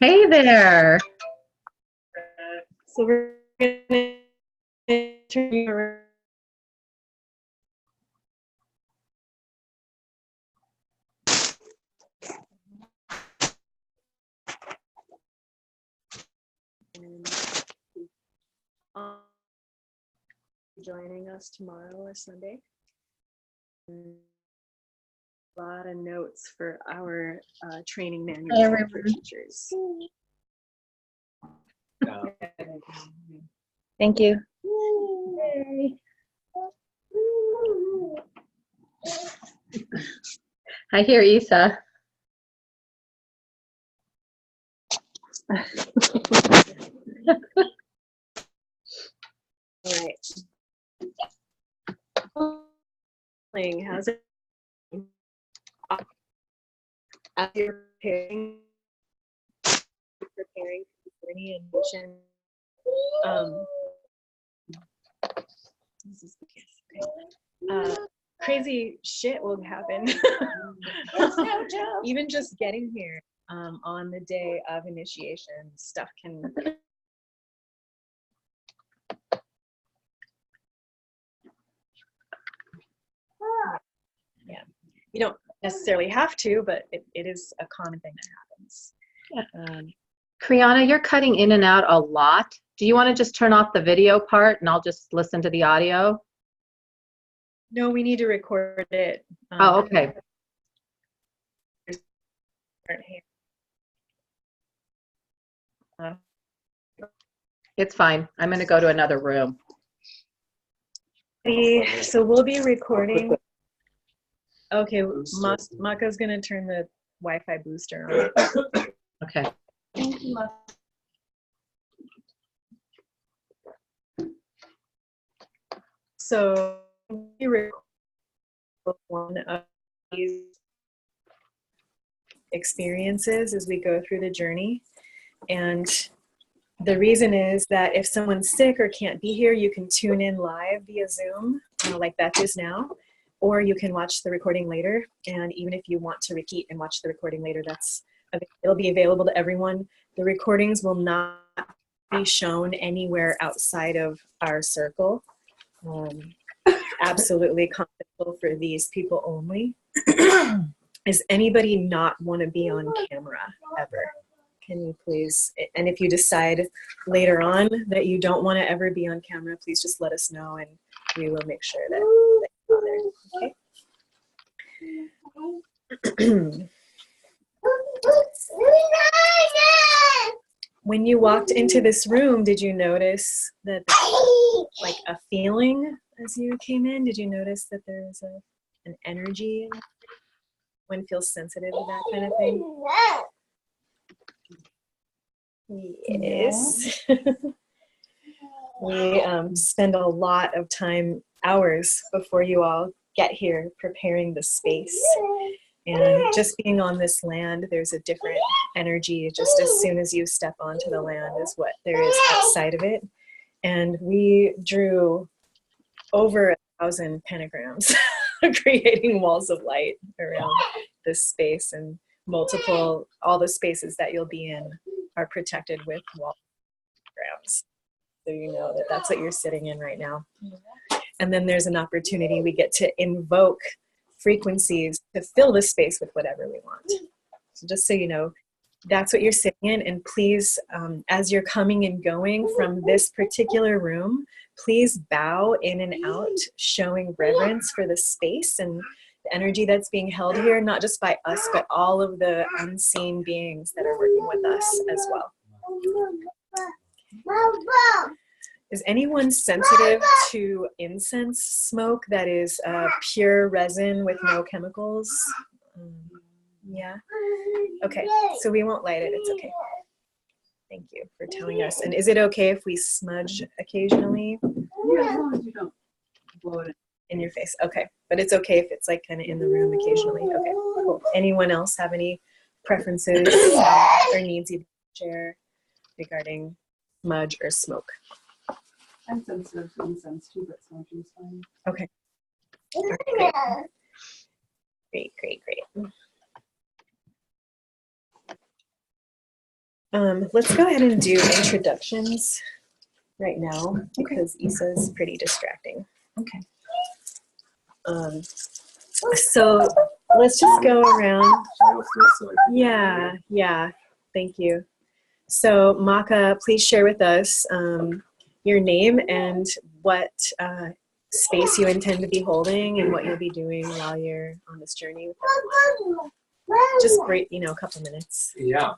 Hey there. So we're going to turn you around. Joining us tomorrow or Sunday. A lot of notes for our training manual for teachers. Thank you. Yay. I hear Isa. All right. How's it? As you're preparing for any emotion, this is okay. Crazy shit will happen. Even just getting here on the day of initiation, stuff can. Yeah, you don't necessarily have to, but it is a common thing that happens. Yeah. Kriana, you're cutting in and out a lot. Do you want to just turn off the video part and I'll just listen to the audio? No, we need to record it. Oh, okay. It's fine. I'm going to go to another room. So we'll be recording. Okay, Maka's going to turn the Wi-Fi booster on. Okay. Thank you, Maka. So we record one of these experiences as we go through the journey. And the reason is that if someone's sick or can't be here, you can tune in live via Zoom, like Beth is now, or you can watch the recording later. And even if you want to repeat and watch the recording later, it'll be available to everyone. The recordings will not be shown anywhere outside of our circle. Absolutely confidential for these people only. Does anybody not want to be on camera ever? Can you please, and if you decide later on that you don't want to ever be on camera, please just let us know and we will make sure that you're there. Okay. When you walked into this room, did you notice that like a feeling as you came in? Did you notice that there was an energy? One feels sensitive to that kind of thing? Yes. We spend a lot of time, hours before you all get here, preparing the space. And just being on this land, there's a different energy just as soon as you step onto the land is what there is outside of it. And we drew over 1,000 pentagrams, creating walls of light around this space, and all the spaces that you'll be in are protected with wall pentagrams. So you know that that's what you're sitting in right now. And then there's an opportunity we get to invoke frequencies to fill the space with whatever we want. So just so you know, that's what you're sitting in. And please, as you're coming and going from this particular room, please bow in and out, showing reverence for the space and the energy that's being held here, not just by us, but all of the unseen beings that are working with us as well. Is anyone sensitive to incense smoke that is pure resin with no chemicals? Yeah? Okay, so we won't light it, it's okay. Thank you for telling us. And is it okay if we smudge occasionally? Yeah, as long as you don't blow it in your face. Okay, but it's okay if it's like kind of in the room occasionally. Okay, cool. Anyone else have any preferences or needs you to share regarding smudge or smoke? I'm sensitive to incense too, but smudge is fine. Okay. All right, great. Great. Let's go ahead and do introductions right now because Issa's pretty distracting. Okay. So let's just go around. Yeah, thank you. So Maka, please share with us your name and what space you intend to be holding and what you'll be doing while you're on this journey with everyone. Just break, a couple minutes. Yeah.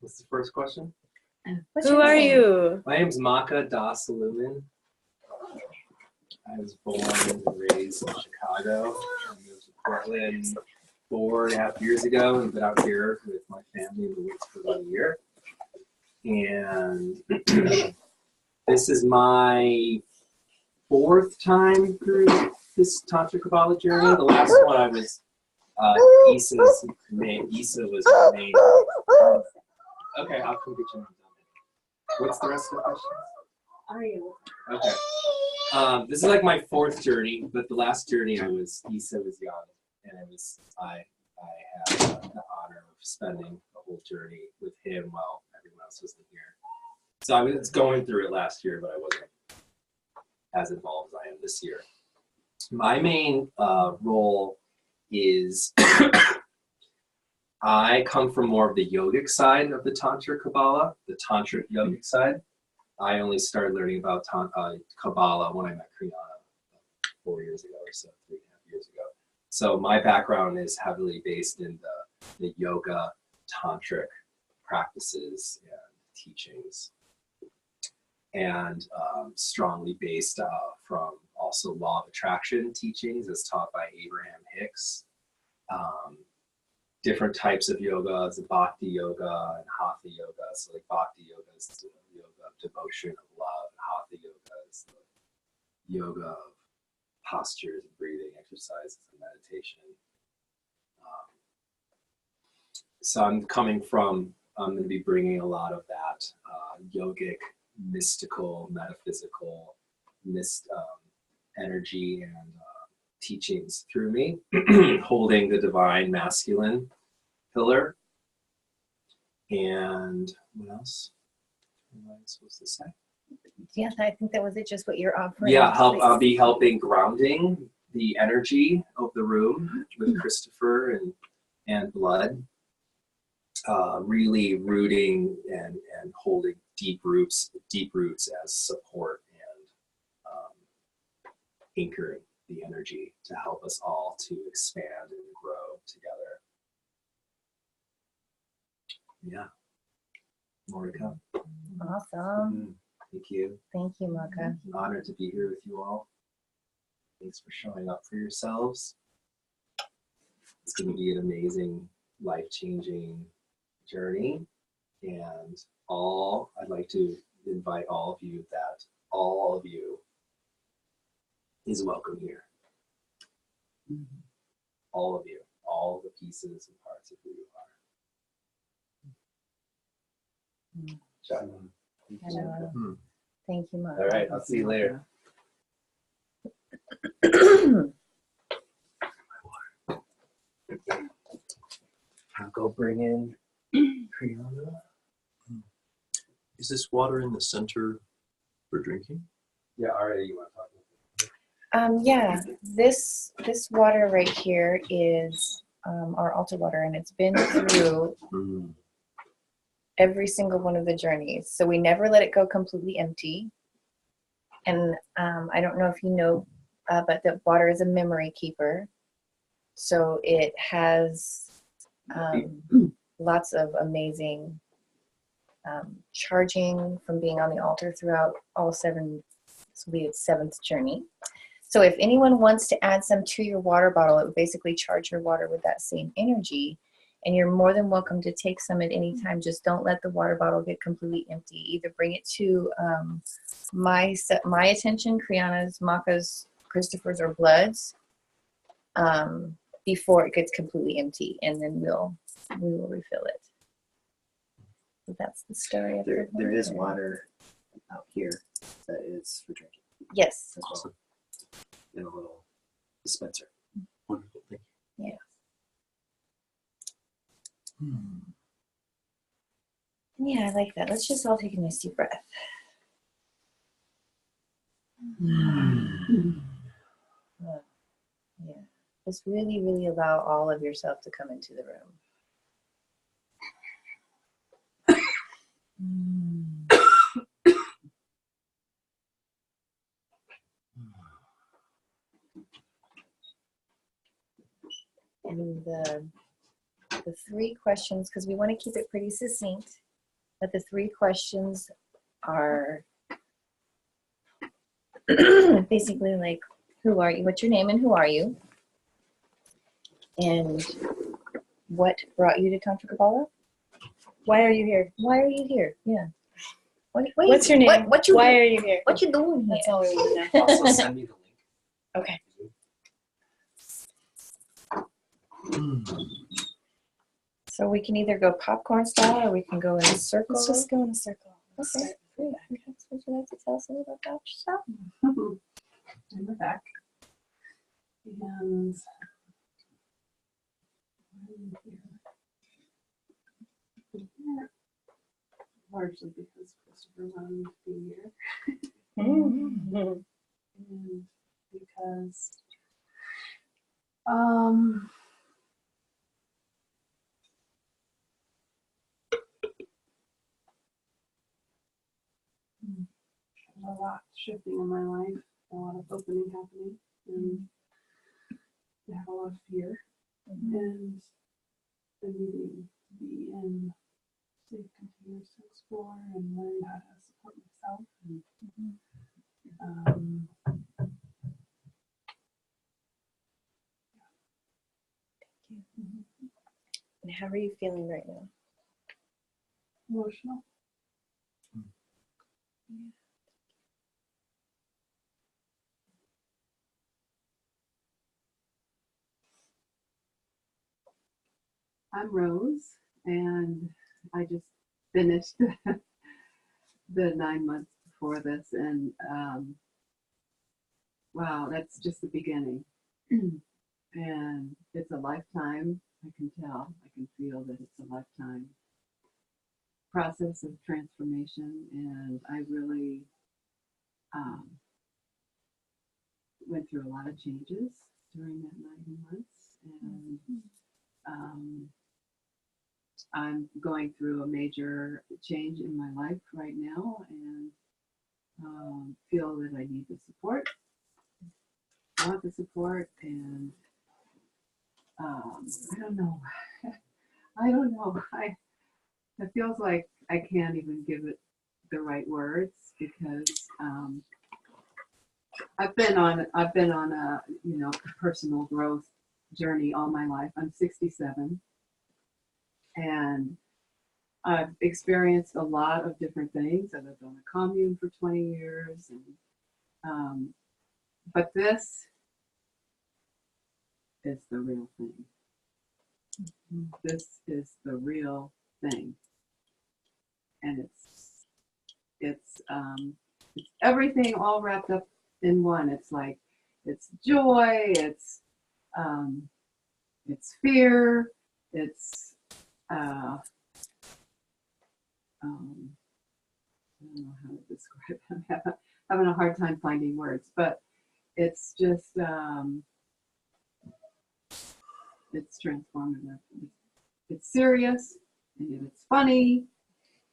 What's the first question? Who are you? My name's Maka Das Lumen. I was born and raised in Chicago. I moved to Portland 4.5 years ago and been out here with my family in the woods for about a year. And this is my 4th time through this Tantra Kabbalah journey. The last one I was Issa's main. Issa was her main. Okay, I'll come get you. What's the rest of the questions? Are you? Okay. This is like my 4th journey, but the last journey Issa was young, and I had the honor of spending the whole journey with him while everyone else wasn't here. So I was going through it last year, but I wasn't as involved as I am this year. My main role is I come from more of the yogic side of the Tantra Kabbalah, the Tantric yogic side. I only started learning about Kabbalah when I met Kriana 4 years ago or so, 3.5 years ago. So my background is heavily based in the yoga, Tantric practices and teachings, and strongly based from also law of attraction teachings as taught by Abraham Hicks. Different types of yoga, the bhakti yoga and hatha yoga. So like bhakti yoga is the yoga of devotion, of love, and hatha yoga is the yoga of postures and breathing exercises and meditation. So I'm going to be bringing a lot of that yogic, mystical, metaphysical, energy and teachings through me, holding the divine masculine pillar. And what else am I supposed to say? Yeah, I think that was it, just what you're offering. Yeah, I'll be helping grounding the energy of the room with Christopher and Blood. Really rooting and holding deep roots as support and anchoring the energy to help us all to expand and grow together. Yeah, more to come. Awesome. Thank you. Thank you, Maka. Honored to be here with you all. Thanks for showing up for yourselves. It's going to be an amazing, life-changing journey, and I'd like to invite all of you that all of you is welcome here. All of you, all the pieces and parts of who you are. Thank you, Maka. All right, I'll see you later. I'll go bring in Kriana. Is this water in the center for drinking? Yeah, Aria, you want to talk about that? Yeah, this water right here is our altar water, and it's been through every single one of the journeys. So we never let it go completely empty. And I don't know if you know, but the water is a memory keeper. So it has lots of amazing charging from being on the altar throughout all 7. This will be its 7th journey. So if anyone wants to add some to your water bottle, it would basically charge your water with that same energy. And you're more than welcome to take some at any time. Just don't let the water bottle get completely empty. Either bring it to my attention, Kriana's, Maka's, Christopher's, or Blood's, before it gets completely empty, and then we will refill it. So that's the story of it. There is water out here that is for drinking. Yes. As well. in a little dispenser. Wonderful. Thank you. Yeah. Hmm. Yeah, I like that. Let's just all take a nice deep breath. Yeah. Just really, really allow all of yourself to come into the room. And the three questions, because we want to keep it pretty succinct, but the three questions are basically like, who are you? What's your name and who are you? And what brought you to Tantra Kabbalah? Why are you here? Why are you here? Yeah. What's your name? What you Why do- are you here? What you doing here? That's all we want to know. Also, send me the link. Okay. So we can either go popcorn style or we can go in a circle. Let's just go in a circle. Okay. Great. Would you like to tell us a little bit about yourself? In the back. And I'm here. Largely because Christopher wanted me to be here. Mm. And because there's a lot shifting in my life, a lot of opening happening, and I have a lot of fear, and the needing to be in safe containers to explore and learn how to support myself. And, And how are you feeling right now? emotional. I'm Rose, and I just finished the 9 months before this, and wow, that's just the beginning. And it's a lifetime. I can tell, I can feel that it's a lifetime process of transformation, and I really went through a lot of changes during that 9 months, and I'm going through a major change in my life right now, and feel that I need the support, want the support, and I don't know. I don't know. It feels like I can't even give it the right words, because I've been on a personal growth journey all my life. I'm 67, and I've experienced a lot of different things. I lived on a commune for 20 years, and but this is the real thing. This is the real thing, and it's everything all wrapped up in one. It's like it's joy, it's fear, it's I don't know how to describe it. I'm having a hard time finding words, but it's just it's transformative. It's serious, and yet it's funny,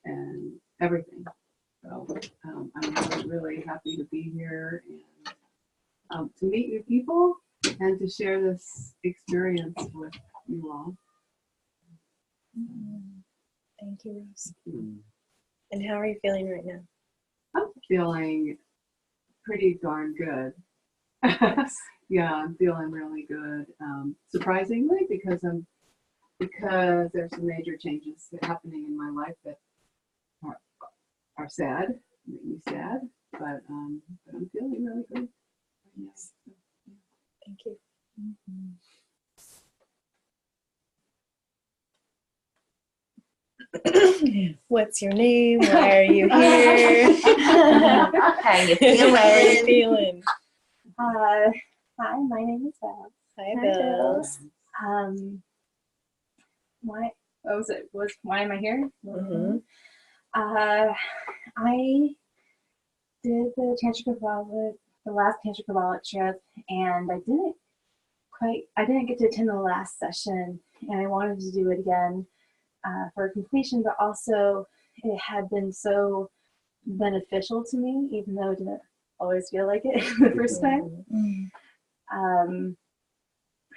and everything. So I'm really, really happy to be here and to meet new people and to share this experience with you all. Thank you, Rose. And how are you feeling right now? I'm feeling pretty darn good. Yeah, I'm feeling really good. Surprisingly, because there's some major changes happening in my life that are sad, make me sad, but I'm feeling really good. Yes. Thank you. What's your name? Why are you here? How you How are you feeling? feeling? Hi, Hi, my name is Val. Hi, Hi, Bells. Why? Why am I here? Mm-hmm. I did the Tantra Kabbalah, the last Tantra Kabbalah trip, and I didn't get to attend the last session, and I wanted to do it again for completion, but also it had been so beneficial to me, even though it didn't always feel like it the first time.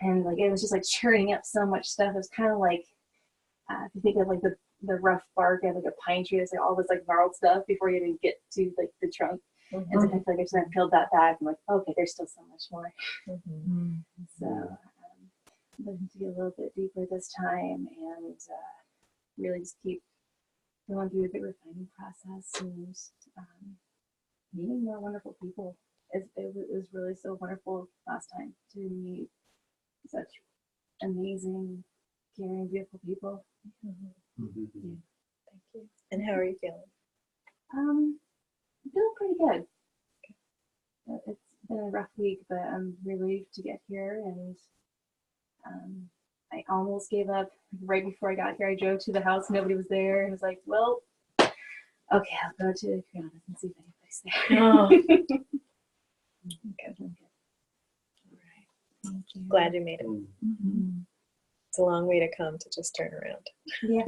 And like it was just like churning up so much stuff. It was kind of like if you think of like the rough bark of like a pine tree, it's like all this like gnarled stuff before you even get to like the trunk. And so I feel like I just peeled that back. I'm like, okay, there's still so much more. So I'm looking to get a little bit deeper this time and really just keep going through the refining process and meeting more wonderful people. It was really so wonderful last time to meet such amazing, caring, beautiful people. Thank you. And how are you feeling? I'm feeling pretty good. It's been a rough week, but I'm relieved to get here. And I almost gave up right before I got here. I drove to the house, nobody was there, and I was like, well, okay, I'll go to Kriana's and see if anybody's there. Oh. Good. Thank you. Glad you made it. It's a long way to come to just turn around. Yeah.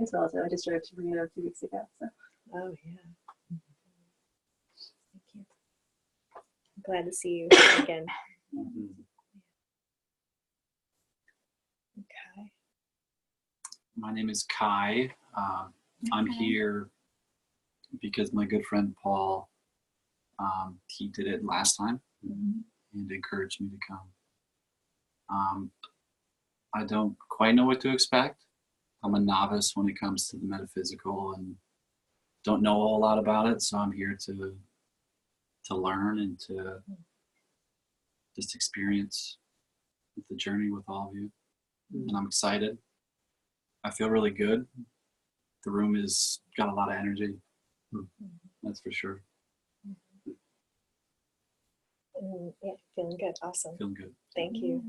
As well as I just drove to Rio 2 weeks ago. So. Oh, yeah. Thank you. I'm glad to see you again. Okay. My name is Kai. I'm here because my good friend Paul, he did it last time and encouraged me to come. I don't quite know what to expect. I'm a novice when it comes to the metaphysical and don't know a whole lot about it, so I'm here to learn and to just experience the journey with all of you. And I'm excited. I feel really good. The room has got a lot of energy. That's for sure. Yeah, feeling good. Awesome. Feeling good. Thank you.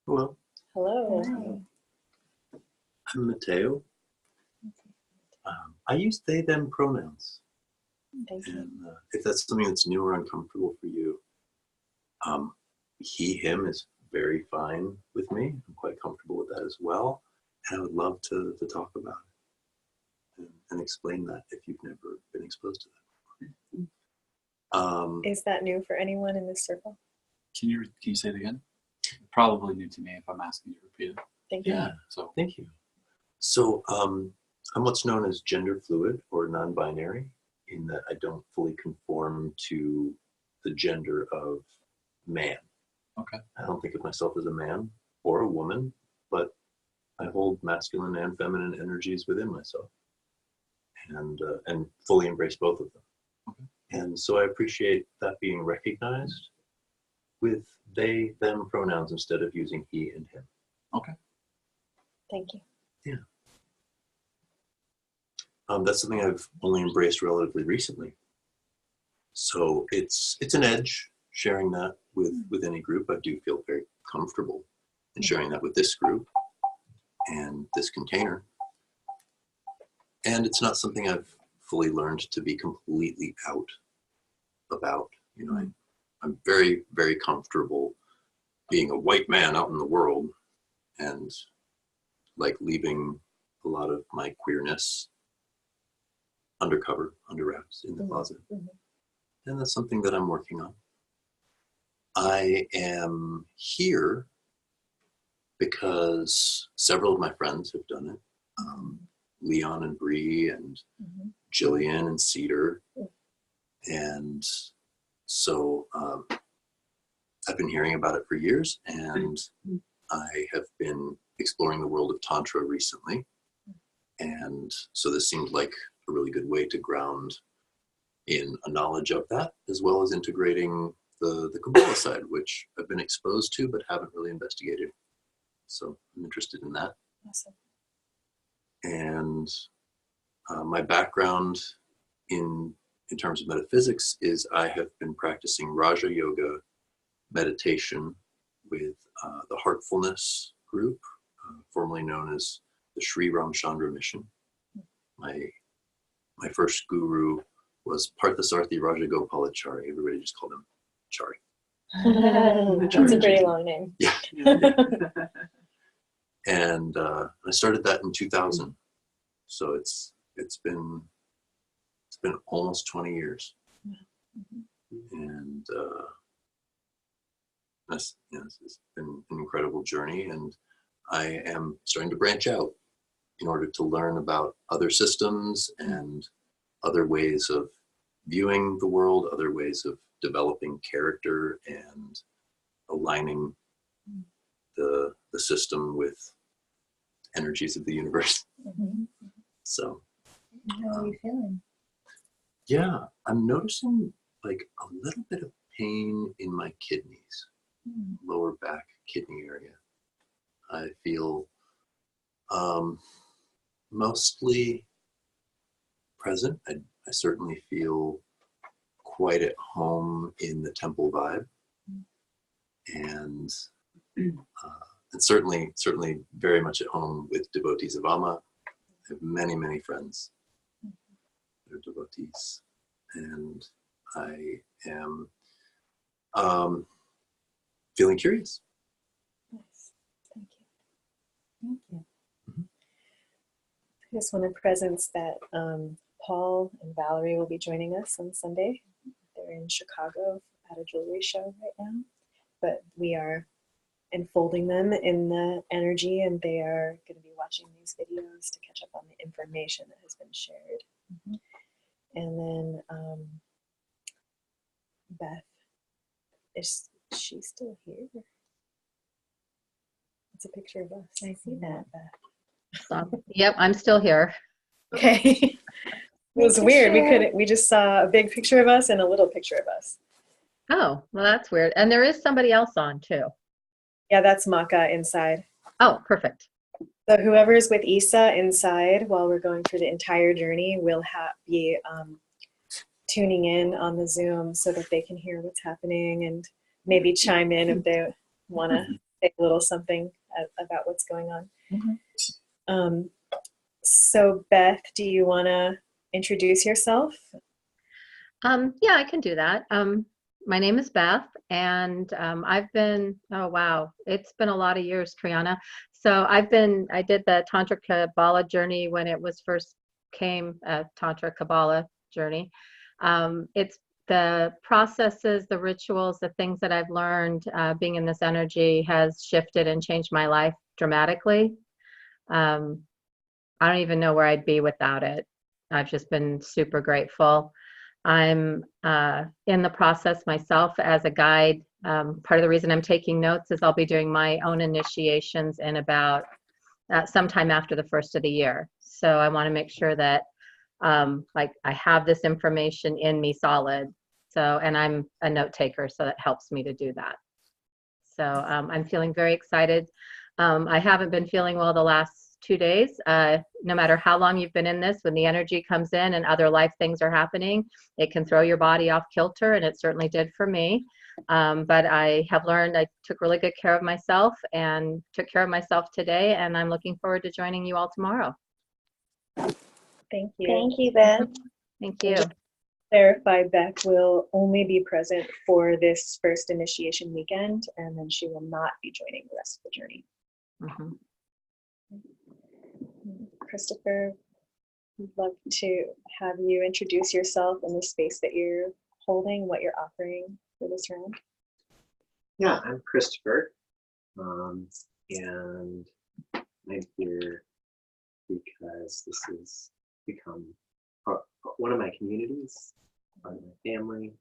Hello, Hello. I'm Mateo. I use they, them pronouns. Thank you. And if that's something that's new or uncomfortable for you, he, him is very fine with me. I'm quite comfortable with that as well. And I would love to talk about it and explain that if you've never been exposed to that. Is that new for anyone in this circle? Can you say it again? Probably new to me if I'm asking you to repeat it. Thank you. Yeah, So thank you. So I'm what's known as gender fluid or non-binary, in that I don't fully conform to the gender of man. okay. I don't think of myself as a man or a woman, but I hold masculine and feminine energies within myself, and fully embrace both of them. Okay. And so I appreciate that being recognized with they, them pronouns instead of using he and him. Okay. Thank you. Yeah. That's something I've only embraced relatively recently. So it's an edge sharing that with any group. I do feel very comfortable in sharing that with this group and this container. And it's not something I've fully learned to be completely out about. You know, I'm very, very comfortable being a white man out in the world and like leaving a lot of my queerness undercover, under wraps in the closet. And that's something that I'm working on. I am here because several of my friends have done it. Leon and Bree and Jillian and Cedar. And so I've been hearing about it for years, and I have been exploring the world of Tantra recently. And so this seemed like a really good way to ground in a knowledge of that, as well as integrating the Kabbalah side, which I've been exposed to but haven't really investigated. So I'm interested in that. Awesome. And My background in terms of metaphysics is I have been practicing Raja Yoga meditation with the Heartfulness group, formerly known as the Sri Ramchandra Mission. My first guru was Parthasarthi Rajagopalachari. Everybody just called him Chari. That's a pretty long name. Yeah. And I started that in 2000. So it's been almost 20 years. And it's been an incredible journey, and I am starting to branch out in order to learn about other systems and other ways of viewing the world, other ways of developing character and aligning the system with energies of the universe. So How are you feeling? yeah, I'm noticing like a little bit of pain in my kidneys, lower back kidney area. I feel mostly present. I certainly feel quite at home in the temple vibe, and certainly very much at home with devotees of Amma. I have many friends that are devotees, and I am feeling curious. Nice. Thank you. I just want to presence that Paul and Valerie will be joining us on Sunday. They're in Chicago at a jewelry show right now, but we are enfolding them in the energy, and they are going to be watching these videos to catch up on the information that has been shared. And then Beth, is she still here? It's a picture of us. I see that. Beth. Yep, I'm still here. Okay. It was weird. We just saw a big picture of us and a little picture of us. Oh, well, that's weird. And there is somebody else on too. Yeah, that's Maka inside. Oh, perfect. So whoever's with Isa inside while we're going through the entire journey will be tuning in on the Zoom so that they can hear what's happening and maybe chime in if they want to say a little something about what's going on. So Beth, do you want to introduce yourself? Yeah, I can do that. My name is Beth, and I've been, oh wow, it's been a lot of years, Kriana. So I did the Tantra Kabbalah journey when it was first came, Tantra Kabbalah journey. It's the processes, the rituals, the things that I've learned being in this energy has shifted and changed my life dramatically. I don't even know where I'd be without it. I've just been super grateful. I'm in the process myself as a guide. Part of the reason I'm taking notes is I'll be doing my own initiations in about sometime after the first of the year. So I want to make sure that like I have this information in me solid. So, and I'm a note taker, so that helps me to do that. So I'm feeling very excited. I haven't been feeling well the last 2 days. No matter how long you've been in this, when the energy comes in and other life things are happening, it can throw your body off kilter, and it certainly did for me. But I have learned I took really good care of myself and took care of myself today, and I'm looking forward to joining you all tomorrow. Thank you. Thank you, Beth. Thank you. Just to clarify, Beth will only be present for this first initiation weekend, and then she will not be joining the rest of the journey. Christopher, I'd love to have you introduce yourself and the space that you're holding, what you're offering for this round. Yeah, I'm Christopher, and I'm here because this has become one of my communities, part of my family,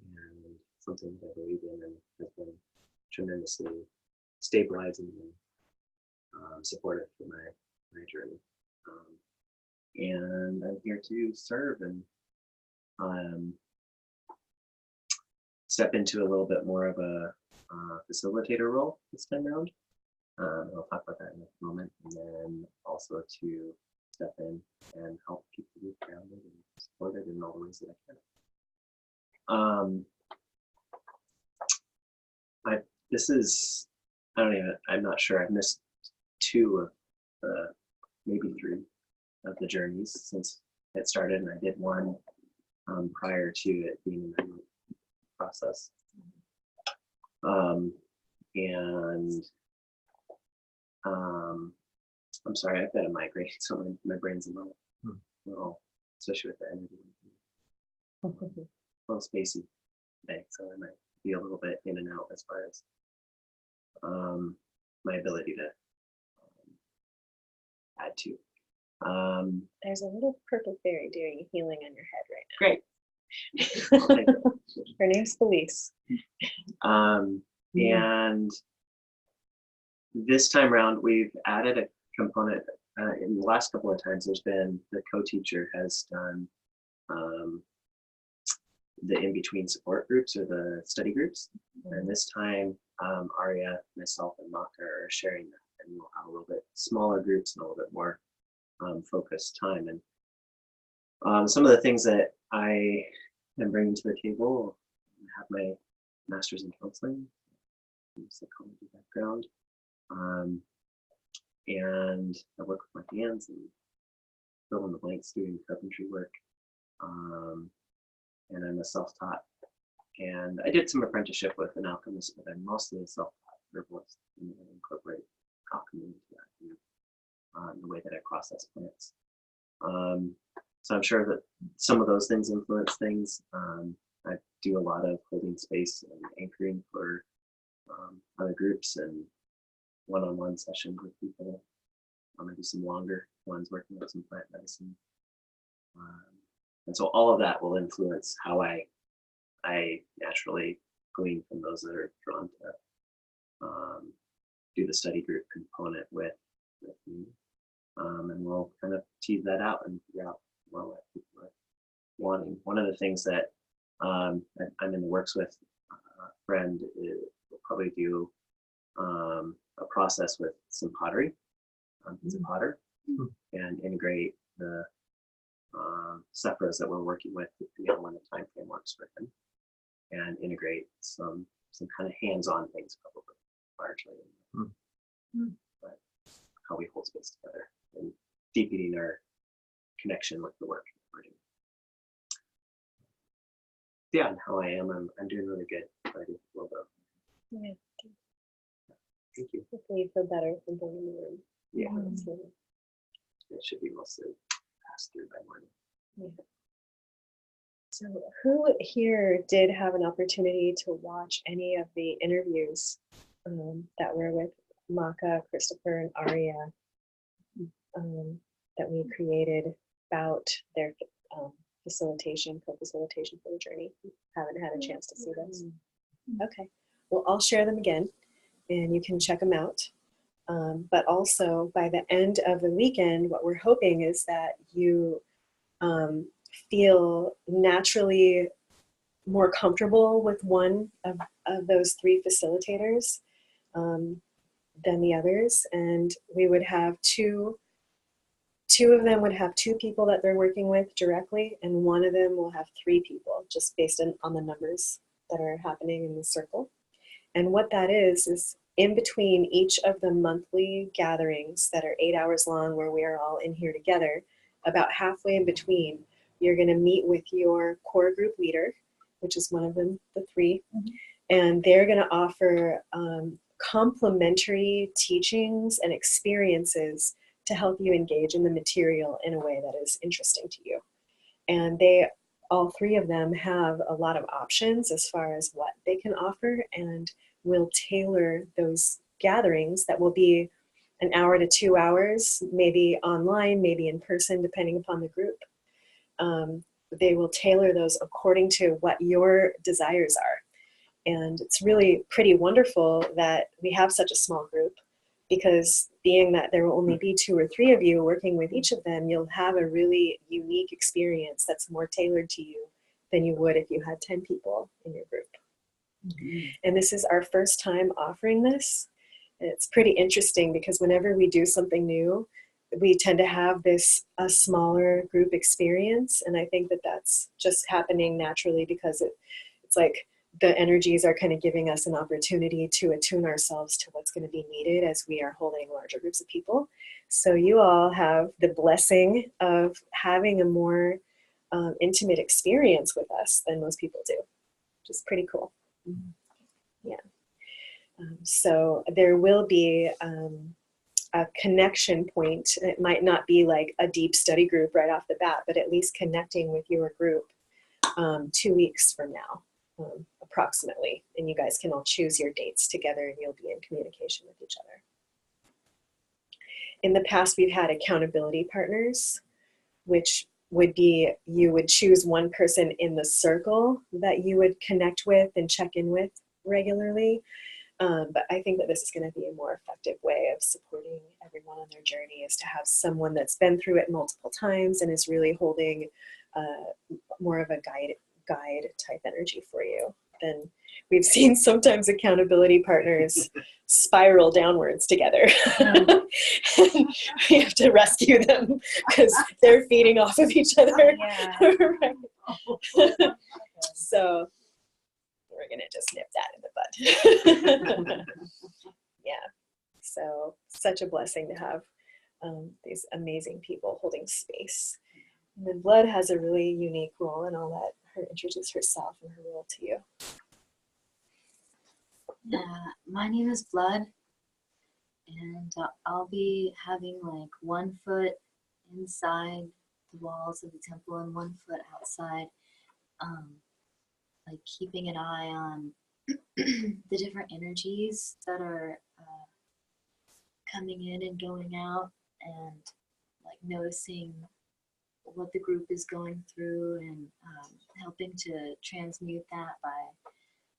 and something that I believe in and has been tremendously stabilizing and supportive for my journey. And I'm here to serve and step into a little bit more of a facilitator role this time around. I'll talk about that in a moment. And then also to step in and help keep the group grounded and supported in all the ways that I can. I'm not sure. I've missed 2 of the, maybe 3 of the journeys since it started, and I did one prior to it being a remote process. I'm sorry, I've got a migraine, so my brain's a little, especially with the energy, a little spacey today, so I might be a little bit in and out as far as my ability to add to. There's a little purple fairy doing healing on your head right Great. now. Her name's Felice. And this time around, we've added a component. In the last couple of times, there's been the co-teacher has done the in-between support groups or the study groups. And this time, Aria, myself, and Maka are sharing that. And we'll have a little bit smaller groups and a little bit more focused time. And some of the things that I am bringing to the table, I have my master's in counseling, psychology background, and I work with my hands and fill in the blanks doing carpentry work. And I'm a self-taught. And I did some apprenticeship with an alchemist, but I'm mostly a self-taught herbalist, and I incorporate alchemy into that, the way that I process plants. So I'm sure that some of those things influence things. I do a lot of holding space and anchoring for other groups and one-on-one sessions with people. I do some longer ones working with some plant medicine. And so all of that will influence how I naturally glean from those that are drawn to do the study group component with me. And we'll kind of tease that out and figure out what people are wanting. One of the things that I'm in the works with a friend is we'll probably do a process with some pottery. He's a potter, and integrate the sephiras that we're working with, depending on when the time frame works for him, and integrate some kind of hands-on things, probably largely, but how we hold space together and deepening our connection with the work that we're doing. Yeah, and how I am, I'm doing really good. I do a little bit. Yeah. Thank you. Hopefully you feel better from being in the room. Yeah, it should be mostly passed through by morning. Yeah. So who here did have an opportunity to watch any of the interviews that were with Maka, Christopher, and Aria that we created about their co-facilitation for the journey? Haven't had a chance to see those. Okay, well, I'll share them again and you can check them out. But also by the end of the weekend, what we're hoping is that you feel naturally more comfortable with one of those 3 facilitators than the others. And we would have two of them would have 2 people that they're working with directly, and one of them will have 3 people, just based on the numbers that are happening in the circle. And what that is in between each of the monthly gatherings that are 8 hours long, where we are all in here together, about halfway in between, you're going to meet with your core group leader, which is one of them, the 3, and they're going to offer complementary teachings and experiences to help you engage in the material in a way that is interesting to you. And all 3 of them have a lot of options as far as what they can offer, and will tailor those gatherings that will be an hour to 2 hours, maybe online, maybe in person, depending upon the group. They will tailor those according to what your desires are. And it's really pretty wonderful that we have such a small group, because being that there will only be 2 or 3 of you working with each of them, you'll have a really unique experience that's more tailored to you than you would if you had 10 people in your group. And this is our first time offering this. And it's pretty interesting because whenever we do something new, we tend to have a smaller group experience. And I think that that's just happening naturally because it's like the energies are kind of giving us an opportunity to attune ourselves to what's going to be needed as we are holding larger groups of people. So you all have the blessing of having a more intimate experience with us than most people do, which is pretty cool. Yeah. So there will be a connection point. It might not be like a deep study group right off the bat, but at least connecting with your group 2 weeks from now, approximately. And you guys can all choose your dates together and you'll be in communication with each other. In the past, we've had accountability partners, which would be you would choose one person in the circle that you would connect with and check in with regularly. But I think that this is going to be a more effective way of supporting everyone on their journey, is to have someone that's been through it multiple times and is really holding more of a guide type energy for you. Than we've seen sometimes accountability partners spiral downwards together. We have to rescue them because they're feeding off of each other. Right. So we're gonna just nip that in the bud. Yeah. So such a blessing to have these amazing people holding space. And then Blood has a really unique role, and I'll let her introduce herself and her role to you. My name is Blood, and I'll be having like 1 foot inside the walls of the temple and 1 foot outside, like keeping an eye on the different energies that are coming in and going out, and like noticing what the group is going through, and helping to transmute that by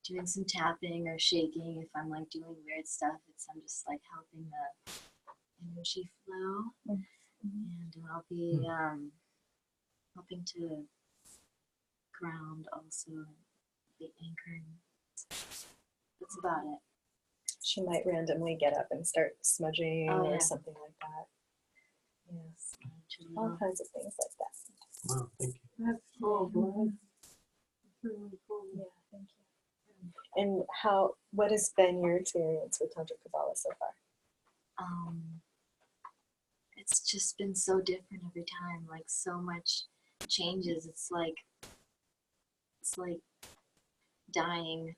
doing some tapping or shaking. If I'm like doing weird stuff, I'm just like helping the energy flow. And I'll be helping to ground also, the anchoring. That's about it. She might randomly get up and start smudging Oh, or yeah. something like that. Yes, all kinds of things like that. Wow, thank you. That's cool, Blood. That's really cool. Yeah, thank you. And what has been your experience with Tantra Kabbalah so far? It's just been so different every time. Like so much changes. It's like dying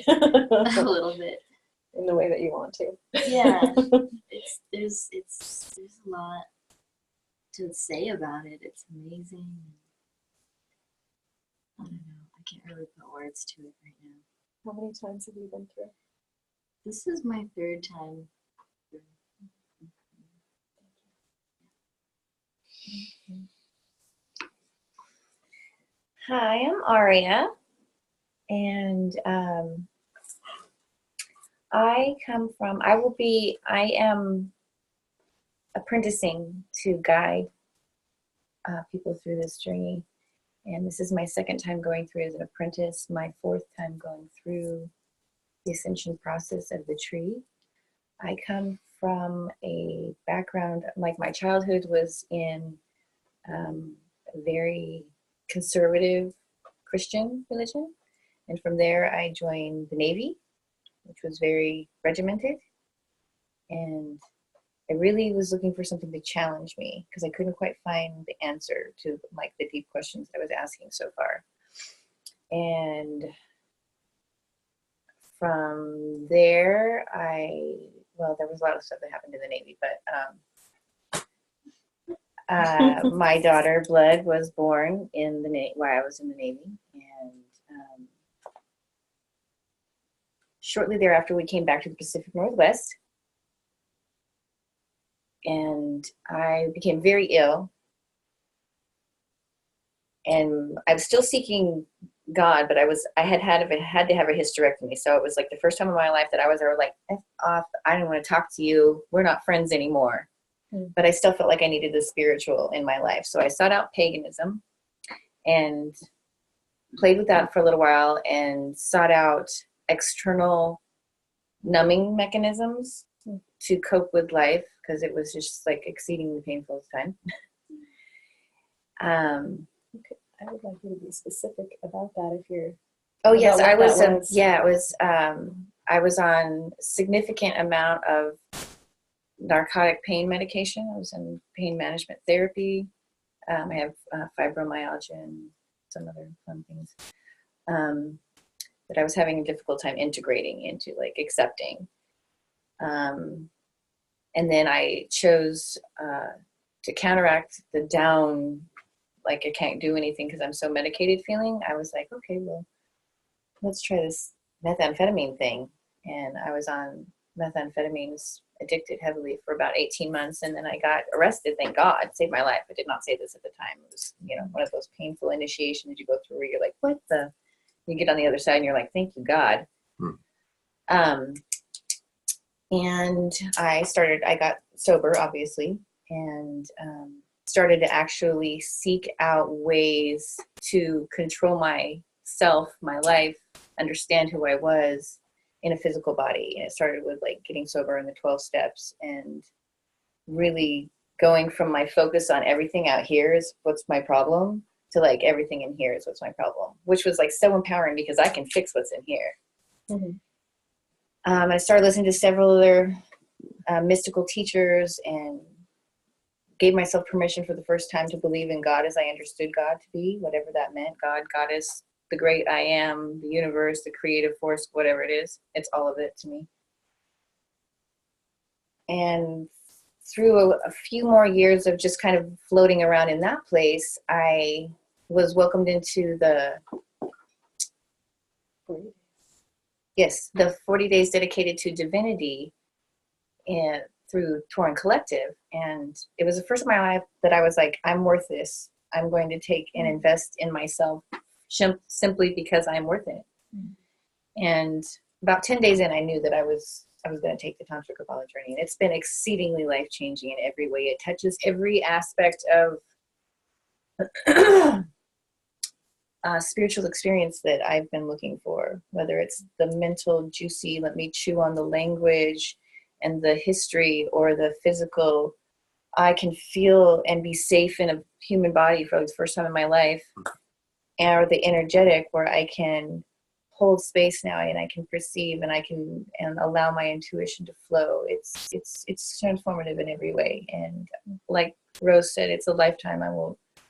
a little bit. In the way that you want to. Yeah, there's a lot to say about it. It's amazing. I don't know. I can't really put words to it right now. How many times have you been through? This is my 3rd time. Hi, I'm Aria, and I am apprenticing to guide people through this journey. And this is my 2nd time going through as an apprentice, my 4th time going through the ascension process of the tree. I come from a background, like my childhood was in a very conservative Christian religion. And from there I joined the Navy, which was very regimented. And I really was looking for something to challenge me because I couldn't quite find the answer to like the deep questions that I was asking so far. And from there, there was a lot of stuff that happened in the Navy, but my daughter, Blood, was born in the Navy while I was in the Navy. And shortly thereafter, we came back to the Pacific Northwest. And I became very ill. And I was still seeking God, but I had to have a hysterectomy. So it was like the first time in my life that I was ever like, F off, I don't want to talk to you. We're not friends anymore. But I still felt like I needed the spiritual in my life. So I sought out paganism and played with that for a little while and sought out external numbing mechanisms to cope with life because it was just like exceedingly painful at the time. Okay. I would like you to be specific about that if you're. Oh yes, About I what was. that was. Yeah, it was. I was on significant amount of narcotic pain medication. I was in pain management therapy. I have fibromyalgia and some other fun things that I was having a difficult time integrating into, like accepting. And then I chose to counteract the down, like I can't do anything because I'm so medicated feeling. I was like, okay, well, let's try this methamphetamine thing. And I was on methamphetamines, addicted heavily for about 18 months. And then I got arrested, thank God, saved my life. I did not say this at the time. It was, one of those painful initiations you go through where you're like, what the? You get on the other side and you're like, thank you, God. And I got sober, obviously, and started to actually seek out ways to control myself, my life, understand who I was in a physical body. And it started with like getting sober in the 12 steps and really going from my focus on everything out here is what's my problem to like everything in here is what's my problem, which was like so empowering because I can fix what's in here. Mm-hmm. I started listening to several other mystical teachers and gave myself permission for the first time to believe in God as I understood God to be, whatever that meant. God is the great I am, the universe, the creative force, whatever it is. It's all of it to me. And through a few more years of just kind of floating around in that place, I was welcomed into the 40 days dedicated to divinity and through Torrent Collective. And it was the first time in my life that I was like, I'm worth this. I'm going to take and invest in myself simply because I'm worth it. And about 10 days in, I knew that I was going to take the Tantra Kabbalah journey. And it's been exceedingly life-changing in every way. It touches every aspect of spiritual experience that I've been looking for, whether it's the mental, juicy, let me chew on the language and the history, or the physical, I can feel and be safe in a human body for the first time in my life, or the energetic where I can hold space now and I can perceive and I can allow my intuition to flow. It's transformative in every way. And like Rose said, it's a lifetime.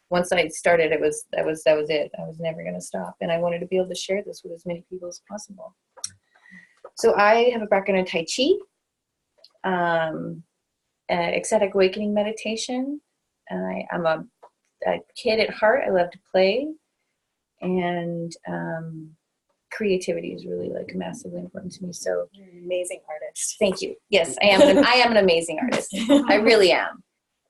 Once I started, that was it. I was never going to stop. And I wanted to be able to share this with as many people as possible. So I have a background in Tai Chi, ecstatic awakening meditation. I'm a kid at heart. I love to play. And creativity is really like massively important to me. So you're an amazing artist. Thank you. Yes, I am an amazing artist. I really am.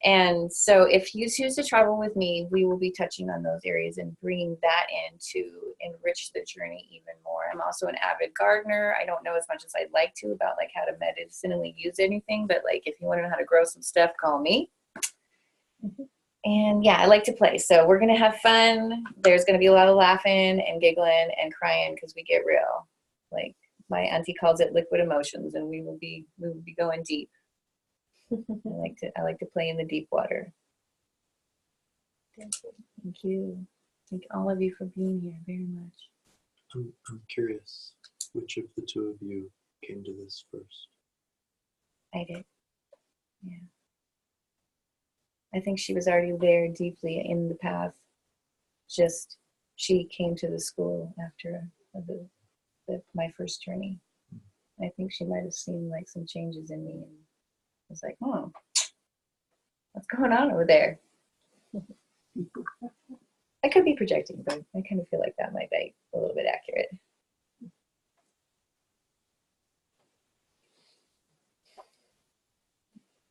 And so if you choose to travel with me, we will be touching on those areas and bringing that in to enrich the journey even more. I'm also an avid gardener. I don't know as much as I'd like to about like how to medicinally use anything, but like if you want to know how to grow some stuff, call me. Mm-hmm. And yeah, I like to play. So we're going to have fun. There's going to be a lot of laughing and giggling and crying because we get real. Like my auntie calls it liquid emotions, and we will be going deep. I like to play in the deep water. Thank you. Thank all of you for being here very much. I'm curious, which of the two of you came to this first? I did. Yeah. I think she was already there deeply in the path. Just she came to the school after my first journey. I think she might have seen like some changes in me and was like, oh, what's going on over there? I could be projecting, but I kind of feel like that might be a little bit accurate.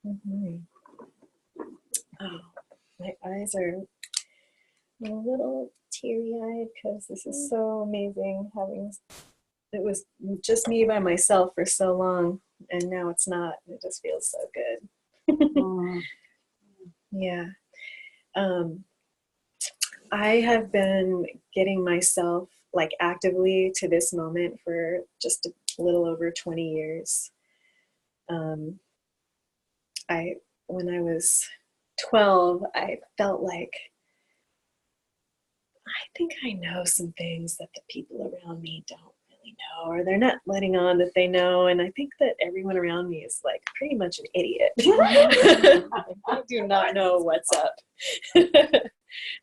Mm-hmm. Oh, my eyes are a little teary-eyed because this is so amazing. It was just me by myself for so long, and now it's not. It just feels so good. Yeah. I have been getting myself like actively to this moment for just a little over 20 years. when I was 12, I felt like, I think I know some things that the people around me don't really know, or they're not letting on that they know. And I think that everyone around me is like pretty much an idiot. I do not know what's up.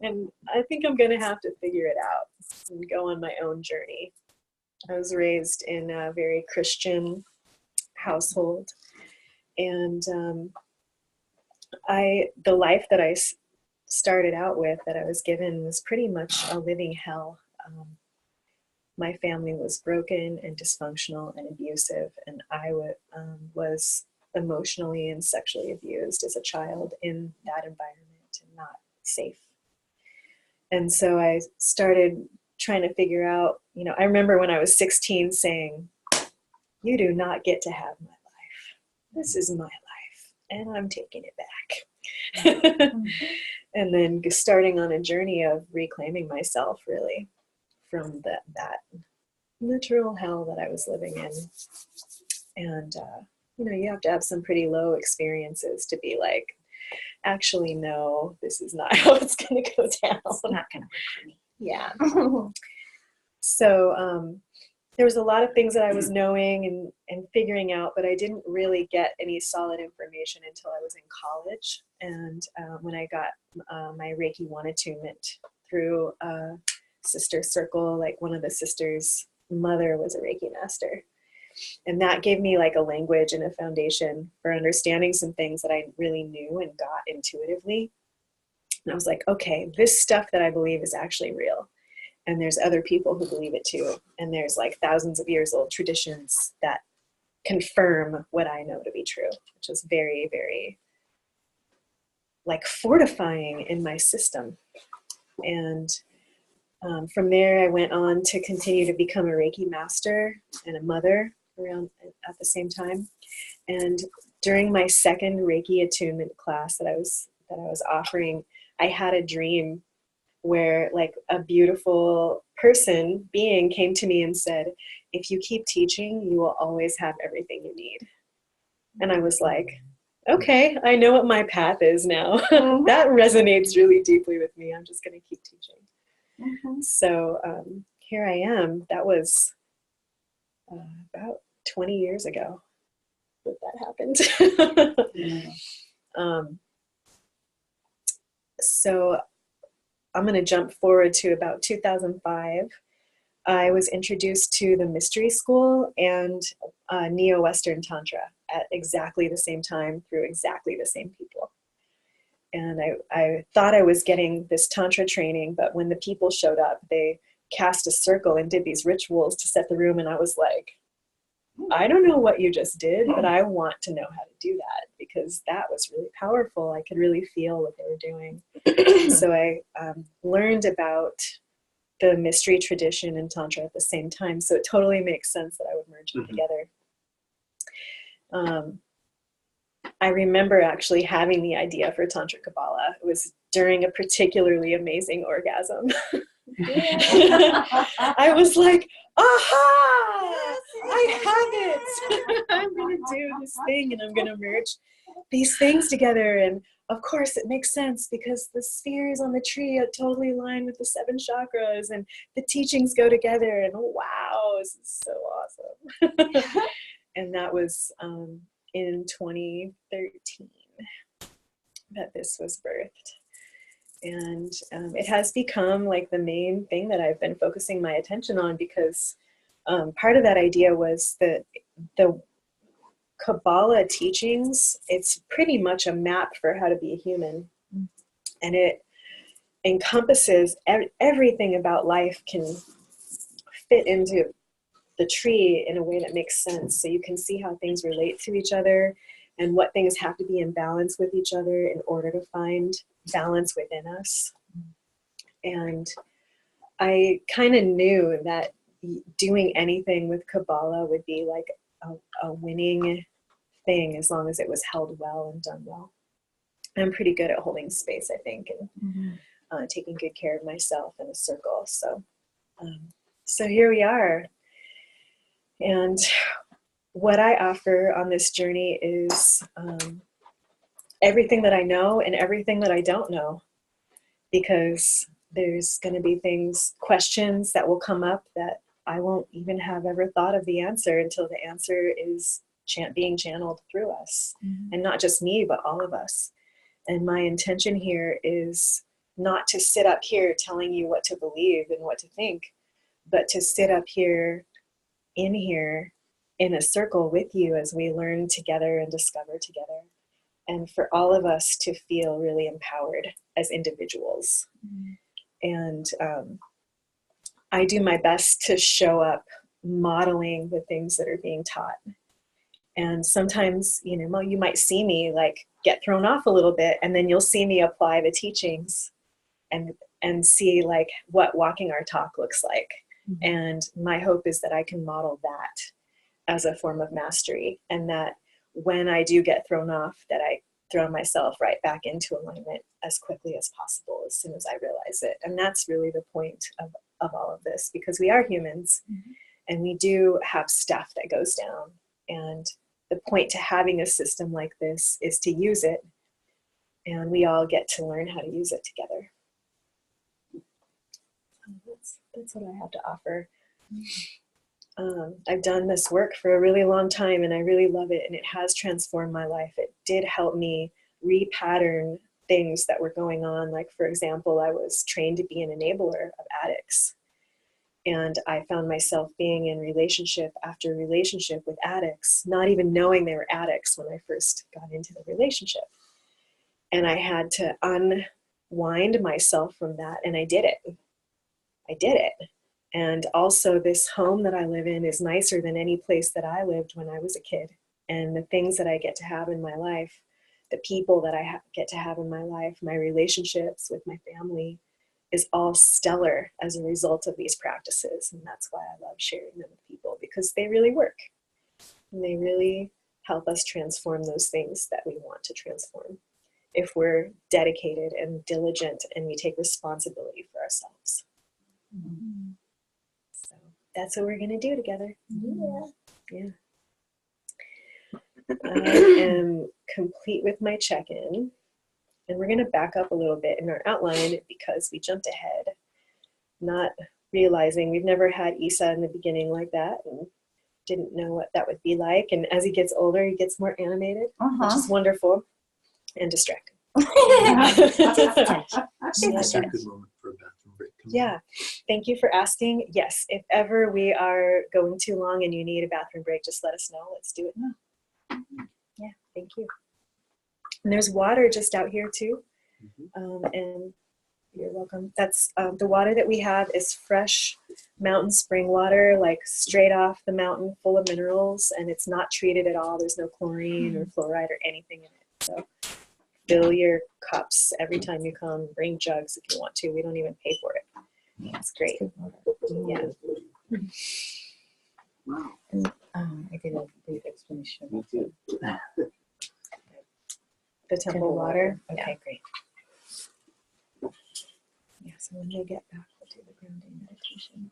And I think I'm going to have to figure it out and go on my own journey. I was raised in a very Christian household, and the life that I started out with, that I was given, was pretty much a living hell. My family was broken and dysfunctional and abusive, and I was emotionally and sexually abused as a child in that environment and not safe. And so I started trying to figure out, I remember when I was 16 saying, "You do not get to have my life. This is my life, and I'm taking it back." And then starting on a journey of reclaiming myself, really, from that literal hell that I was living in. And, you have to have some pretty low experiences to be like, actually, no, this is not how it's going to go down. It's not going to work for me. Yeah. So there was a lot of things that I was knowing and figuring out, but I didn't really get any solid information until I was in college. And when I got my Reiki 1 attunement through a sister circle, like one of the sisters' mother was a Reiki master. And that gave me like a language and a foundation for understanding some things that I really knew and got intuitively. And I was like, okay, this stuff that I believe is actually real. And there's other people who believe it too. And there's like thousands of years old traditions that confirm what I know to be true, which was very, very like fortifying in my system. And from there, I went on to continue to become a Reiki master and a mother around at the same time. And during my second Reiki attunement class that I was offering, I had a dream where like a beautiful being came to me and said, "If you keep teaching, you will always have everything you need." And I was like, okay, I know what my path is now. That resonates really deeply with me. I'm just going to keep teaching. So here I am. That was about 20 years ago that happened. So I'm going to jump forward to about 2005. I was introduced to the mystery school and Neo-Western Tantra at exactly the same time through exactly the same people. And I thought I was getting this Tantra training, but when the people showed up, they cast a circle and did these rituals to set the room. And I was like, I don't know what you just did, but I want to know how to do that, because that was really powerful. I could really feel what they were doing. So I learned about the mystery tradition and Tantra at the same time. So it totally makes sense that I would merge them together. I remember actually having the idea for Tantra Kabbalah. It was during a particularly amazing orgasm. I was like, aha, I have it. I'm going to do this thing and I'm going to merge these things together. And of course it makes sense because the spheres on the tree are totally aligned with the 7 chakras and the teachings go together. And wow, this is so awesome. And that was in 2013 that this was birthed. And it has become like the main thing that I've been focusing my attention on, because part of that idea was that the Kabbalah teachings, it's pretty much a map for how to be a human. And it encompasses everything about life can fit into the tree in a way that makes sense. So you can see how things relate to each other and what things have to be in balance with each other in order to find balance within us. And I kind of knew that doing anything with Kabbalah would be like a winning thing as long as it was held well and done well. I'm pretty good at holding space, I think, and taking good care of myself in a circle. So, so here we are. And what I offer on this journey is everything that I know and everything that I don't know, because there's going to be questions that will come up that I won't even have ever thought of the answer until the answer is being channeled through us. And not just me, but all of us. And my intention here is not to sit up here telling you what to believe and what to think, but to sit up here in a circle with you as we learn together and discover together. And for all of us to feel really empowered as individuals. And I do my best to show up modeling the things that are being taught. And sometimes, you know, you might see me like get thrown off a little bit, and then you'll see me apply the teachings and see like what walking our talk looks like. And my hope is that I can model that as a form of mastery, and that when I do get thrown off, that I throw myself right back into alignment as quickly as possible, as soon as I realize it. And that's really the point of all of this, because we are humans and we do have stuff that goes down. And the point to having a system like this is to use it, and we all get to learn how to use it together. That's what I have to offer. I've done this work for a really long time, and I really love it, and it has transformed my life. It did help me repattern things that were going on. Like, for example, I was trained to be an enabler of addicts, and I found myself being in relationship after relationship with addicts, not even knowing they were addicts when I first got into the relationship. And I had to unwind myself from that, and I did it. And also, this home that I live in is nicer than any place that I lived when I was a kid. And the things that I get to have in my life, the people that I get to have in my life, my relationships with my family, is all stellar as a result of these practices. And that's why I love sharing them with people, because they really work. And they really help us transform those things that we want to transform, if we're dedicated and diligent and we take responsibility for ourselves. So that's what we're going to do together. Yeah. I am complete with my check-in, and we're going to back up a little bit in our outline because we jumped ahead, not realizing we've never had Isa in the beginning like that, and didn't know what that would be like. And as he gets older, he gets more animated, which is wonderful and distracting. It's a good moment for a bathroom break. Yeah, thank you for asking. Yes, if ever we are going too long and you need a bathroom break, just let us know. Let's do it now. Yeah, thank you. And there's water just out here too. And you're welcome. That's the water that we have is fresh mountain spring water, like straight off the mountain, full of minerals, and it's not treated at all. There's no chlorine or fluoride or anything in it. So fill your cups every time you come. Bring jugs if you want to. We don't even pay for it. It's great. Yeah. Wow. And I did a brief explanation. Me too. The temple water. Okay, Yeah. great. Yeah, so when they get back, we'll do the grounding meditation.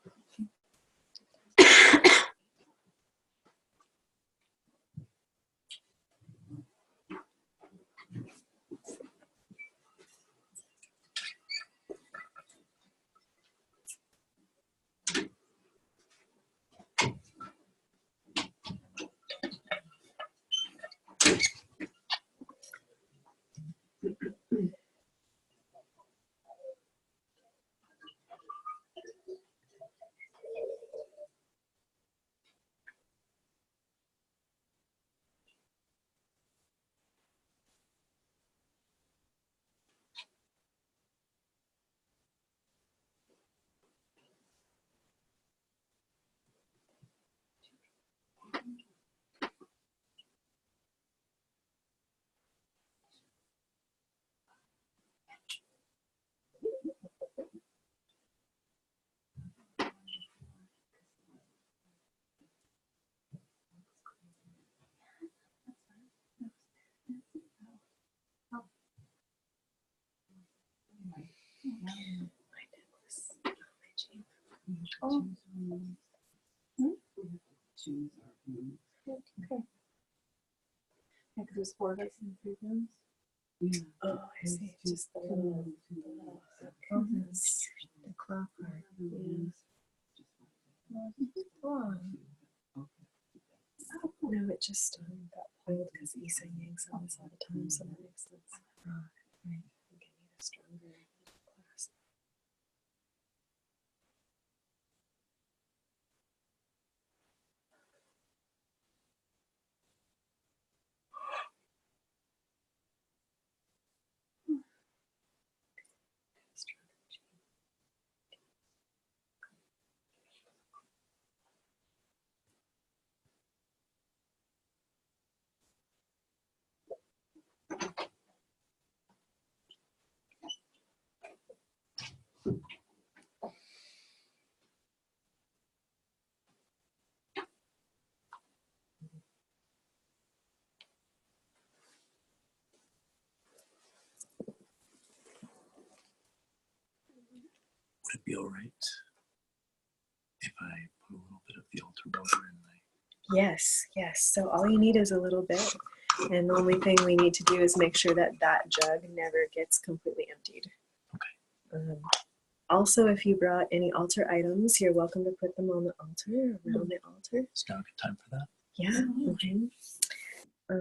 Okay. Yeah, because there's 4 of us in 3 rooms. Yeah. Oh, I see. Just the little. Oh, the claw part. No, it just got pulled because Isa yanks on this all the time, so that makes sense. Right. I think I need a stronger class. Would it be all right if I put a little bit of the altar water in my... Yes, yes. So all you need is a little bit. And the only thing we need to do is make sure that that jug never gets completely emptied. Okay. Also, if you brought any altar items, you're welcome to put them on the altar, around the altar. Is now a good time for that? Yeah. Okay. I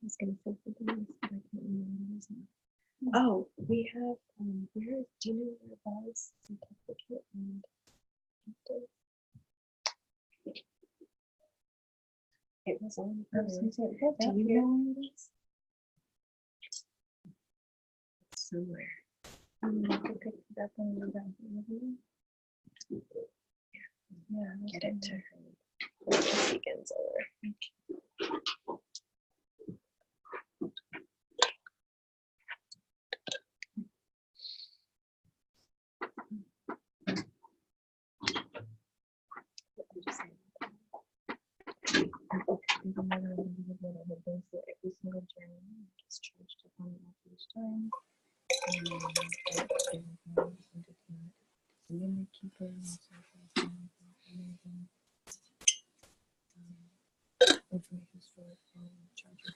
was gonna say something else, but I can't remember what it is now. Oh, we have, where, do you know where it was? Certificate and active? It was on. I was gonna say, Do you know where it is? It's somewhere. I could pick it up when we're done. Yeah. Get it to her. Begins over. Every single journey is charged up on the altar each time. And then keep it information stored and charger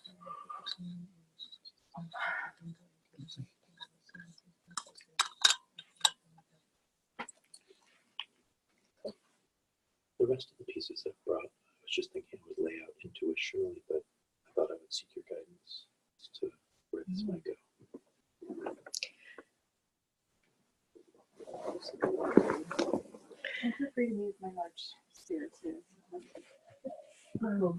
The rest of the pieces I've brought, I was just thinking I would lay out intuitionally, but I thought I would seek your guidance as to where this might go. And feel free to use my large sphere too. Oh,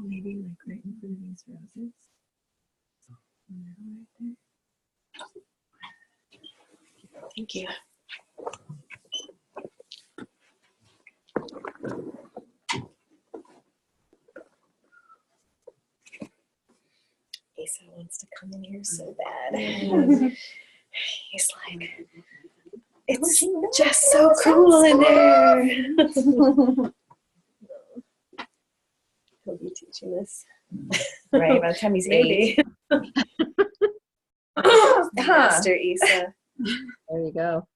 maybe like right in front of these roses. In the middle right there. Thank you. Asa wants to come in here so bad. He's like, it's just so cool in there. He'll be teaching us. Right, by the time he's 8. Maybe. Huh. Master Asa. There you go.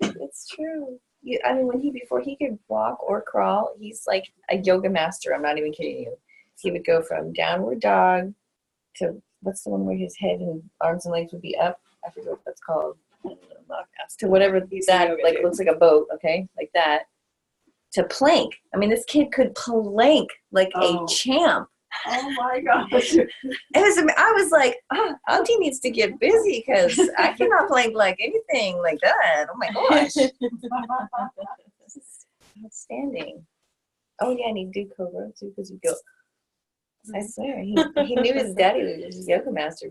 It's true. I mean, before he could walk or crawl, he's like a yoga master. I'm not even kidding you. He would go from downward dog to what's the one where his head and arms and legs would be up? I forget what that's called. I don't know, I'm not asked. To whatever that like looks like a boat, okay, like that. To plank. I mean, this kid could plank like a champ. Oh my gosh. I was like, Auntie needs to get busy because I cannot plank like anything like that. Oh my gosh. Outstanding. Oh yeah, and he'd do cobra too because he'd go. I swear, he knew his daddy was a yoga master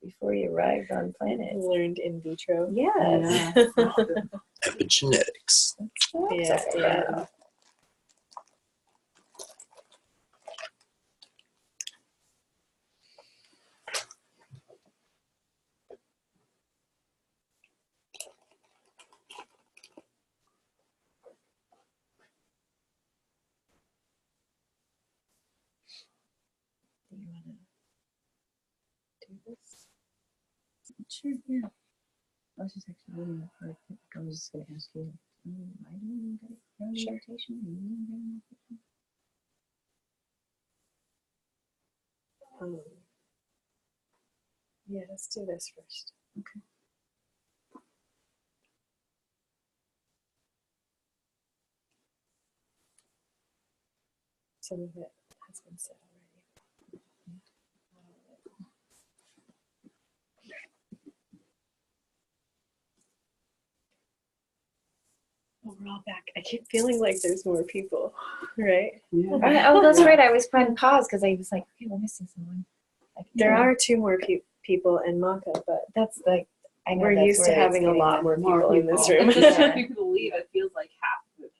before he arrived on planet. Learned in vitro. Yes. Epigenetics. Yeah. Do you want to do this? Sure, yeah. I was just actually reading it for I was just going to ask you, am I doing Sure. meditation? Are you doing meditation? Yeah, let's do this first. Okay. Some of it has been said already. Oh, we're all back. I keep feeling like there's more people, right? Yeah. Oh, that's right. I was trying to pause because I was like, okay, we're missing someone. There are two more people in Maka, but That's like, I know we're that's used to where it's having a getting lot the- more people in this Every room. time people leave, it feels like half of it.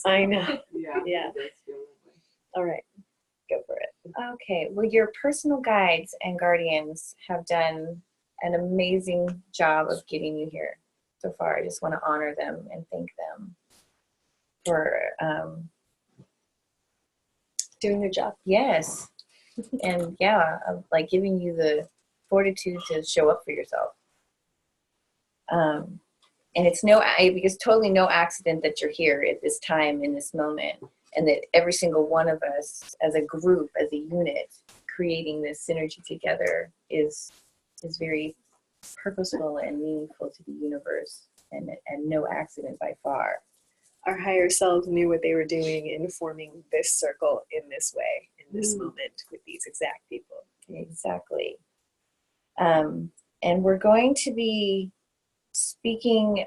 I know. Yeah. Yeah. It does feel that way. All right, go for it. Okay, well, your personal guides and guardians have done an amazing job of getting you here so far. I just want to honor them and thank them for, Doing your job. yes, and yeah, of, like giving you the fortitude to show up for yourself. And it's because totally no accident that you're here at this time in this moment, and that every single one of us as a group, as a unit, creating this synergy together is very purposeful and meaningful to the universe, and no accident by far. Our higher selves knew what they were doing in forming this circle in this way, in this moment, with these exact people. Exactly. And we're going to be speaking,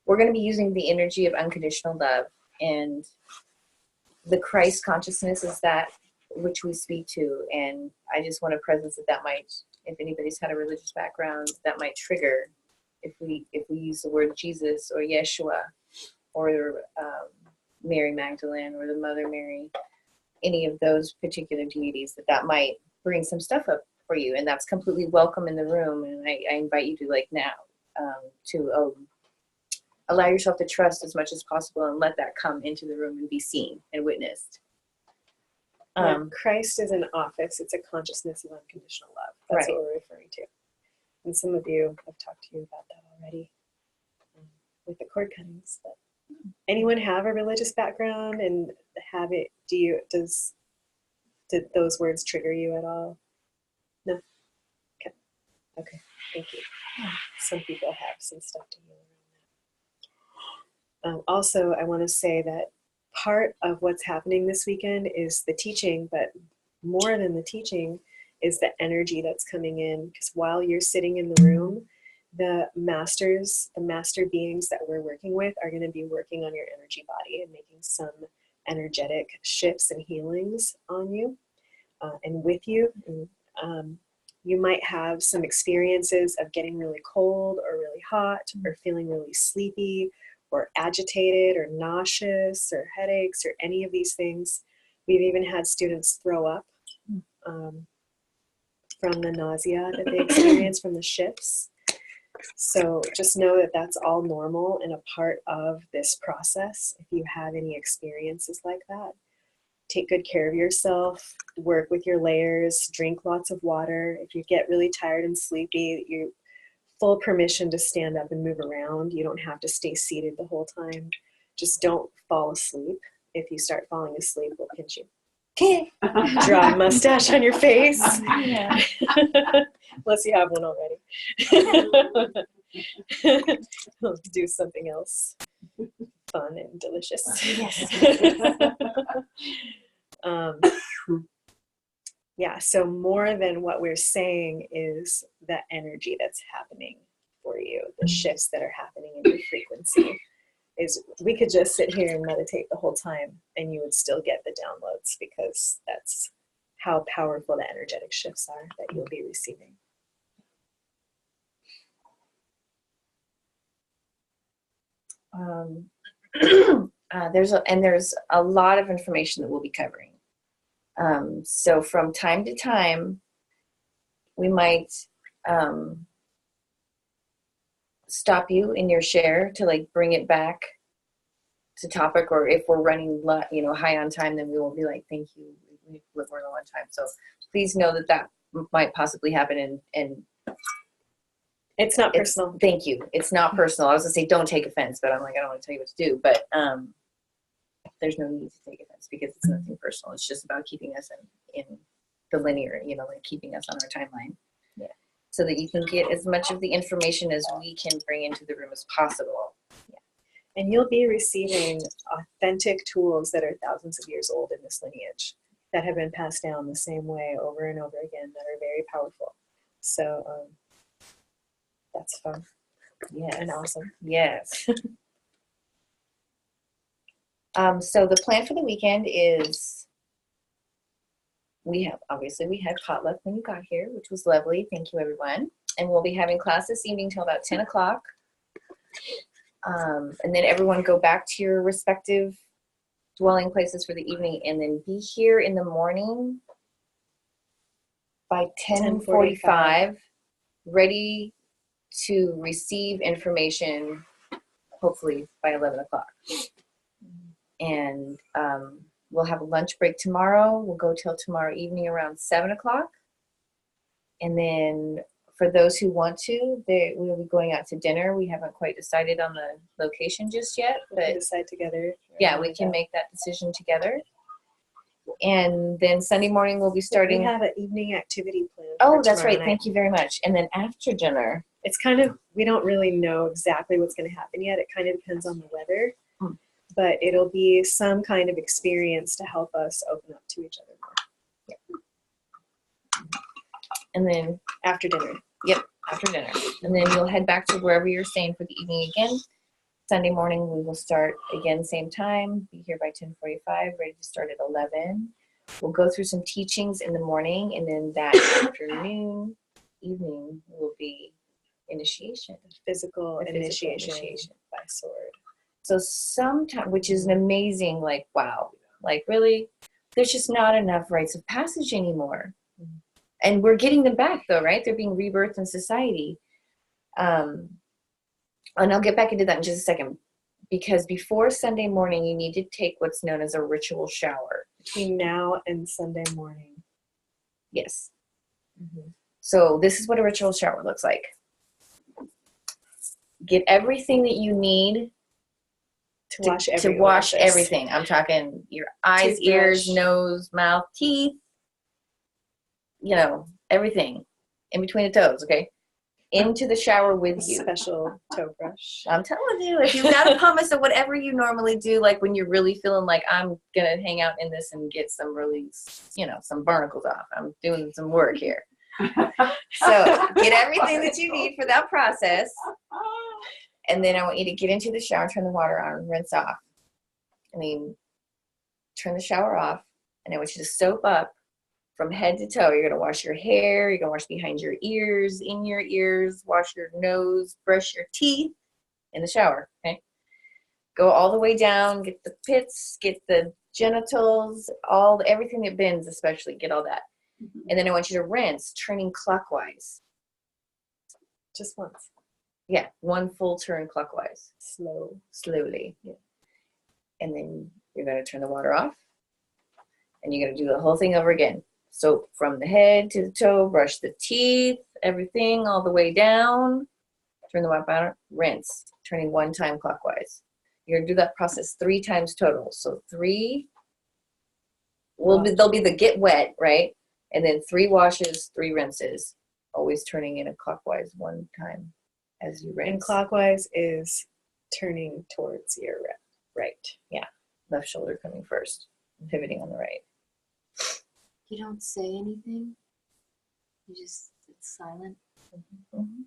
we're going to be using the energy of unconditional love, and the Christ consciousness is that which we speak to. And I just want to presence that might, if anybody's had a religious background, that might trigger if we use the word Jesus or Yeshua or Mary Magdalene or the Mother Mary, any of those particular deities, that might bring some stuff up for you, and that's completely welcome in the room. And I invite you to, like, now to allow yourself to trust as much as possible and let that come into the room and be seen and witnessed. When Christ is an office, it's a consciousness of unconditional love. That's Right. what we're referring to. And some of you have talked to you about that already with the cord cuttings. But anyone have a religious background and have it? Did those words trigger you at all? No. Okay. Thank you. Some people have some stuff to heal around that. Also, I want to say that part of what's happening this weekend is the teaching, but more than the teaching is the energy that's coming in. Because while you're sitting in the room, the master beings that we're working with are going to be working on your energy body and making some energetic shifts and healings on you and with you. And, you might have some experiences of getting really cold or really hot or feeling really sleepy or agitated or nauseous or headaches or any of these things. We've even had students throw up from the nausea that they experience from the shifts. So just know that that's all normal and a part of this process. If you have any experiences like that, take good care of yourself, work with your layers, drink lots of water. If you get really tired and sleepy, you're full permission to stand up and move around. You don't have to stay seated the whole time. Just don't fall asleep. If you start falling asleep, we'll pinch you. Draw a mustache on your face. Yeah. Unless you have one already. Do something else fun and delicious. Yes. Yeah, so more than what we're saying is the energy that's happening for you, the shifts that are happening in your frequency. Is we could just sit here and meditate the whole time and you would still get the downloads, because that's how powerful the energetic shifts are that you'll be receiving. There's a lot of information that we'll be covering. So from time to time, we might stop you in your share to, like, bring it back to topic, or if we're running high on time, then we will be like, thank you, we're low on time. So please know that might possibly happen, and It's not It's, personal. thank you. It's not personal. I was gonna say don't take offense, but I'm like, I don't want to tell you what to do. But there's no need to take offense because it's nothing personal. It's just about keeping us in the linear, like keeping us on our timeline. Yeah. So that you can get as much of the information as we can bring into the room as possible. And you'll be receiving authentic tools that are thousands of years old in this lineage that have been passed down the same way over and over again that are very powerful. So that's fun. Yes. And awesome. Yes. So the plan for the weekend is we had potluck when you got here, which was lovely. Thank you, everyone. And we'll be having class this evening till about 10 o'clock. And then everyone go back to your respective dwelling places for the evening and then be here in the morning by 10:45, ready to receive information, hopefully by 11 o'clock. And we'll have a lunch break tomorrow. We'll go till tomorrow evening around 7 o'clock. And then for those who want to, we'll be going out to dinner. We haven't quite decided on the location just yet, We but can decide together. yeah, we can make that decision together. And then Sunday morning we'll be starting. We have an evening activity plan. Oh, that's right. Thank you very much. And then after dinner. It's kind of, we don't really know exactly what's going to happen yet. It kind of depends on the weather. But it'll be some kind of experience to help us open up to each other more. Yeah. And then after dinner. Yep, after dinner. And then you'll head back to wherever you're staying for the evening again. Sunday morning we will start again same time, be here by 10:45, ready to start at 11. We'll go through some teachings in the morning, and then that evening will be initiation. Physical initiation by sword. So sometime, which is an amazing, like, wow, like really, there's just not enough rites of passage anymore. And we're getting them back though, right? They're being rebirthed in society. And I'll get back into that in just a second, because before Sunday morning, you need to take what's known as a ritual shower. Between now and Sunday morning. Yes. So this is what a ritual shower looks like. Get everything that you need to wash everything. I'm talking your eyes, ears, nose, mouth, teeth, everything in between the toes, okay? Into the shower with you. Special toe brush. I'm telling you, if you've got a pumice or whatever you normally do, like when you're really feeling like I'm going to hang out in this and get some really, some barnacles off. I'm doing some work here. So get everything that you need for that process. And then I want you to get into the shower, turn the water on, rinse off. I mean, turn the shower off. And I want you to soap up from head to toe. You're going to wash your hair. You're going to wash behind your ears, in your ears, wash your nose, brush your teeth in the shower. Okay. Go all the way down, get the pits, get the genitals, everything that bends, especially, get all that. And then I want you to rinse, turning clockwise. Just once. Yeah, one full turn clockwise. Slowly. Yeah. And then you're going to turn the water off. And you're going to do the whole thing over again. So from the head to the toe, brush the teeth, everything all the way down. Turn the water on, rinse, turning one time clockwise. You're going to do that process 3 times total. So 3, they'll be the get wet, right? And then 3 washes, 3 rinses, always turning in a clockwise one time as you rinse. And clockwise is turning towards your right. Yeah, left shoulder coming first, pivoting on the right. You don't say anything. It's silent. Mm-hmm.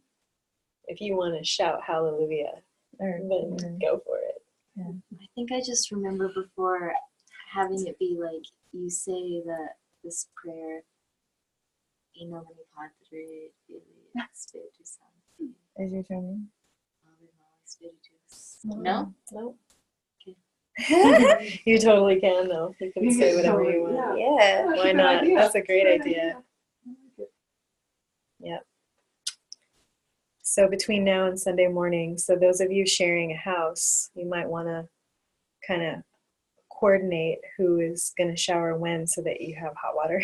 If you want to shout hallelujah, then go for it. Yeah. I think I just remember before having it be like you say this prayer. In nomine Patri, Filii, Spiritus Sancti. Is your turn? No? Nope. Okay. You totally can, though. You can say whatever you want. Yeah. Why not? That's a great idea. Yep. So between now and Sunday morning, so those of you sharing a house, you might want to kind of coordinate who is going to shower when so that you have hot water.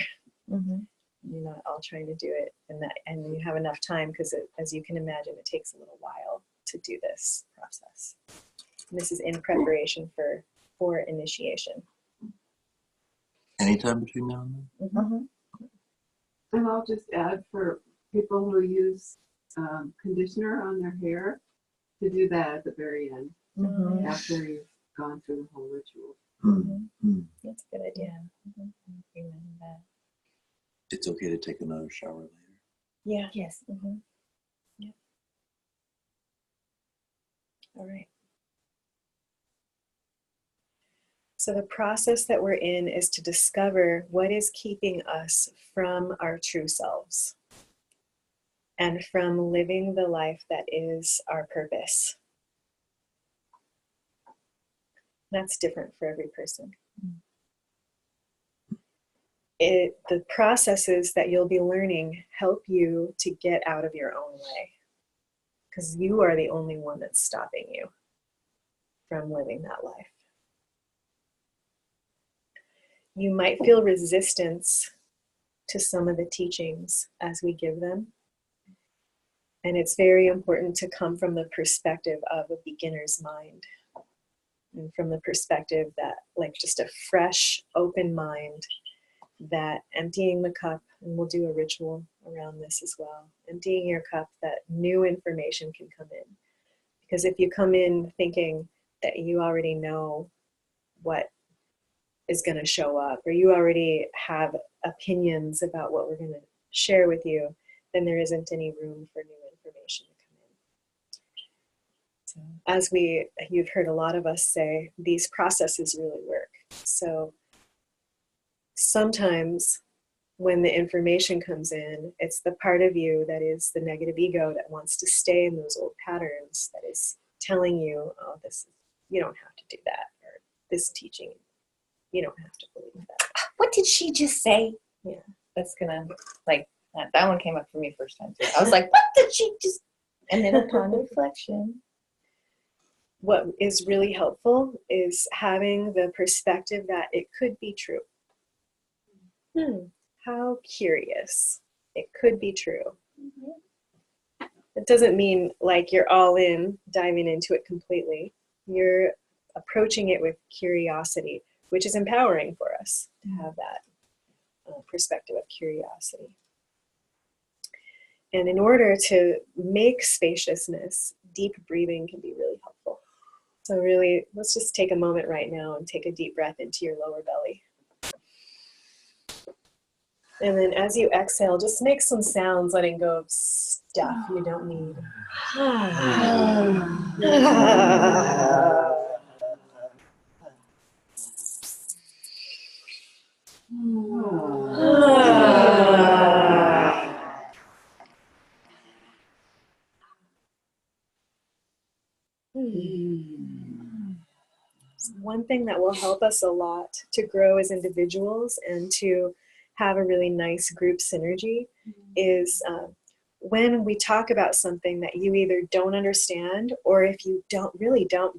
Mm-hmm. You're not all trying to do it, and you have enough time, because as you can imagine, it takes a little while to do this process. And this is in preparation for initiation. Anytime between now and then? Mm-hmm. And I'll just add, for people who use conditioner on their hair, to do that at the very end, Mm-hmm. after you've gone through the whole ritual. Mm-hmm. That's a good idea. Mm-hmm. Remember that. It's okay to take another shower later. Yeah. Yes. Mm-hmm. Yeah. All right. So the process that we're in is to discover what is keeping us from our true selves and from living the life that is our purpose. That's different for every person. The processes that you'll be learning help you to get out of your own way, because you are the only one that's stopping you from living that life. You might feel resistance to some of the teachings as we give them. And it's very important to come from the perspective of a beginner's mind, and from the perspective that, like, just a fresh, open mind, that emptying the cup, and we'll do a ritual around this as well, emptying your cup, that new information can come in. Because if you come in thinking that you already know what is going to show up, or you already have opinions about what we're going to share with you, then there isn't any room for new information to come in. So, as you've heard a lot of us say, these processes really work. So sometimes when the information comes in, it's the part of you that is the negative ego that wants to stay in those old patterns, that is telling you, oh, you don't have to do that, or this teaching, you don't have to believe that. What did she just say? Yeah. That's gonna, like, that one came up for me first time too. I was like, what did she just? And then upon reflection. What is really helpful is having the perspective that it could be true. How curious. It could be true. Mm-hmm. It doesn't mean like you're all in, diving into it completely. You're approaching it with curiosity, which is empowering for us to have that perspective of curiosity. And in order to make spaciousness, deep breathing can be really helpful. So really, let's just take a moment right now and take a deep breath into your lower belly. And then as you exhale, just make some sounds, letting go of stuff you don't need. One thing that will help us a lot to grow as individuals and to have a really nice group synergy is when we talk about something that you either don't understand, or if you don't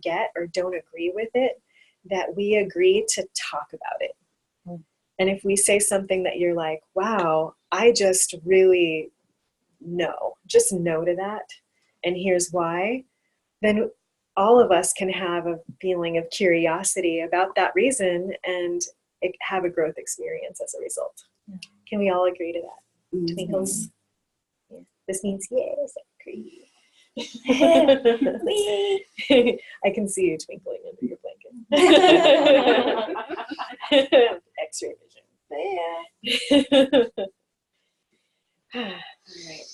get or don't agree with it, that we agree to talk about it. And if we say something that you're like, wow, I just really just no to that, and here's why, then all of us can have a feeling of curiosity about that reason and have a growth experience as a result. Can we all agree to that? Mm-hmm. Twinkles? Yeah. This means yes, I agree. I can see you twinkling under your blanket. X-ray vision. All right.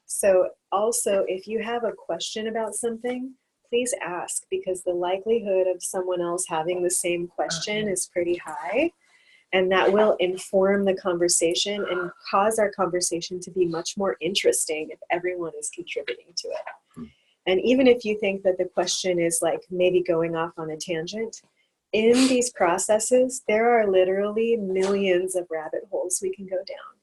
So also, if you have a question about something, please ask, because the likelihood of someone else having the same question is pretty high, and that will inform the conversation and cause our conversation to be much more interesting if everyone is contributing to it. And even if you think that the question is like maybe going off on a tangent, in these processes, there are literally millions of rabbit holes we can go down.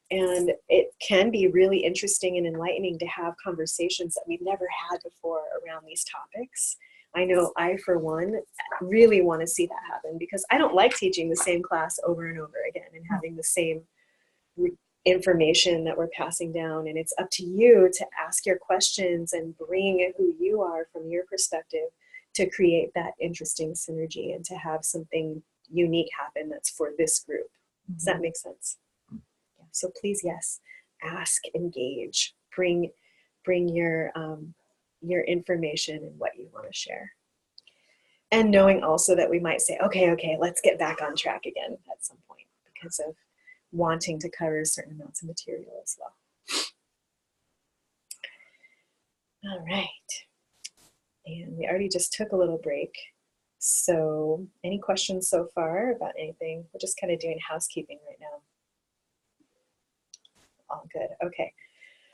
And it can be really interesting and enlightening to have conversations that we've never had before around these topics. I know I, for one, really want to see that happen, because I don't like teaching the same class over and over again and having the same information that we're passing down, and it's up to you to ask your questions and bring who you are from your perspective to create that interesting synergy and to have something unique happen that's for this group. Does that make sense? Yeah. So please, yes, ask, engage, bring your information and what you want to share. And knowing also that we might say, okay, let's get back on track again at some point because of wanting to cover certain amounts of material as well. All right. And we already just took a little break. So any questions so far about anything? We're just kind of doing housekeeping right now. All good. Okay.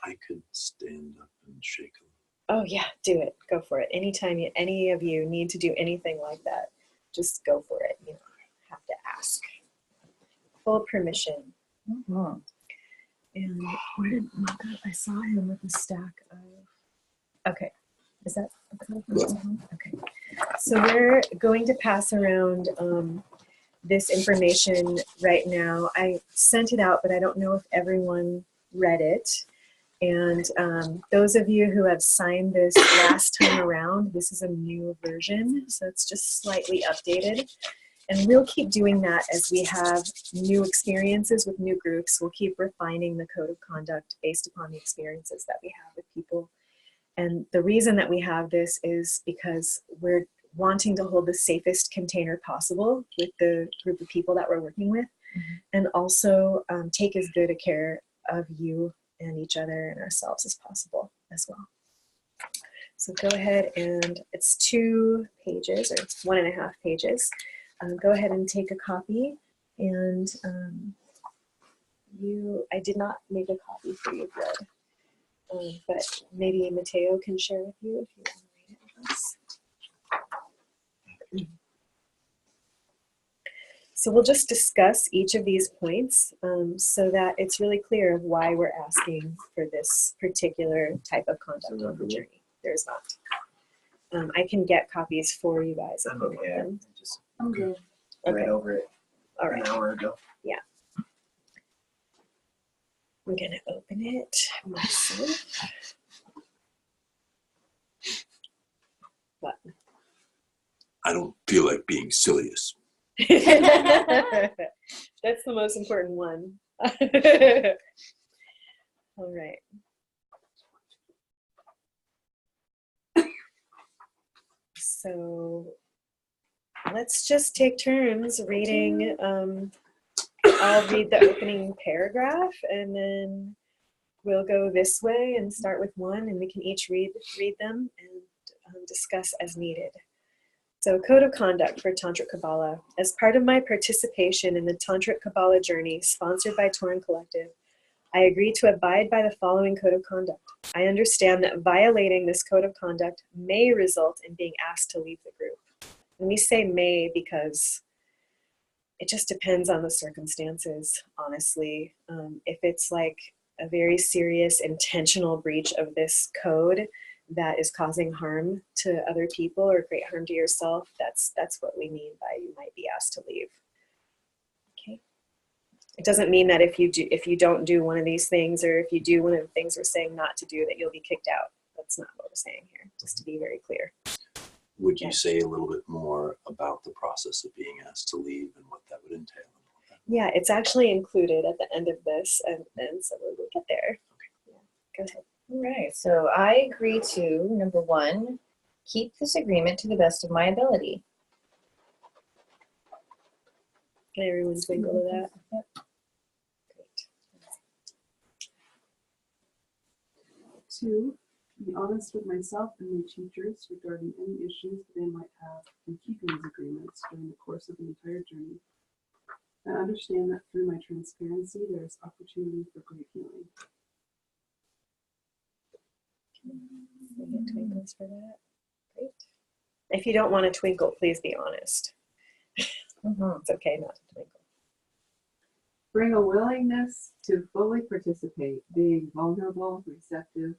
I could stand up and shake a little. Oh yeah, do it. Go for it. Anytime any of you need to do anything like that, just go for it. You don't have to ask. Full permission. Mhm. And where did Maka? I saw him with a stack of. Okay, is that okay? So we're going to pass around this information right now. I sent it out, but I don't know if everyone read it. And those of you who have signed this last time around, this is a new version, so it's just slightly updated. And we'll keep doing that as we have new experiences with new groups. We'll keep refining the code of conduct based upon the experiences that we have with people. And the reason that we have this is because we're wanting to hold the safest container possible with the group of people that we're working with, and also take as good a care of you and each other and ourselves as possible as well. So go ahead, and it's 2 pages or 1.5 pages. Go ahead and take a copy, and I did not make a copy for you, Fred, but maybe Mateo can share with you if you want to read it with us. So we'll just discuss each of these points so that it's really clear of why we're asking for this particular type of conduct on the journey. There's not. I can get copies for you guys if you want them. I'm good. Read over it All right. an hour ago. Yeah. I'm gonna open it myself. What? I don't feel like being silliest. That's the most important one. All right. So let's just take turns reading. I'll read the opening paragraph, and then we'll go this way and start with one, and we can each read them and discuss as needed. So, Code of Conduct for Tantric Kabbalah. As part of my participation in the Tantric Kabbalah journey sponsored by Torn Collective, I agree to abide by the following Code of Conduct. I understand that violating this Code of Conduct may result in being asked to leave the group. And we say may because it just depends on the circumstances, honestly. If it's like a very serious intentional breach of this code that is causing harm to other people or great harm to yourself, that's what we mean by you might be asked to leave. Okay. It doesn't mean that if you don't do one of these things, or if you do one of the things we're saying not to do, that you'll be kicked out. That's not what we're saying here, just to be very clear. Would you say a little bit more about the process of being asked to leave and what that would entail? Yeah, it's actually included at the end of this, and so we'll get there. Okay. Yeah, go ahead. All right, so I agree to, number 1, keep this agreement to the best of my ability. Can everyone twinkle to that? Yep. Great. 2, be honest with myself and my teachers regarding any issues that they might have in keeping these agreements during the course of the entire journey. I understand that through my transparency, there is opportunity for great healing. We get twinkles for that. Great. If you don't want to twinkle, please be honest. It's okay not to twinkle. Bring a willingness to fully participate, being vulnerable, receptive,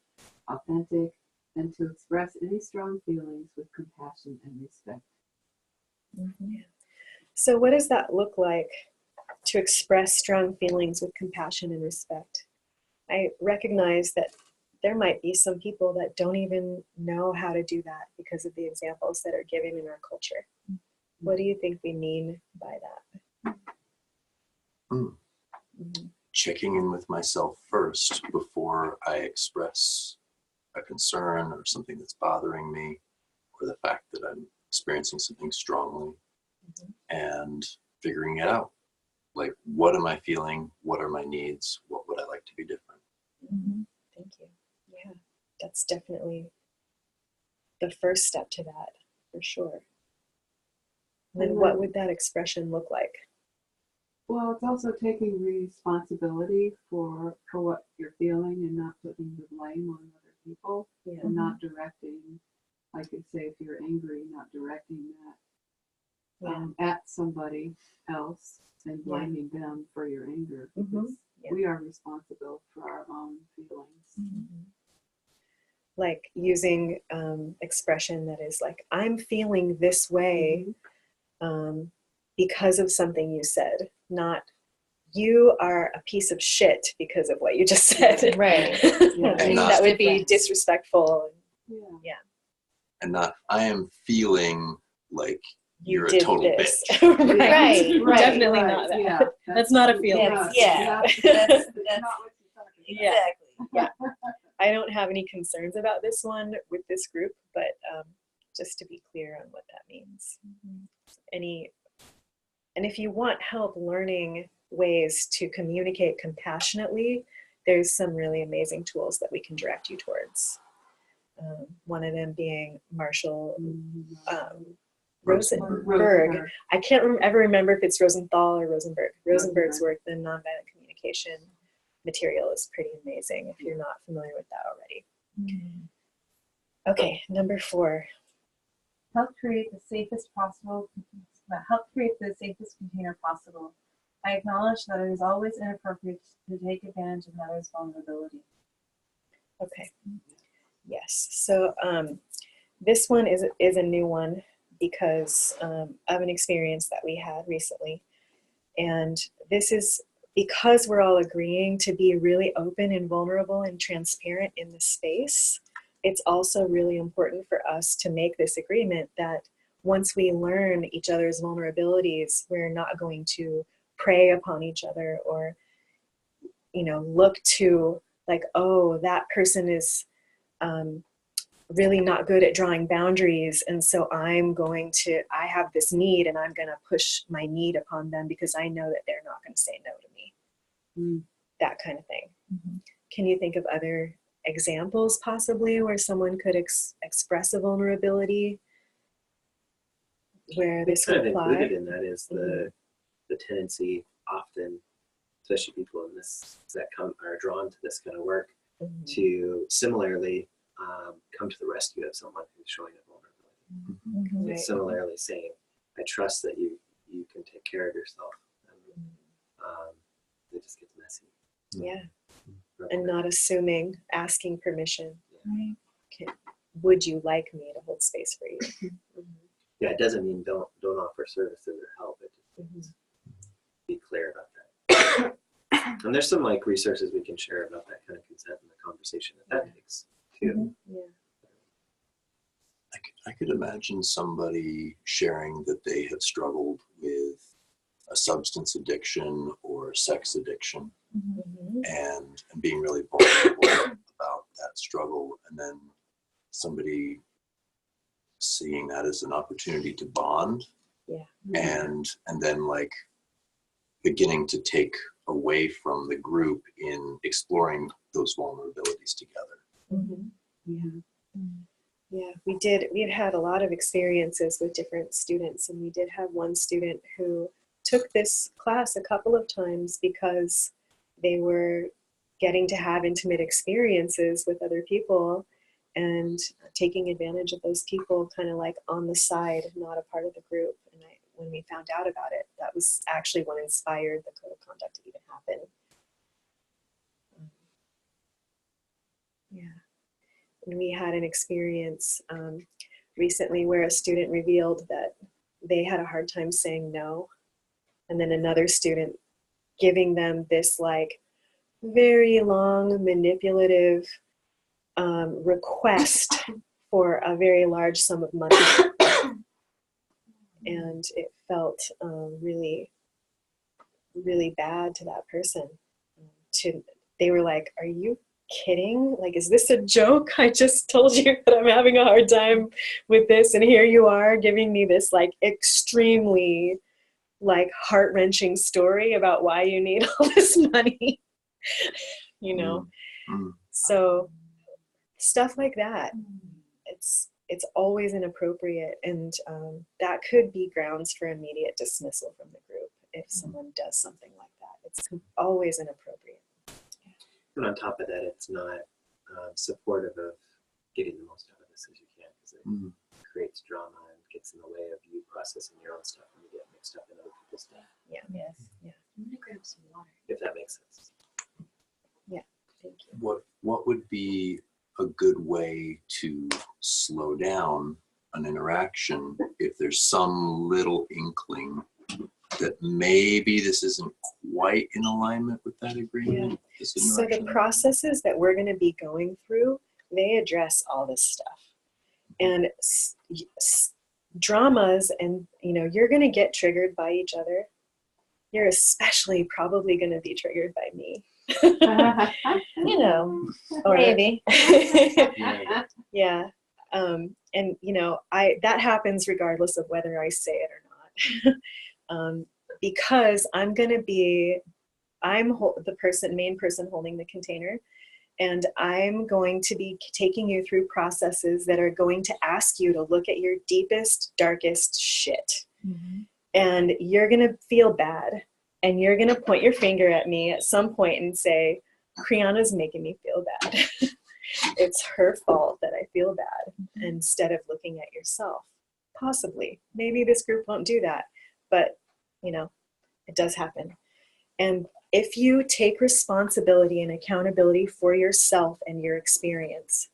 authentic, and to express any strong feelings with compassion and respect. Yeah. So what does that look like to express strong feelings with compassion and respect. I recognize that there might be some people that don't even know how to do that because of the examples that are given in our culture. What do you think we mean by that? Checking in with myself first before I express a concern or something that's bothering me, or the fact that I'm experiencing something strongly, and figuring it out. Like, what am I feeling? What are my needs? What would I like to be different? Thank you. Yeah, that's definitely the first step to that, for sure. Then what would that expression look like? Well, it's also taking responsibility for what you're feeling and not putting the blame on other people, and not directing, like you say, if you're angry, not directing that at somebody else and blaming them for your anger. Because we are responsible for our own feelings. Like using expression that is like, I'm feeling this way because of something you said, not you are a piece of shit because of what you just said. Right. That would be disrespectful. And not, I am feeling like You you're a did total this. bitch. Right. Definitely not that. Yeah, That's not a feeling. That's not what you're talking exactly. Yeah. I don't have any concerns about this one with this group, but just to be clear on what that means. And if you want help learning ways to communicate compassionately, there's some really amazing tools that we can direct you towards. One of them being Marshall Rosenberg. I can't ever remember if it's Rosenthal or Rosenberg. Rosenberg's work, the nonviolent communication material, is pretty amazing if you're not familiar with that already. Okay, number 4. Help create the safest container possible. I acknowledge that it is always inappropriate to take advantage of another's vulnerability. Okay. Yes. So this one is a new one because of an experience that we had recently. And this is because we're all agreeing to be really open and vulnerable and transparent in the space. It's also really important for us to make this agreement that once we learn each other's vulnerabilities, we're not going to prey upon each other or, look to like, oh, that person is really not good at drawing boundaries. And so I have this need and I'm going to push my need upon them because I know that they're not going to say no to me. That kind of thing. Can you think of other examples possibly where someone could express a vulnerability where this would apply? Included in that is the tendency often, especially people in this that are drawn to this kind of work, to similarly come to the rescue of someone who's showing a vulnerability. And similarly saying, I trust that you can take care of yourself. And, it just gets messy. Yeah. And not assuming, asking permission. Would you like me to hold space for you? Yeah, it doesn't mean don't offer services or help. It just be clear about that. And there's some resources we can share about that kind of consent in the conversation that takes too. I could imagine somebody sharing that they have struggled with a substance addiction or sex addiction and being really vulnerable about that struggle, and then somebody seeing that as an opportunity to bond and then beginning to take away from the group in exploring those vulnerabilities together. Yeah, we've had a lot of experiences with different students, and we did have one student who took this class a couple of times because they were getting to have intimate experiences with other people and taking advantage of those people kind of on the side, not a part of the group. And when we found out about it, that was actually what inspired the code of conduct to even happen. And we had an experience recently where a student revealed that they had a hard time saying no. And then another student giving them this like very long manipulative request for a very large sum of money. And it felt really, really bad to that person. They were like, are you kidding? Like, is this a joke? I just told you that I'm having a hard time with this, and here you are giving me this like extremely like heart-wrenching story about why you need all this money. You know? So stuff like that, it's always inappropriate, and that could be grounds for immediate dismissal from the group if someone does something like that. It's always inappropriate. And on top of that, it's not supportive of getting the most out of this as you can, because it creates drama and gets in the way of you processing your own stuff and you get mixed up in other people's stuff. Yeah. Yes. Yeah. I'm gonna grab some water. If that makes sense. Yeah. Thank you. What would be a good way to slow down an interaction if there's some little inkling that maybe this isn't quite in alignment with that agreement? This So the interaction? processes that we're going to be going through, they address all this stuff. And dramas, and you're going to get triggered by each other. You're especially probably going to be triggered by me. Or, Maybe. Yeah. And that happens regardless of whether I say it or not. Because I'm the main person holding the container, and I'm going to be taking you through processes that are going to ask you to look at your deepest, darkest shit. And you're going to feel bad, and you're going to point your finger at me at some point and say, Kriana's making me feel bad. It's her fault that I feel bad, instead of looking at yourself. Possibly. Maybe this group won't do that, but it does happen. And if you take responsibility and accountability for yourself and your experience,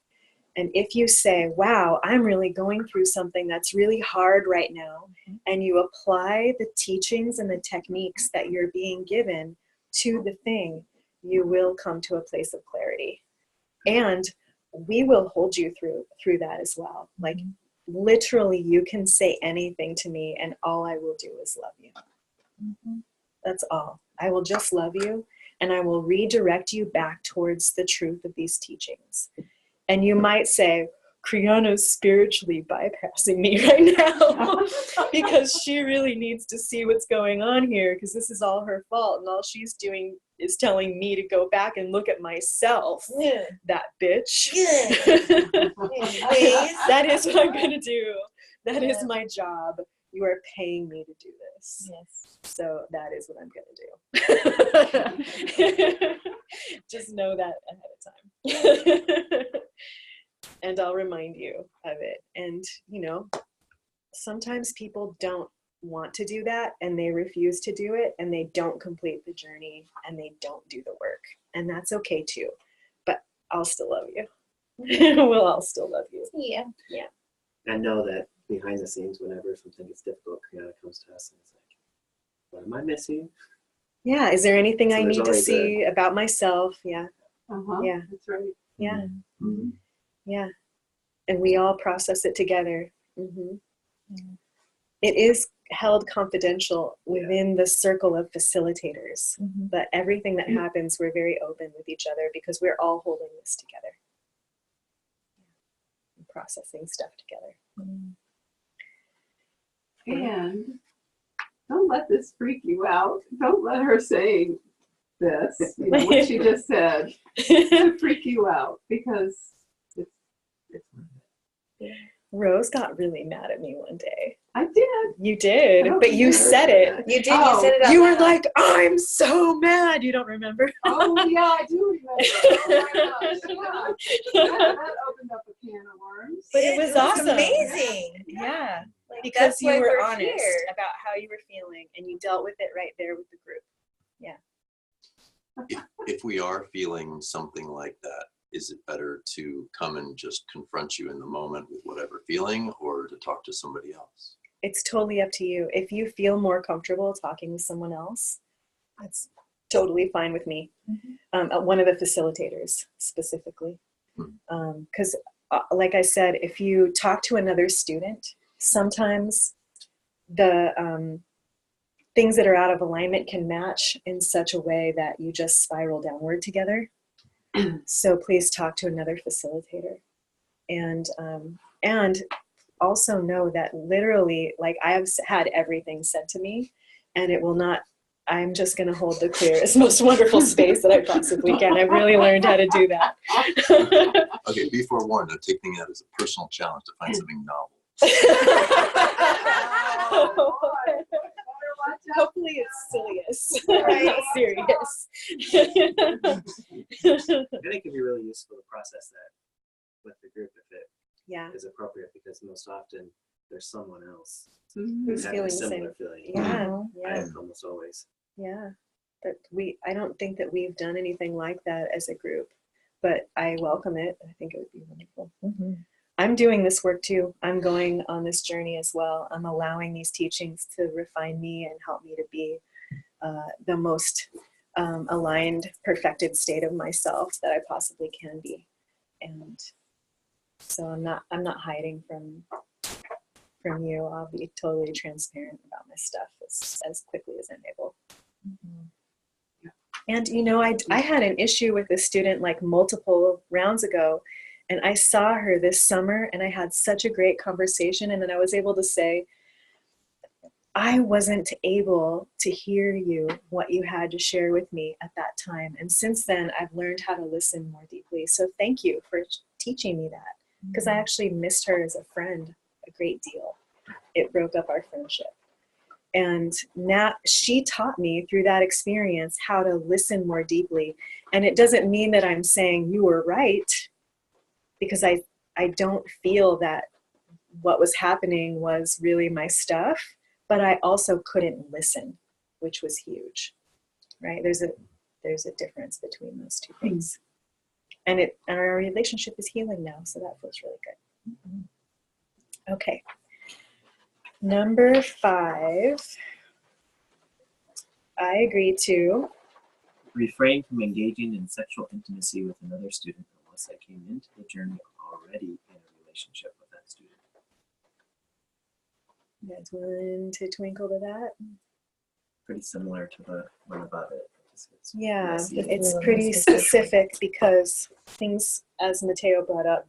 and if you say, wow, I'm really going through something that's really hard right now, and you apply the teachings and the techniques that you're being given to the thing, you will come to a place of clarity. And we will hold you through that as well. Like, literally, you can say anything to me, and all I will do is love you. That's all. I will just love you, and I will redirect you back towards the truth of these teachings. And you might say, Kriana's spiritually bypassing me right now because she really needs to see what's going on here, because this is all her fault, and all she's doing is telling me to go back and look at myself. Yeah. That bitch. Good. That is what I'm going to do. That is my job. You are paying me to do this. Yes. So that is what I'm going to do. Just know that ahead of time. And I'll remind you of it. And, sometimes people don't want to do that, and they refuse to do it, and they don't complete the journey, and they don't do the work. And that's okay too. But I'll still love you. We'll all still love you. Yeah. Yeah. I know that behind the scenes, whenever something gets difficult, Kriana comes to us and is like, what am I missing? Yeah. Is there anything So I there's need to always see about myself? Yeah. Yeah. That's right. Yeah. Mm-hmm. Yeah. And we all process it together. It is held confidential within the circle of facilitators, but everything that happens, we're very open with each other because we're all holding this together. And processing stuff together. And don't let this freak you out. Don't let her say this, what she just said, to freak you out, because it's Rose got really mad at me one day. I did. You did, I don't but you think I said heard it. that. You did. Oh, You said it out You were loud. like, I'm so mad. You don't remember? Oh, yeah, I do remember. Oh, my gosh, yeah. That opened up a can of worms. But it was awesome. amazing. Yeah. Like, Because that's you why were we're honest here. about how you were feeling, and you dealt with it right there with the group. If we are feeling something like that, is it better to come and just confront you in the moment with whatever feeling, or to talk to somebody else? It's totally up to you. If you feel more comfortable talking with someone else, totally fine with me. One of the facilitators specifically. Because like I said, if you talk to another student, sometimes the things that are out of alignment can match in such a way that you just spiral downward together. So please talk to another facilitator. And also know that literally, like, I have had everything said to me, and it will not, I'm just going to hold the clearest, most wonderful space that I possibly can. I've really learned how to do that. Okay, be forewarned, I'm taking that as a personal challenge to find something novel. Hopefully it's silliest, not serious. I think it can be really useful to process that with the group if it is appropriate, because most often there's someone else who's having feeling a the same. similar feeling. Yeah. Almost always. Yeah. But I don't think that we've done anything like that as a group, but I welcome it. I think it would be wonderful. I'm doing this work too. I'm going on this journey as well. I'm allowing these teachings to refine me and help me to be the most aligned, perfected state of myself that I possibly can be. And so I'm not hiding from you. I'll be totally transparent about my stuff as quickly as I'm able. And you know, I had an issue with a student like multiple rounds ago, and I saw her this summer and I had such a great conversation, and then I was able to say, I wasn't able to hear you, what you had to share with me at that time. And since then, I've learned how to listen more deeply. So thank you for teaching me that, because I actually missed her as a friend a great deal. It broke up our friendship. And now she taught me through that experience how to listen more deeply. And it doesn't mean that I'm saying you were right, because I don't feel that what was happening was really my stuff, but I also couldn't listen, which was huge, right? There's a difference between those two things. And our relationship is healing now, so that feels really good. Okay. Number 5, I agree to refrain from engaging in sexual intimacy with another student unless I came into the journey already in a relationship with that student. You guys want to twinkle to that? Pretty similar to the one above it. Yeah, messy. it's pretty specific, because things, as Mateo brought up,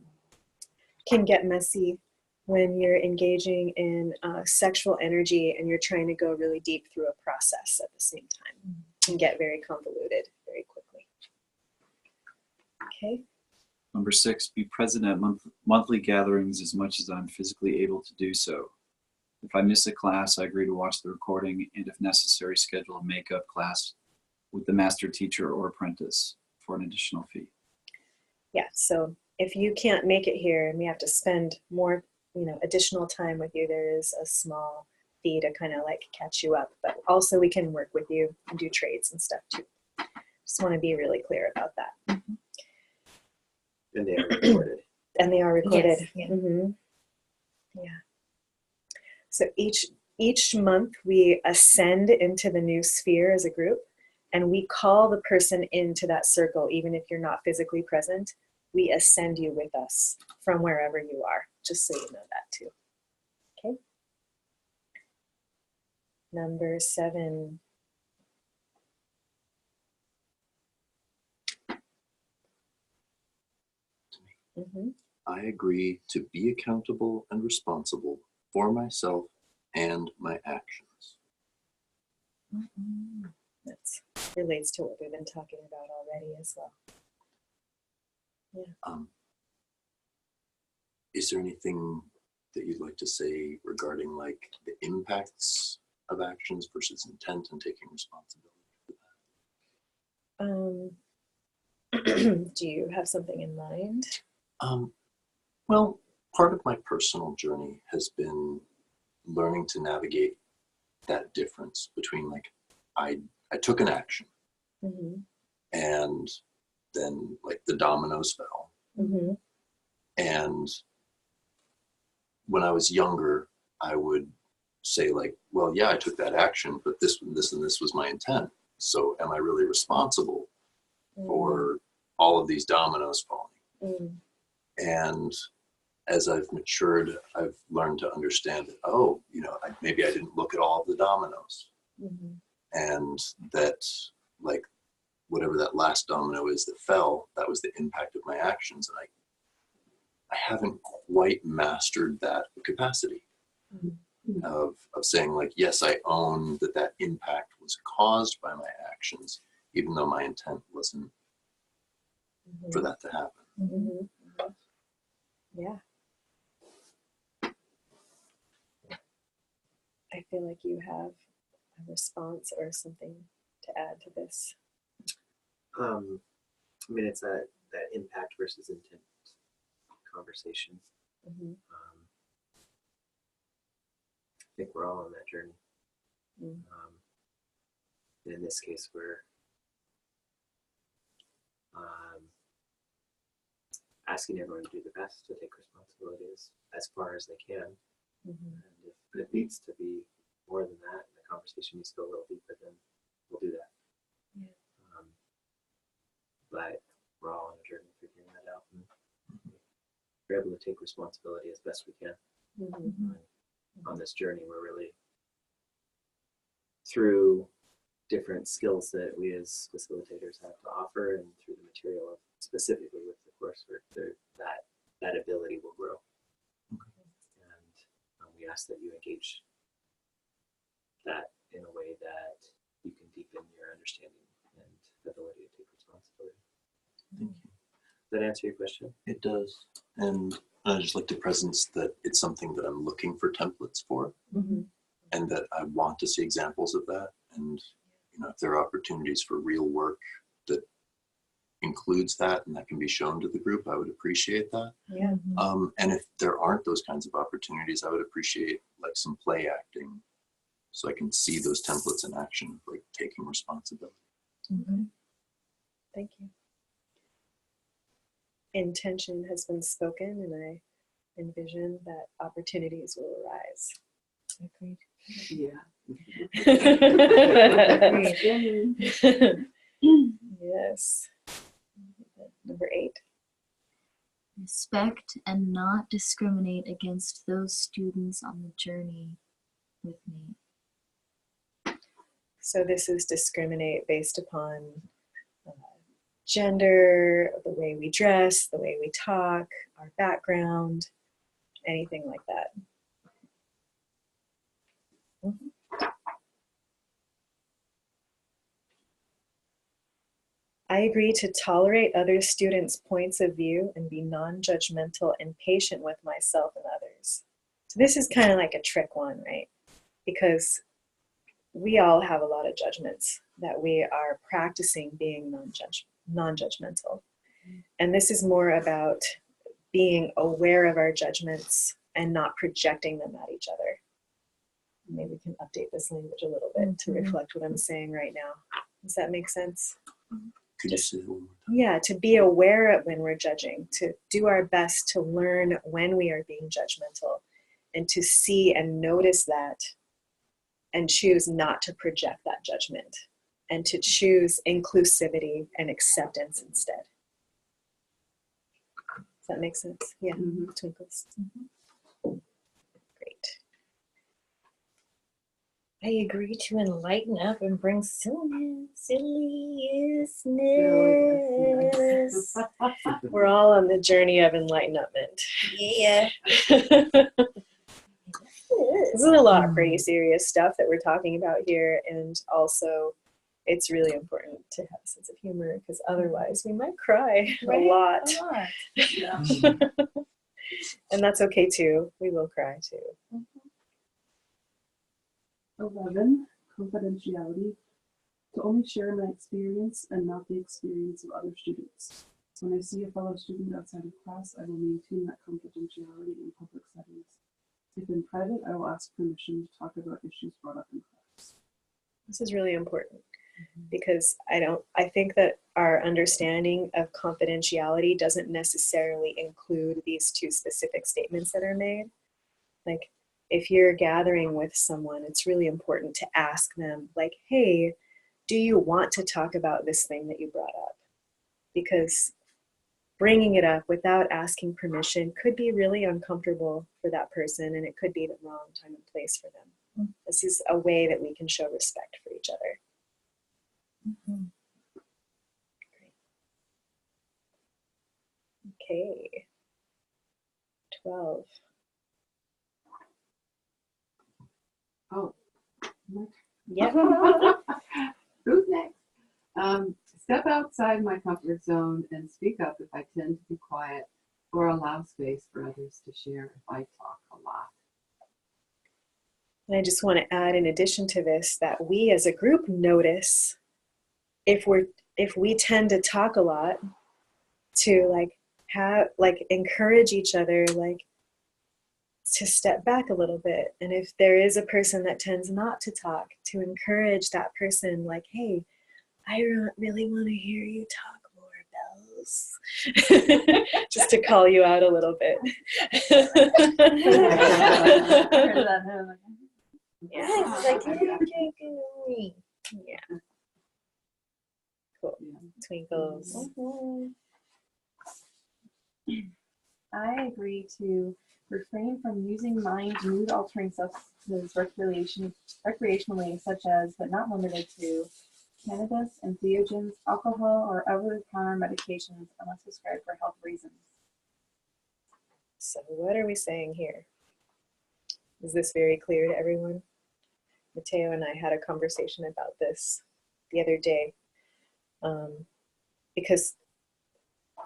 can get messy when you're engaging in sexual energy and you're trying to go really deep through a process at the same time. It can get very convoluted very quickly. Okay. Number 6, be present at monthly gatherings as much as I'm physically able to do so. If I miss a class, I agree to watch the recording, and if necessary, schedule a makeup class with the master teacher or apprentice for an additional fee. Yeah, so if you can't make it here and we have to spend more, additional time with you, there is a small fee to kind of like catch you up, but also we can work with you and do trades and stuff too. Just want to be really clear about that. And they are recorded. And they are recorded. Yes, yeah. Yeah. So each month we ascend into the new sphere as a group, and we call the person into that circle, even if you're not physically present. We ascend you with us from wherever you are, just so you know that too. Okay. Number 7. I agree to be accountable and responsible for myself and my actions. That relates to what we've been talking about already as well. Yeah. Is there anything that you'd like to say regarding like the impacts of actions versus intent and taking responsibility for that? Do you have something in mind? Well, part of my personal journey has been learning to navigate that difference between like I took an action and then like the dominoes fell. And when I was younger, I would say like, well, yeah, I took that action, but this and this was my intent. So am I really responsible for all of these dominoes falling? And as I've matured, I've learned to understand that, oh, maybe I didn't look at all of the dominoes. And that, like, whatever that last domino is that fell, that was the impact of my actions. And I haven't quite mastered that capacity of saying, like, yes, I own that impact was caused by my actions, even though my intent wasn't for that to happen. Yeah. I feel like you have a response or something to add to this. I mean, it's that impact versus intent conversation. I think we're all on that journey. In this case, we're asking everyone to do their best to take responsibilities as far as they can. And if it needs to be more than that, and the conversation needs to go a little deeper, then we'll do that. But we're all on a journey figuring that out. And we're able to take responsibility as best we can. On this journey, we're really, through different skills that we as facilitators have to offer, and through the material specifically with the coursework, that ability will grow. And we ask that you engage that in a way that you can deepen your understanding and ability to take responsibility. Thank you. Does that answer your question? It does. And I just like the presence that it's something that I'm looking for templates for, and that I want to see examples of that. And if there are opportunities for real work that includes that and that can be shown to the group, I would appreciate that. And if there aren't those kinds of opportunities, I would appreciate like some play acting, so I can see those templates in action, like taking responsibility. Thank you. Intention has been spoken, and I envision that opportunities will arise. Agreed. Yes. Number 8. Respect and not discriminate against those students on the journey with me. So this is discriminate based upon gender, the way we dress, the way we talk, our background, anything like that. I agree to tolerate other students' points of view and be non-judgmental and patient with myself and others. So this is kind of like a trick one, right? Because we all have a lot of judgments that we are practicing being non-judgmental. And this is more about being aware of our judgments and not projecting them at each other. Maybe we can update this language a little bit to reflect what I'm saying right now. Does that make sense? Could you say that one more time? Yeah, to be aware of when we're judging, to do our best to learn when we are being judgmental, and to see and notice that and choose not to project that judgment, and to choose inclusivity and acceptance instead. Does that make sense? Yeah, twinkles. Great. I agree to enlighten up and bring silliness. We're all on the journey of enlightenment. Yeah. This is a lot of pretty serious stuff that we're talking about here, and also it's really important to have a sense of humor, because otherwise we might cry a lot. And that's okay too. We will cry too. 11, confidentiality. To only share my experience and not the experience of other students. When I see a fellow student outside of class, I will maintain that confidentiality in public settings. If in private, I will ask permission to talk about issues brought up in class. This is really important, because I think that our understanding of confidentiality doesn't necessarily include these two specific statements that are made. Like, if you're gathering with someone, it's really important to ask them, like, hey, do you want to talk about this thing that you brought up? Because bringing it up without asking permission could be really uncomfortable for that person, and it could be the wrong time and place for them. This is a way that we can show respect for each other. Great. Okay. 12. Oh. Yep. Who's next? Step outside my comfort zone and speak up if I tend to be quiet or allow space for others to share if I talk a lot. And I just want to add, in addition to this, that we as a group notice if we tend to talk a lot, to encourage each other, to step back a little bit. And if there is a person that tends not to talk, to encourage that person, hey, I really want to hear you talk more, Bells. Just to call you out a little bit. Yeah. Yeah. Cool. Twinkles. I agree to refrain from using mind mood-altering substances recreationally, such as, but not limited to, cannabis, entheogens, alcohol, or over-the-counter medications unless prescribed for health reasons. So what are we saying here? Is this very clear to everyone? Mateo and I had a conversation about this the other day. Because,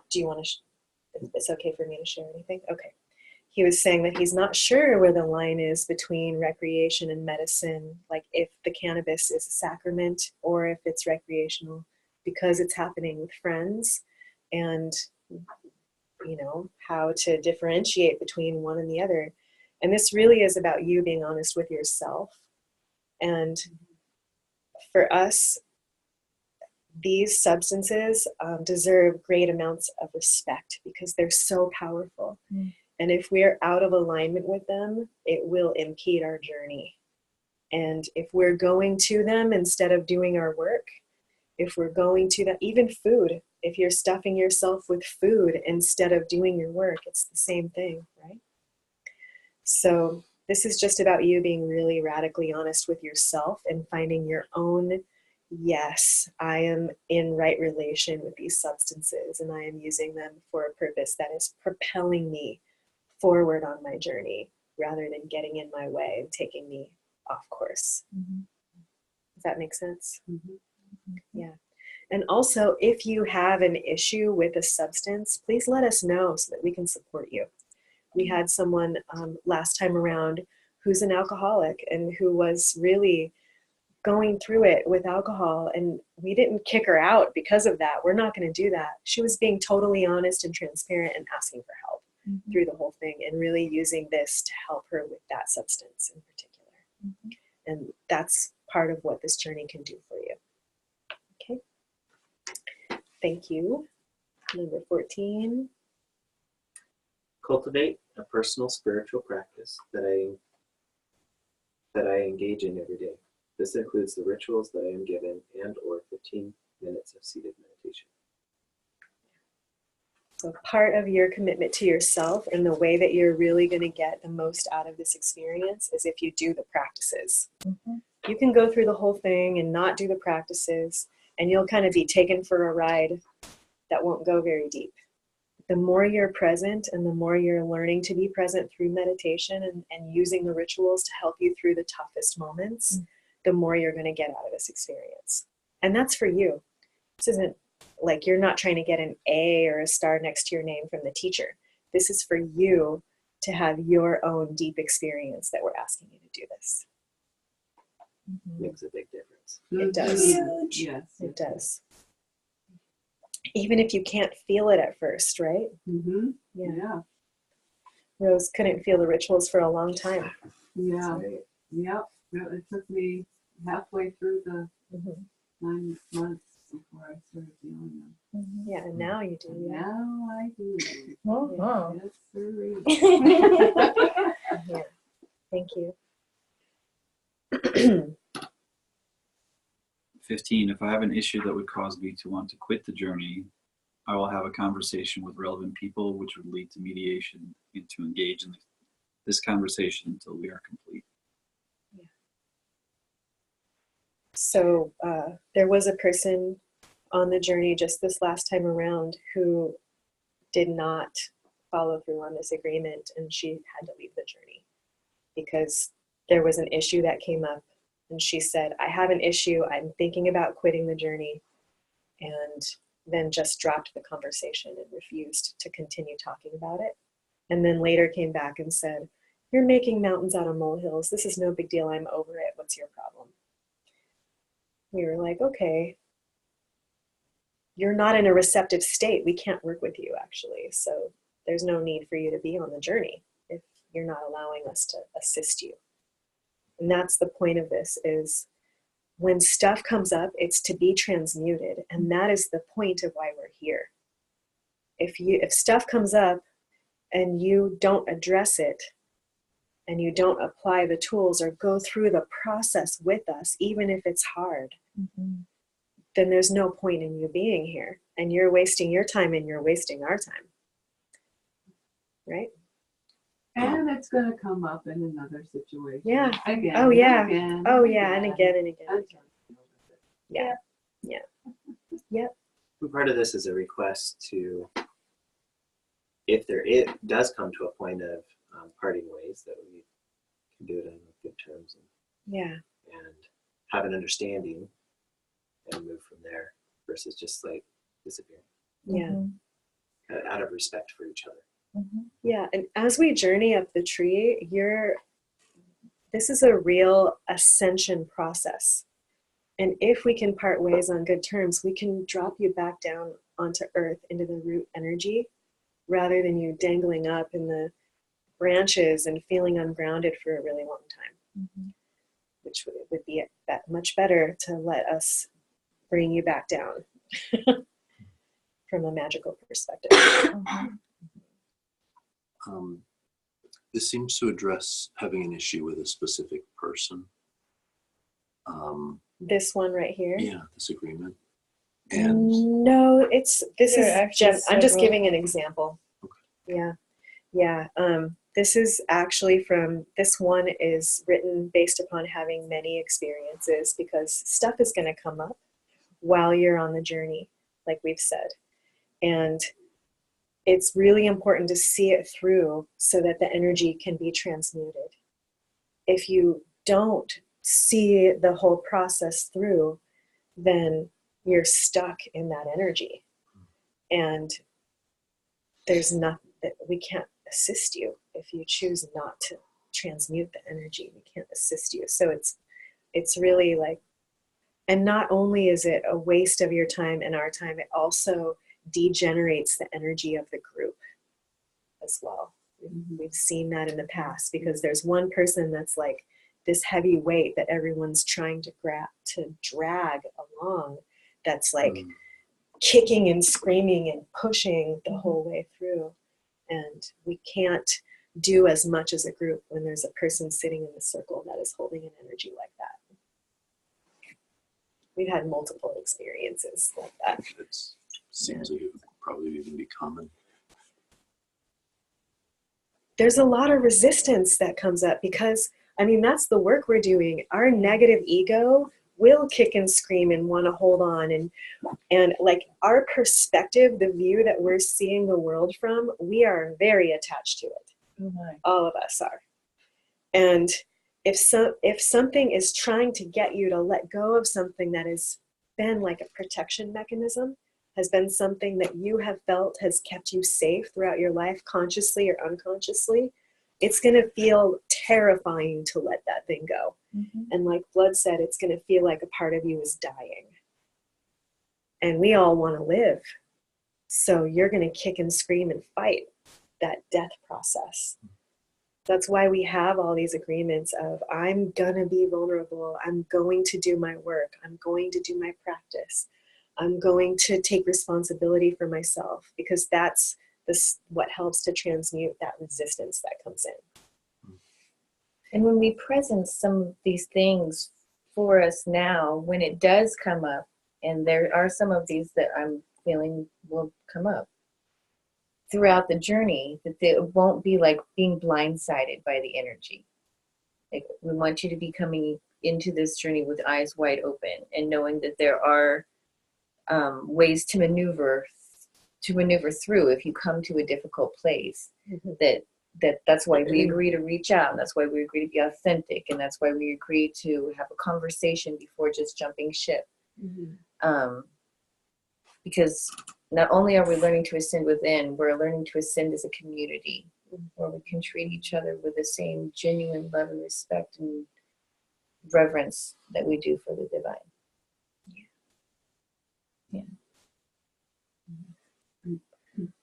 do you want to, it's okay for me to share anything? Okay. He was saying that he's not sure where the line is between recreation and medicine, if the cannabis is a sacrament or if it's recreational, because it's happening with friends, and how to differentiate between one and the other. And this really is about you being honest with yourself. And for us, these substances deserve great amounts of respect because they're so powerful. And if we're out of alignment with them, it will impede our journey. And if we're going to them instead of doing our work, if we're going to that, even food, if you're stuffing yourself with food instead of doing your work, it's the same thing, right? So this is just about you being really radically honest with yourself and finding your own, yes, I am in right relation with these substances and I am using them for a purpose that is propelling me forward on my journey rather than getting in my way and taking me off course. Does that make sense? Yeah. And also, if you have an issue with a substance, please let us know so that we can support you. We had someone last time around who's an alcoholic and who was really going through it with alcohol, and we didn't kick her out because of that. We're not going to do that. She was being totally honest and transparent and asking for help through the whole thing, and really using this to help her with that substance in particular. And that's part of what this journey can do for you. Okay. Thank you. Number 14. Cultivate a personal spiritual practice that I engage in every day. This includes the rituals that I am given and or 15 minutes of seated meditation. So part of your commitment to yourself and the way that you're really going to get the most out of this experience is if you do the practices. You can go through the whole thing and not do the practices, and you'll kind of be taken for a ride that won't go very deep. The more you're present and the more you're learning to be present through meditation and using the rituals to help you through the toughest moments, the more you're going to get out of this experience. And that's for you. This isn't like you're not trying to get an A or a star next to your name from the teacher. This is for you to have your own deep experience that we're asking you to do this. Makes a big difference. It does. Huge. Yes. It does. Even if you can't feel it at first, right? Yeah. Rose couldn't feel the rituals for a long time. Yeah. Right. Yep. It took me halfway through the 9 months before I started feeling them. Yeah, and now you do. Yeah. Now I do. Yes, sir. Yeah. Thank you. 15, if I have an issue that would cause me to want to quit the journey, I will have a conversation with relevant people, which would lead to mediation and to engage in this conversation until we are complete. So there was a person on the journey just this last time around who did not follow through on this agreement, and she had to leave the journey because there was an issue that came up, and she said, I have an issue, I'm thinking about quitting the journey, and then just dropped the conversation and refused to continue talking about it. And then later came back and said, you're making mountains out of molehills, this is no big deal, I'm over it, what's your problem? We were like, okay, you're not in a receptive state. We can't work with you, actually. So there's no need for you to be on the journey if you're not allowing us to assist you. And that's the point of this, is when stuff comes up, it's to be transmuted. And that is the point of why we're here. If stuff comes up and you don't address it, and you don't apply the tools or go through the process with us, even if it's hard, then there's no point in you being here. And you're wasting your time and you're wasting our time. Right? And it's going to come up in another situation. Yeah. Again. Oh, yeah. Again, Oh, yeah. And again and again. Until you deal with it. Yeah. Yeah. Yep. And part of this is a request to, if it does come to a point of parting ways, that we can do it on good terms Yeah. and have an understanding and move from there versus just like disappearing Yeah. out of respect for each other. Yeah. And as we journey up the tree, this is a real ascension process. And if we can part ways on good terms, we can drop you back down onto earth into the root energy rather than you dangling up in the branches and feeling ungrounded for a really long time, which would be much better to let us bring you back down from a magical perspective. This seems to address having an issue with a specific person. This one right here? Yeah, this agreement. And no, this is I'm just several. giving an example. Okay. Yeah. This is actually this one is written based upon having many experiences, because stuff is going to come up while you're on the journey, like we've said. And it's really important to see it through so that the energy can be transmuted. If you don't see the whole process through, then you're stuck in that energy. And there's nothing that we can't assist you if you choose not to transmute the energy. We can't assist you. So it's really like, and not only is it a waste of your time and our time, it also degenerates the energy of the group as well. We've seen that in the past, because there's one person that's like this heavy weight that everyone's trying to drag along, that's like kicking and screaming and pushing the whole way through. And we can't do as much as a group when there's a person sitting in the circle that is holding an energy like that. We've had multiple experiences like that. it seems like it would probably even be common. There's a lot of resistance that comes up because, that's the work we're doing. Our negative ego will kick and scream and want to hold on. And like our perspective, the view that we're seeing the world from, we are very attached to it. All of us are. And if something is trying to get you to let go of something that has been like a protection mechanism, has been something that you have felt has kept you safe throughout your life, consciously or unconsciously, it's going to feel terrifying to let that thing go. And like Blood said, it's going to feel like a part of you is dying. And we all want to live. So you're going to kick and scream and fight that death process. That's why we have all these agreements of, I'm going to be vulnerable. I'm going to do my work. I'm going to do my practice. I'm going to take responsibility for myself, because that's what helps to transmute that resistance that comes in. And when we present some of these things for us now when it does come up, and there are some of these that I'm feeling will come up throughout the journey, that it won't be like being blindsided by the energy. Like, we want you to be coming into this journey with eyes wide open and knowing that there are ways to maneuver through if you come to a difficult place. That's why we agree to reach out, and that's why we agree to be authentic, and that's why we agree to have a conversation before just jumping ship. Because not only are we learning to ascend within, we're learning to ascend as a community where we can treat each other with the same genuine love and respect and reverence that we do for the divine.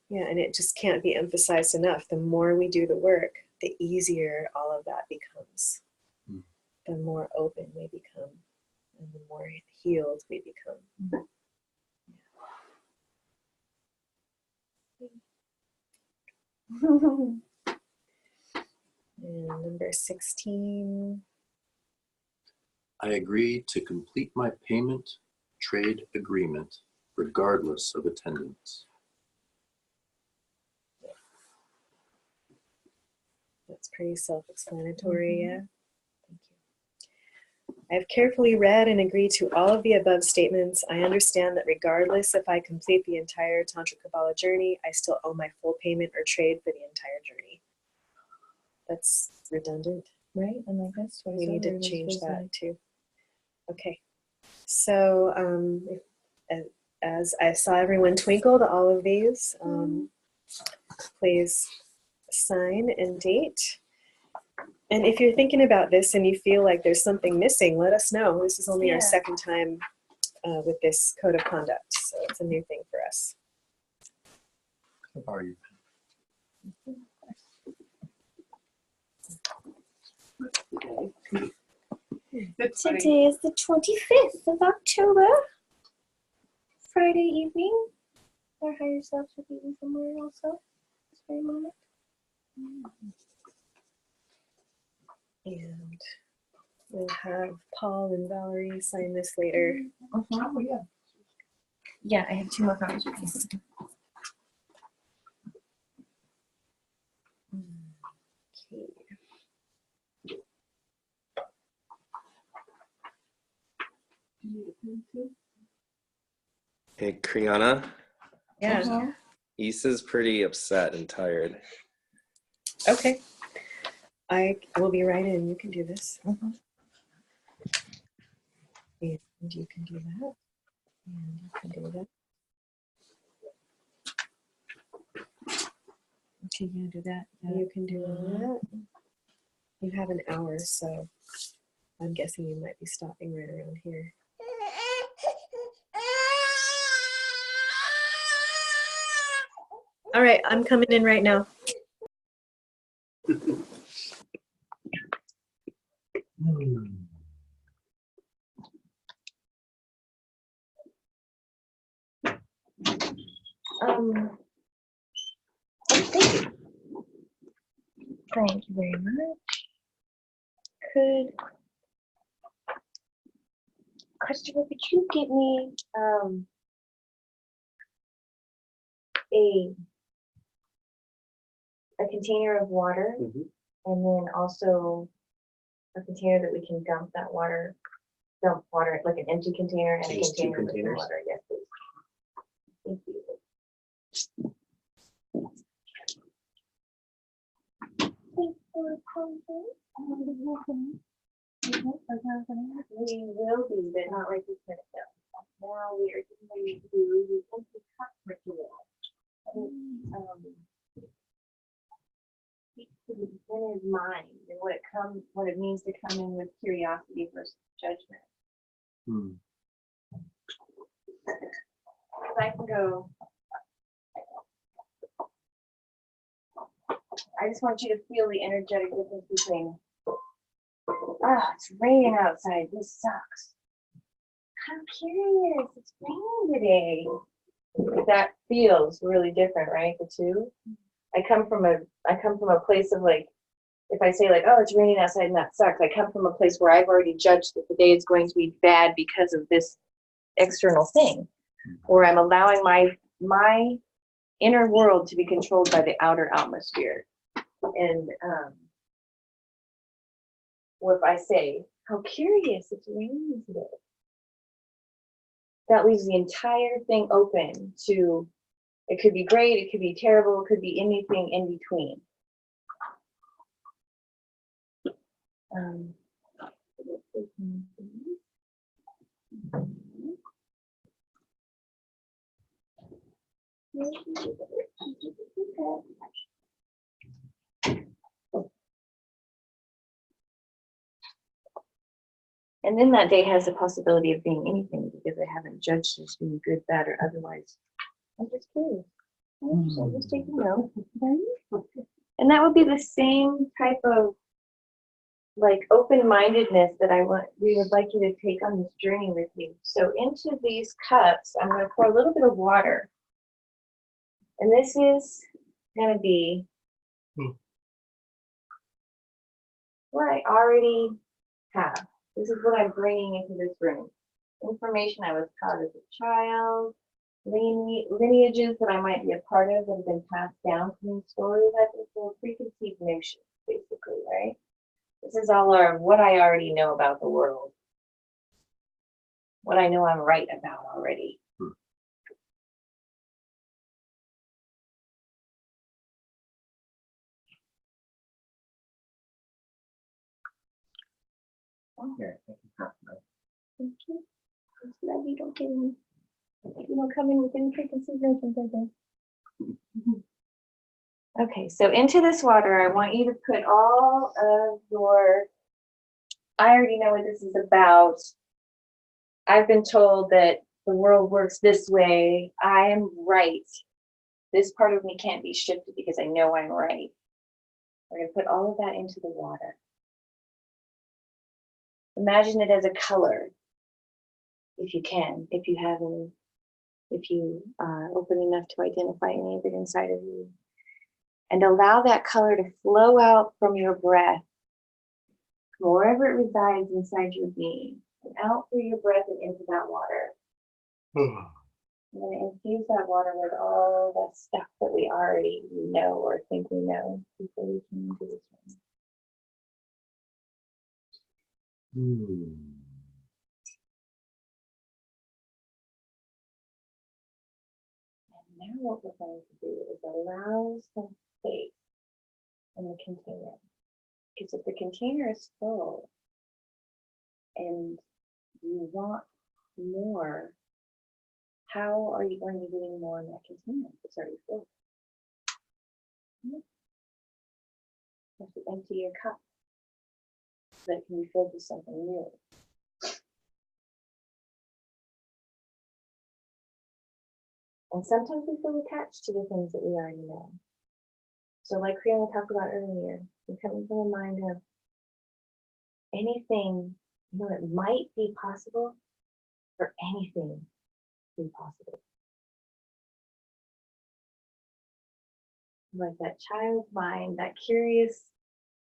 Yeah, and it just can't be emphasized enough. The more we do the work, the easier all of that becomes. The more open we become, and the more healed we become. And number 16. I agree to complete my payment trade agreement regardless of attendance. That's pretty self-explanatory, yeah. Thank you. I have carefully read and agreed to all of the above statements. I understand that regardless if I complete the entire Tantra Kabbalah journey, I still owe my full payment or trade for the entire journey. That's redundant, right? And like that's what we need to change that too. Okay. So as I saw everyone twinkle to all of these, please sign and date. And if you're thinking about this and you feel like there's something missing, let us know. This is only our second time with this code of conduct, so it's a new thing for us. How are you? Today is the 25th of October, Friday evening. Our higher self should be in somewhere also this very moment. And we'll have Paul and Valerie sign this later. Yeah, I have 2 more copies with you. Hey, Kriana. Yeah. Issa's pretty upset and tired. Okay. I will be right in. You can do this. And you can do that. And you can do that. Okay, you do that. You can do that. You have an hour, so I'm guessing you might be stopping right around here. All right, I'm coming in right now. Thank you very much. Christopher, could you get me a container of water, and then also a container that we can dump water, like an empty container and a container with the water. Yes, please. Thank you. We will be, but not right this minute though. Now we are getting ready to do the empty cup ritual. Speaks to the beginner's mind and what it means to come in with curiosity versus judgment. I can go. I just want you to feel the energetic difference between, it's raining outside, this sucks. I'm curious, it's raining today. That feels really different, right? The two. I come from a place of like if I say like, oh, it's raining outside and that sucks, I come from a place where I've already judged that the day is going to be bad because of this external thing, or I'm allowing my inner world to be controlled by the outer atmosphere. And or if I say, how curious, it's raining today, that leaves the entire thing open to, it could be great, it could be terrible, it could be anything in between. And then that day has the possibility of being anything because I haven't judged it as being good, bad, or otherwise. I'm just curious. I'm just taking notes. And that would be the same type of like open-mindedness that we would like you to take on this journey with you. So into these cups, I'm going to pour a little bit of water. And this is going to be what I already have. This is what I'm bringing into this room. Information I was taught as a child, lineages that I might be a part of that have been passed down from me, stories I've been told, preconceived notions, basically, right? This is all what I already know about the world. What I know I'm right about already. Here, I can have my. Thank you. I'm glad you don't get any, you don't come in with any preconceived notions, I think. Okay, so into this water, I want you to put all of your, I already know what this is about. I've been told that the world works this way. I am right. This part of me can't be shifted because I know I'm right. We're going to put all of that into the water. Imagine it as a color, if you can, if you are open enough to identify any of it inside of you. And allow that color to flow out from your breath, from wherever it resides inside your being, and out through your breath and into that water. I'm going to infuse that water with all that stuff that we already know or think we know before we came into this room. And now what we're going to do is allow some space in the container. Because if the container is full and you want more, how are you going to be getting more in that container if it's already full? You have to empty your cup so that it can be filled with something new. And sometimes we feel attached to the things that we already know. So like Kriana talked about earlier, we're coming from a mind of anything, it might be possible for anything to be possible. Like that child's mind, that curious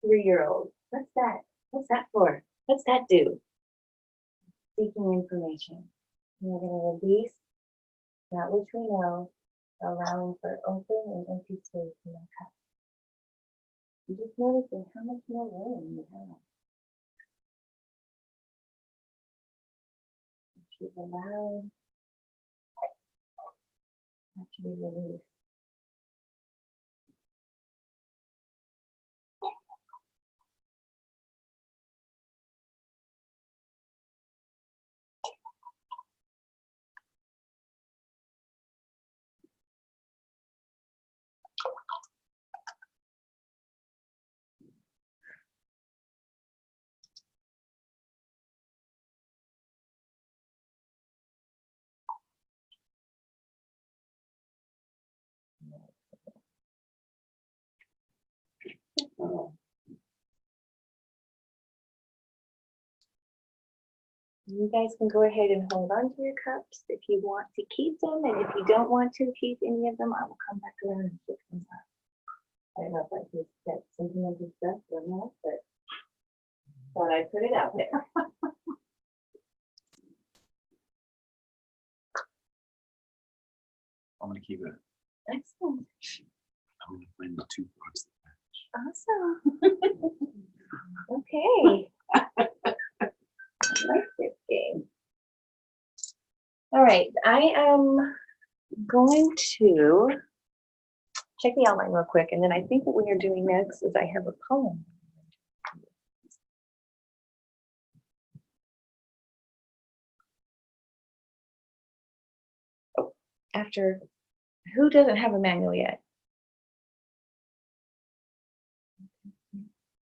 3-year-old. What's that? What's that for? What's that do? Seeking information. And we're going to release that which we know, allowing for open and empty space in that cup. And just noticing how much more room you have. You've allowed that to be released. You guys can go ahead and hold on to your cups if you want to keep them, and if you don't want to keep any of them, I will come back around and pick them up. know if I could get sentimental stuff or not, but thought I'd put it out there. I'm gonna keep it. Excellent. I'm gonna find the 2 books. Awesome. Okay. I like this game. All right, I am going to check the outline real quick, and then I think what we are doing next is I have a poem. Oh, after, who doesn't have a manual yet?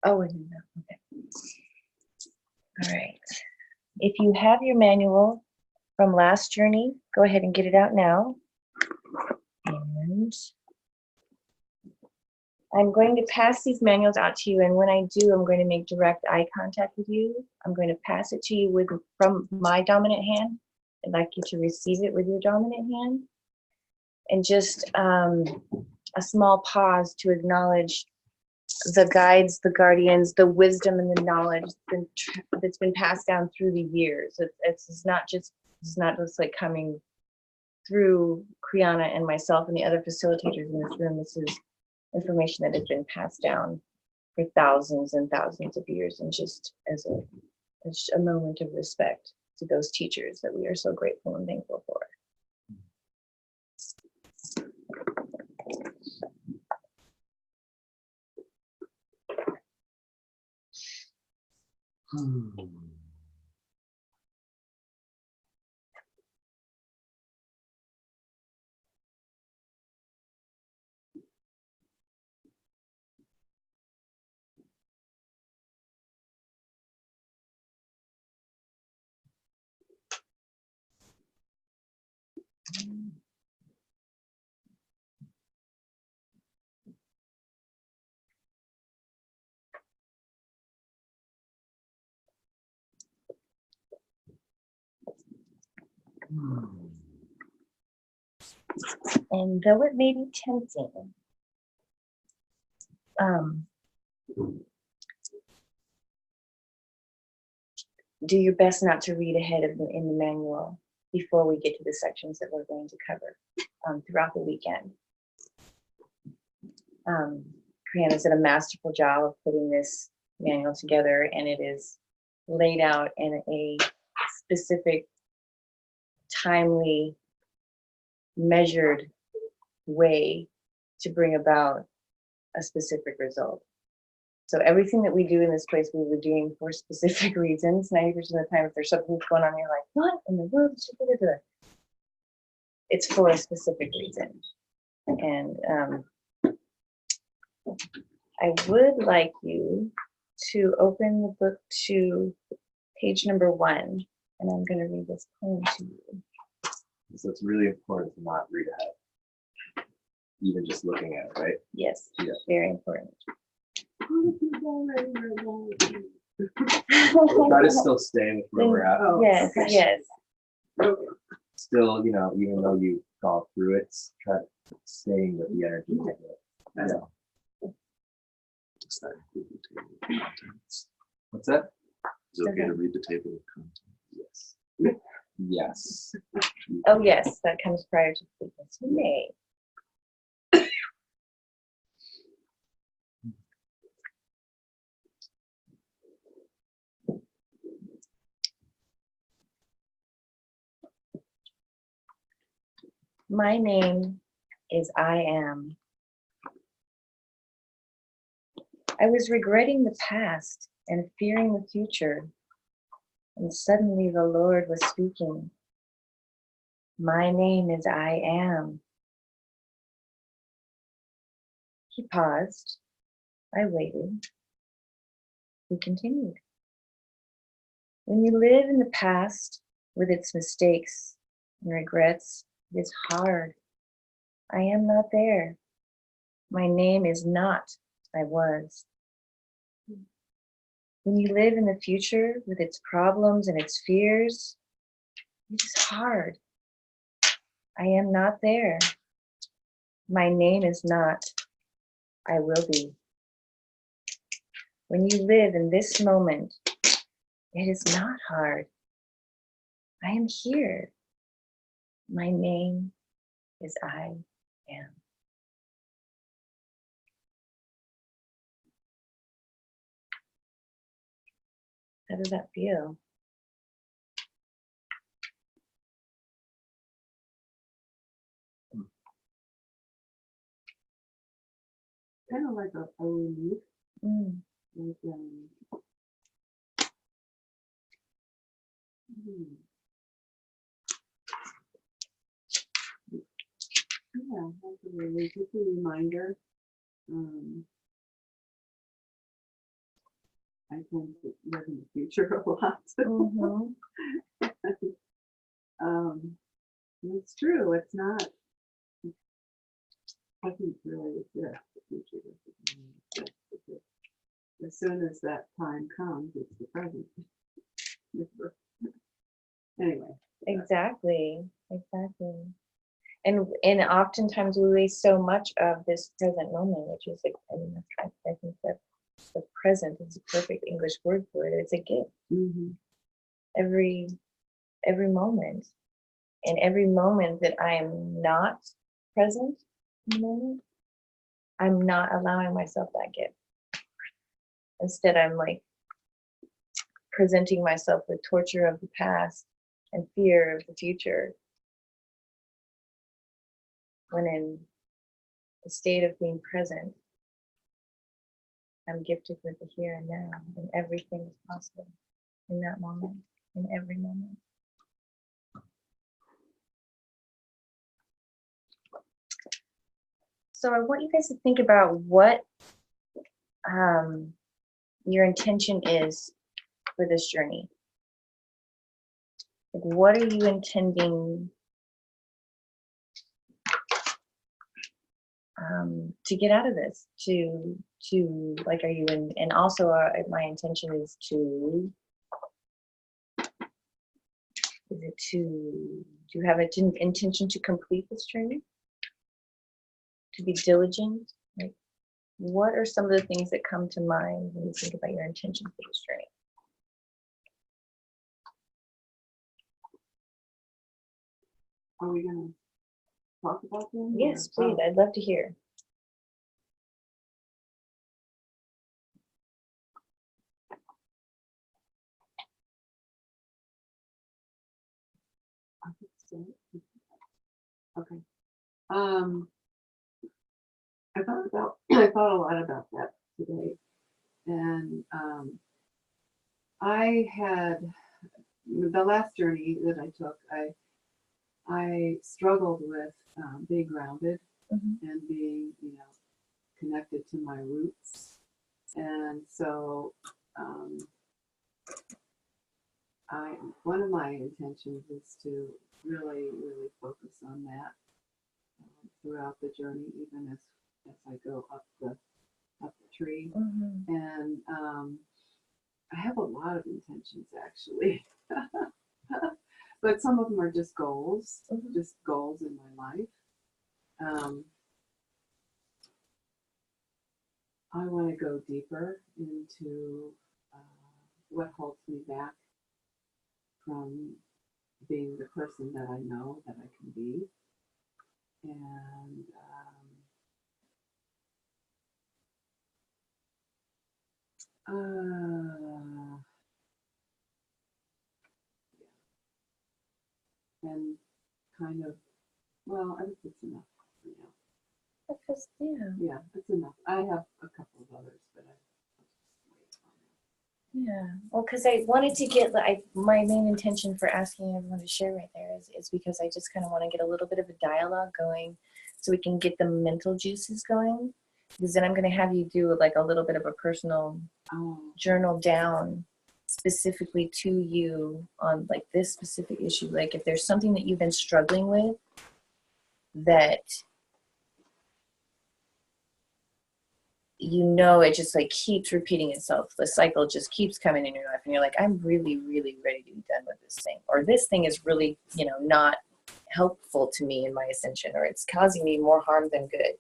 Oh, no, okay. All right. If you have your manual from last journey, go ahead and get it out now. And I'm going to pass these manuals out to you, and when I do, I'm going to make direct eye contact with you. I'm going to pass it to you from my dominant hand. I'd like you to receive it with your dominant hand. And just a small pause to acknowledge the guides, the guardians, the wisdom and the knowledge that's been passed down through the years. It's not just like coming through Kriana and myself and the other facilitators in this room. This is information that has been passed down for thousands and thousands of years, and just as a moment of respect to those teachers that we are so grateful and thankful for. And though it may be tempting, do your best not to read ahead in the manual before we get to the sections that we're going to cover throughout the weekend. Kriana's did a masterful job of putting this manual together, and it is laid out in a specific, timely, measured way to bring about a specific result. So everything that we do in this place, we were doing for specific reasons. 90% of the time, if there's something going on, you're like, what in the world? It's for a specific reason. And I would like you to open the book to page number 1, and I'm going to read this poem to you. So it's really important to not read ahead, even just looking at it, right? Yes, Yeah. very important. Try to still stay with where we're at. Yes, yes. Still, even though you've gone through it, try staying with the energy. I know. Does that include the table of contents? What's that? Is it okay to read the table of contents? Yes. Yes. Oh, yes, that comes prior to frequency. May. My name is I Am. I was regretting the past and fearing the future, and suddenly the Lord was speaking. My name is I Am. He paused. I waited. He continued. When you live in the past with its mistakes and regrets, it is hard. I am not there. My name is not I was. When you live in the future with its problems and its fears, it is hard. I am not there. My name is not I will be. When you live in this moment, it is not hard. I am here. My name is I am. How does that feel? Kind of like a relief. Mm. Like, yeah, like a relief. It's a reminder. I tend to live in the future a lot. Mm-hmm. It's true. It's not. I think really exist. The future doesn't exist. As soon as that time comes, it's the present. Anyway. Exactly. And oftentimes we waste so much of this present moment, which is like, I think that the present is a perfect English word for it. It's a gift. Mm-hmm. Every moment, and every moment that I am not present in the moment, I'm not allowing myself that gift. Instead, I'm like presenting myself with torture of the past and fear of the future. When in the state of being present, I'm gifted with the here and now, and everything is possible in that moment, in every moment. So I want you guys to think about what your intention is for this journey. Like, what are you intending to get out of this? To like, are you in? And also, my intention is to. Is it to? Do you have an intention to complete this journey? To be diligent? Like, what are some of the things that come to mind when you think about your intention for this journey? Are we going to talk about them? Yes, or- please. I'd love to hear. I think so. Okay. I thought a lot about that today, and I had the last journey that I took. I struggled with being grounded and being, connected to my roots, and so one of my intentions is to really, really focus on that throughout the journey, even as I go up the tree. And I have a lot of intentions actually, but some of them are just goals, just goals in my life. I want to go deeper into what holds me back from being the person that I know that I can be. And and kind of, well, I think it's enough for now. Because, Yeah, it's enough. I have a couple of others, but yeah. Well, because I wanted to get, my main intention for asking everyone to share right there is because I just kind of want to get a little bit of a dialogue going so we can get the mental juices going. Because then I'm going to have you do like a little bit of a personal journal down specifically to you on like this specific issue. Like if there's something that you've been struggling with that it just like keeps repeating itself. The cycle just keeps coming in your life and you're like, I'm really, really ready to be done with this thing. Or this thing is really, not helpful to me in my ascension, or it's causing me more harm than good.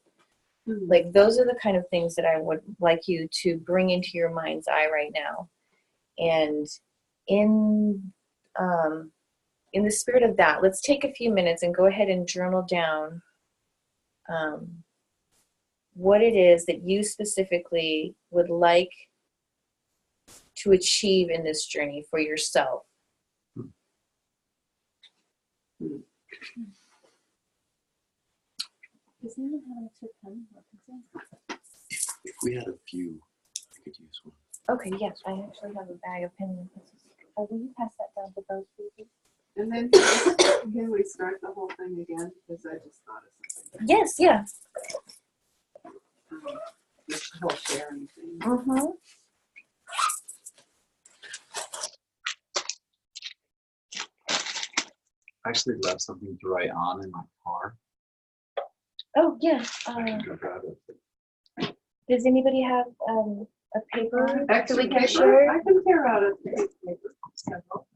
Like those are the kind of things that I would like you to bring into your mind's eye right now. And in the spirit of that, let's take a few minutes and go ahead and journal down what it is that you specifically would like to achieve in this journey for yourself. Does anyone have an extra pen or pencil? If we had a few, I could use one. Okay, yes, I actually have a bag of pens and pencils. Oh, will you pass that down to those people? And then can we start the whole thing again? Because I just thought of something. Yes, yeah. This whole sharing thing. Mm-hmm. I actually left something to write on in my car. Oh, yeah. I can go grab it. Does anybody have a paper that Extra we can paper? share? I can tear out a piece of paper. Several.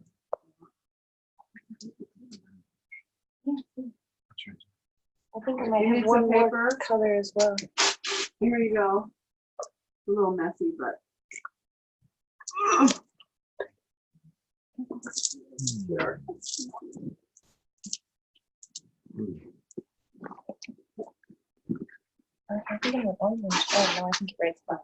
I think I might You have need one some more paper? color as well. Here you go. A little messy, but. There. I think I have orange. Oh, no, I think it writes black.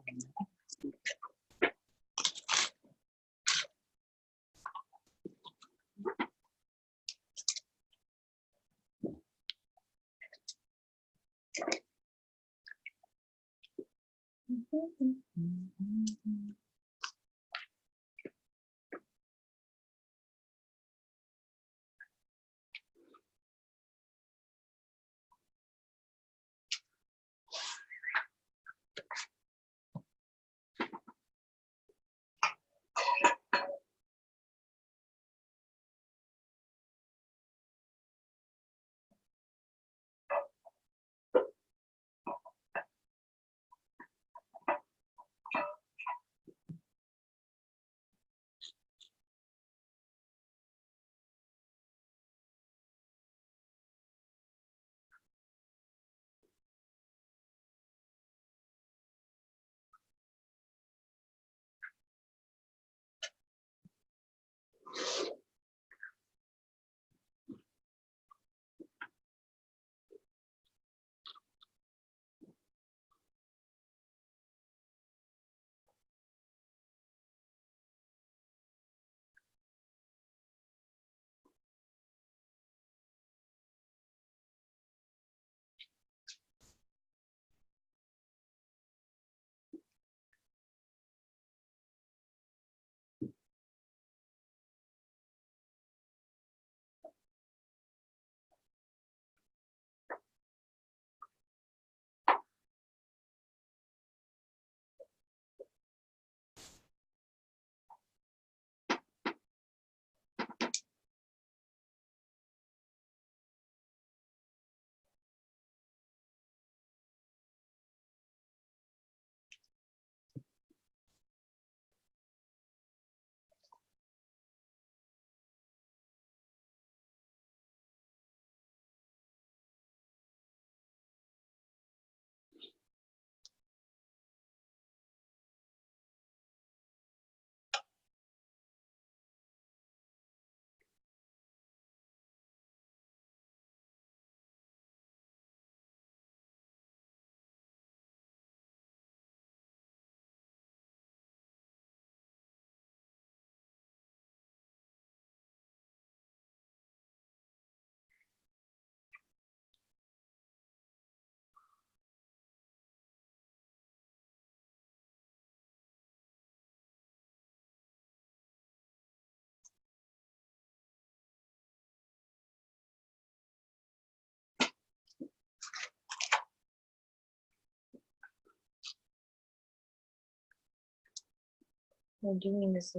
We're doing this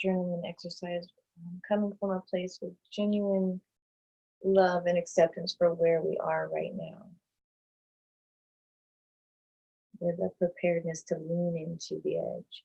journaling exercise, coming from a place with genuine love and acceptance for where we are right now, with a preparedness to lean into the edge.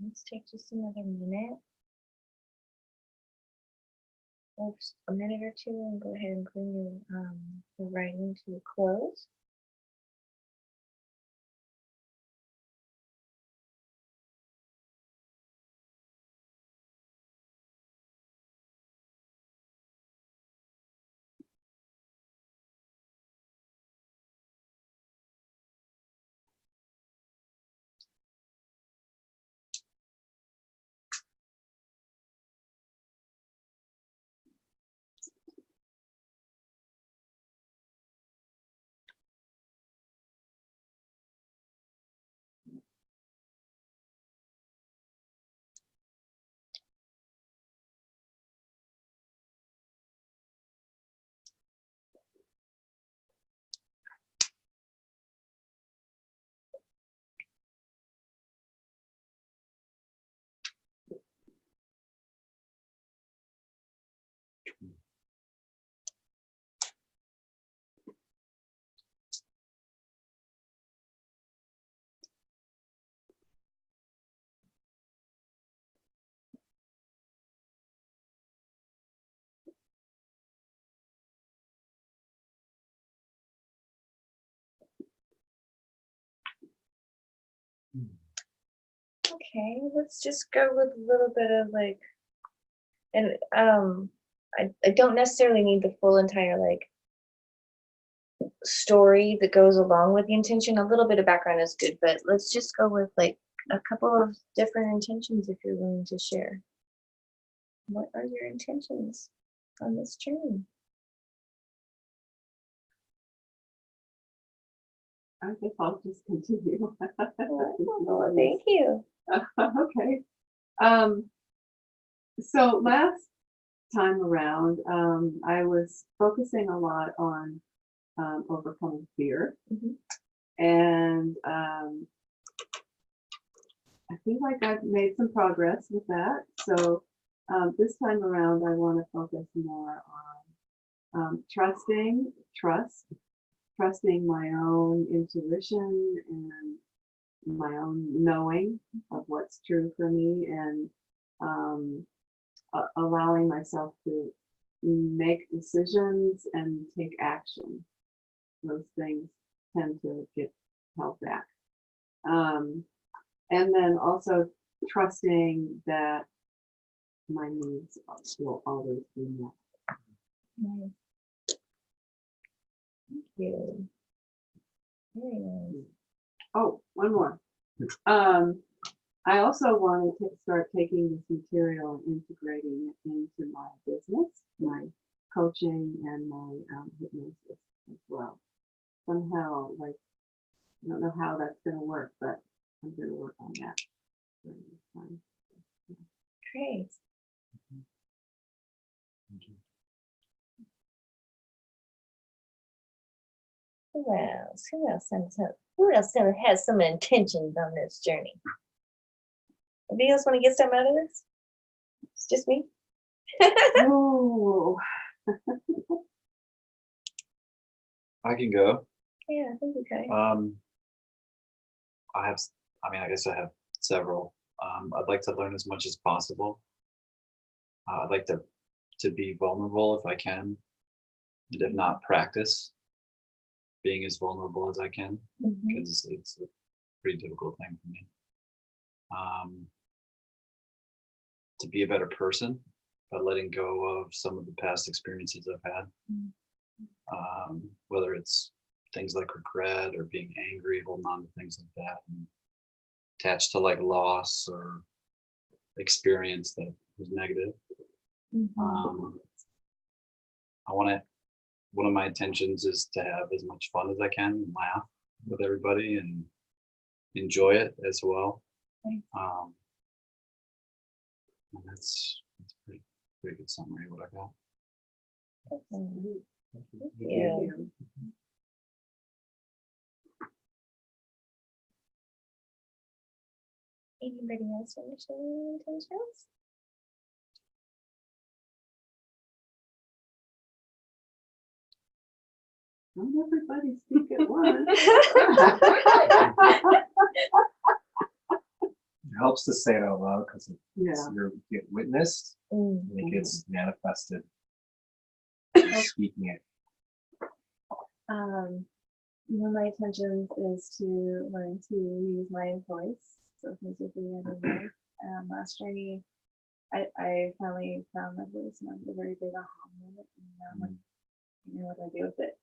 Let's take just another minute. Or just a minute or two and go ahead and bring your writing to a close. Okay, let's just go with a little bit of like, and I don't necessarily need the full entire like story that goes along with the intention. A little bit of background is good, but let's just go with like a couple of different intentions if you're willing to share. What are your intentions on this journey? I guess I'll just continue. Oh, thank you. Okay. So last time around, I was focusing a lot on overcoming fear. And I feel like I've made some progress with that. So this time around, I want to focus more on trusting my own intuition and my own knowing of what's true for me, and allowing myself to make decisions and take action. Those things tend to get held back. And then also trusting that my needs will always be met. Nice. Thank you. Very nice. Oh, one more. I also want to start taking this material and integrating it into my business, my coaching, and my hypnosis as well. Somehow, like, I don't know how that's going to work, but I'm going to work on that during this time. Great. Who else has some intentions on this journey? Anybody else want to get something out of this? It's just me. Oh. I can go. Yeah, I think okay. I guess I have several. I'd like to learn as much as possible. I'd like to be vulnerable if I can, and if not, practice being as vulnerable as I can, because it's a pretty difficult thing for me. To be a better person by letting go of some of the past experiences I've had, whether it's things like regret or being angry, holding on to things like that, and attached to like loss or experience that was negative. One of my intentions is to have as much fun as I can and laugh with everybody and enjoy it as well. And that's pretty good summary of what I got. Yeah. Anybody else want to share any intentions? Don't everybody speak at once. helps to say it out loud because Yeah. you get witnessed Mm. and it gets manifested. Speaking it. One of my intentions is to learn to use my voice. So musically and in life. Last journey, I finally found my voice and I was a very big aha moment. And now I'm like, you know what do I do with it?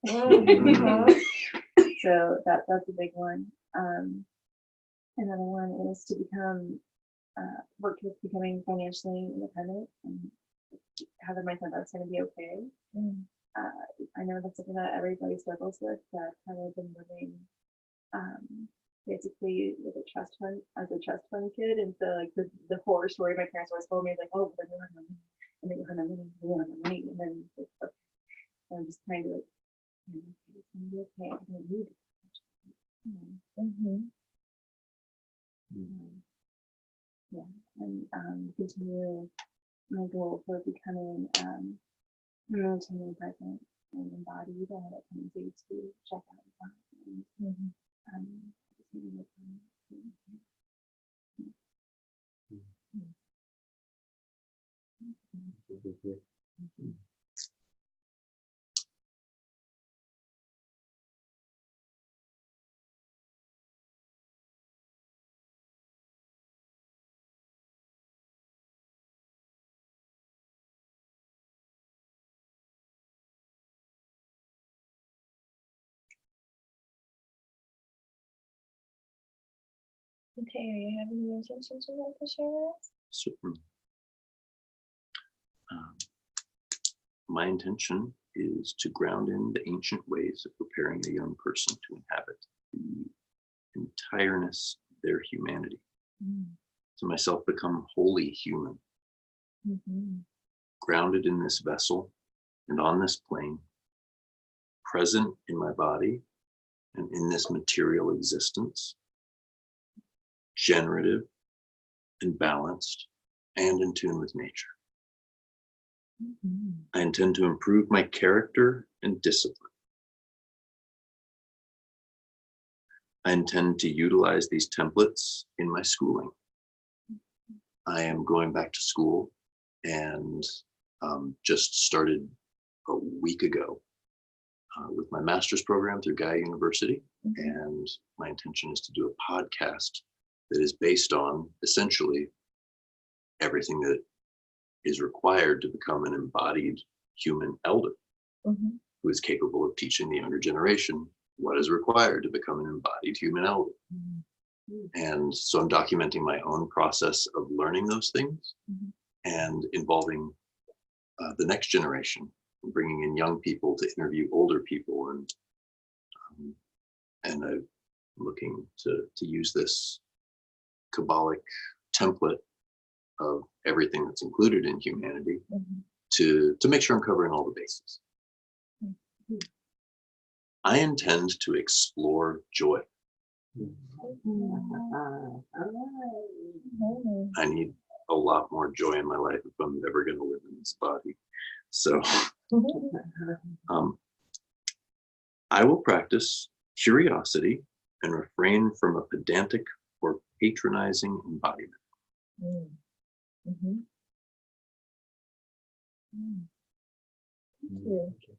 So that's a big one. Another one is to become work towards becoming financially independent and having my son that's going to be okay. I know that's something that everybody struggles with, but I've been living basically with a trust fund as a trust fund kid, and so like the horror story my parents always told me is like, oh, but you have no money, and then you have no money, you have no money, and then it's like, I'm just trying to like, you know, it's gonna be okay. I don't need it. Yeah, and continue my goal for becoming emotionally present and embodied and it can be to check out the time and just need more time. Okay, are you having any intentions you'd like to share with us? Certainly. My intention is to ground in the ancient ways of preparing a young person to inhabit the entireness of their humanity. To myself become wholly human, grounded in this vessel and on this plane, present in my body and in this material existence, generative and balanced and in tune with nature. I intend to improve my character and discipline. I intend to utilize these templates in my schooling. I am going back to school and just started a week ago with my master's program through Gaia University. And my intention is to do a podcast that is based on essentially everything that is required to become an embodied human elder who is capable of teaching the younger generation what is required to become an embodied human elder. And so I'm documenting my own process of learning those things and involving the next generation, bringing in young people to interview older people, and I'm looking to use this Kabbalic template of everything that's included in humanity to make sure I'm covering all the bases. I intend to explore joy. I need a lot more joy in my life if I'm ever going to live in this body. So I will practice curiosity and refrain from a pedantic or patronizing embodiment. Thank you.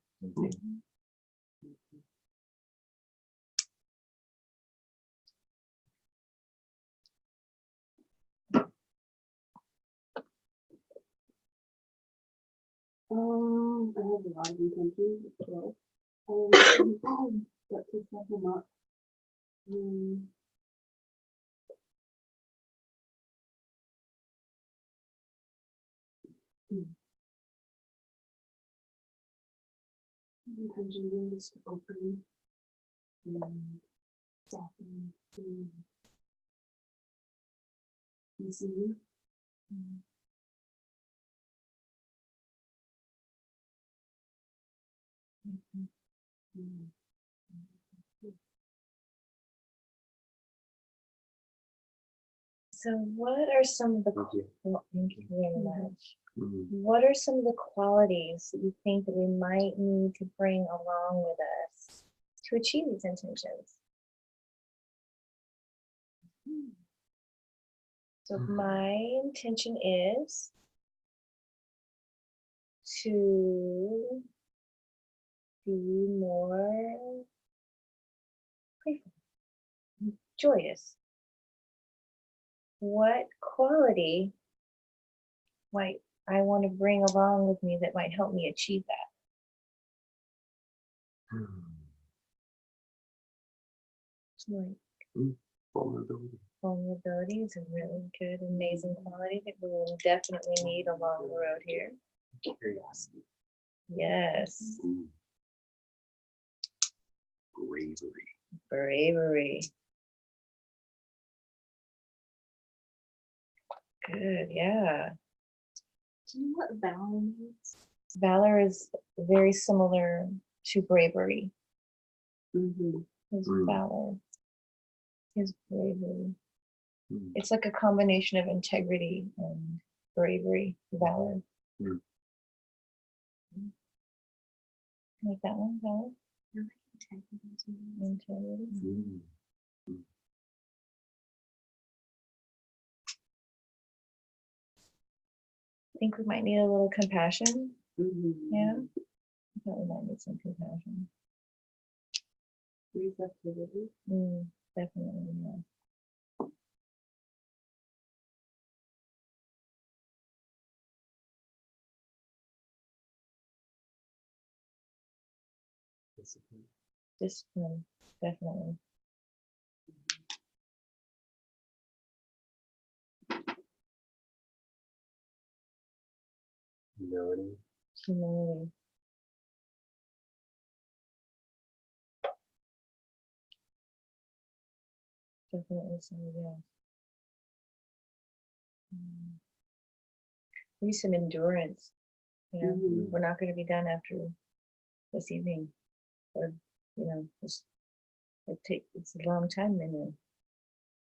I have a lot of intentions as well. But to sum them up, intention is to open and soften and receive. So what are some of the thank you very much. What are some of the qualities that you think that we might need to bring along with us to achieve these intentions? So my intention is to be more playful, joyous. What quality might I want to bring along with me that might help me achieve that? So like vulnerability is a really good, amazing quality that we will definitely need along the road here. Curiosity. Yes. Bravery. Bravery. Good, yeah. Do you know what valor means? Valor is very similar to bravery. His valor, his bravery. It's like a combination of integrity and bravery, valor. Like that one, valor? I like integrity too. Integrity. I think we might need a little compassion. Yeah. I thought we might need some compassion. Receptivity. Definitely, yeah. Discipline, definitely. Humility. Humility. Definitely so, yeah. Maybe some endurance. You know, we're not going to be done after this evening. Or, you know, it's a long time in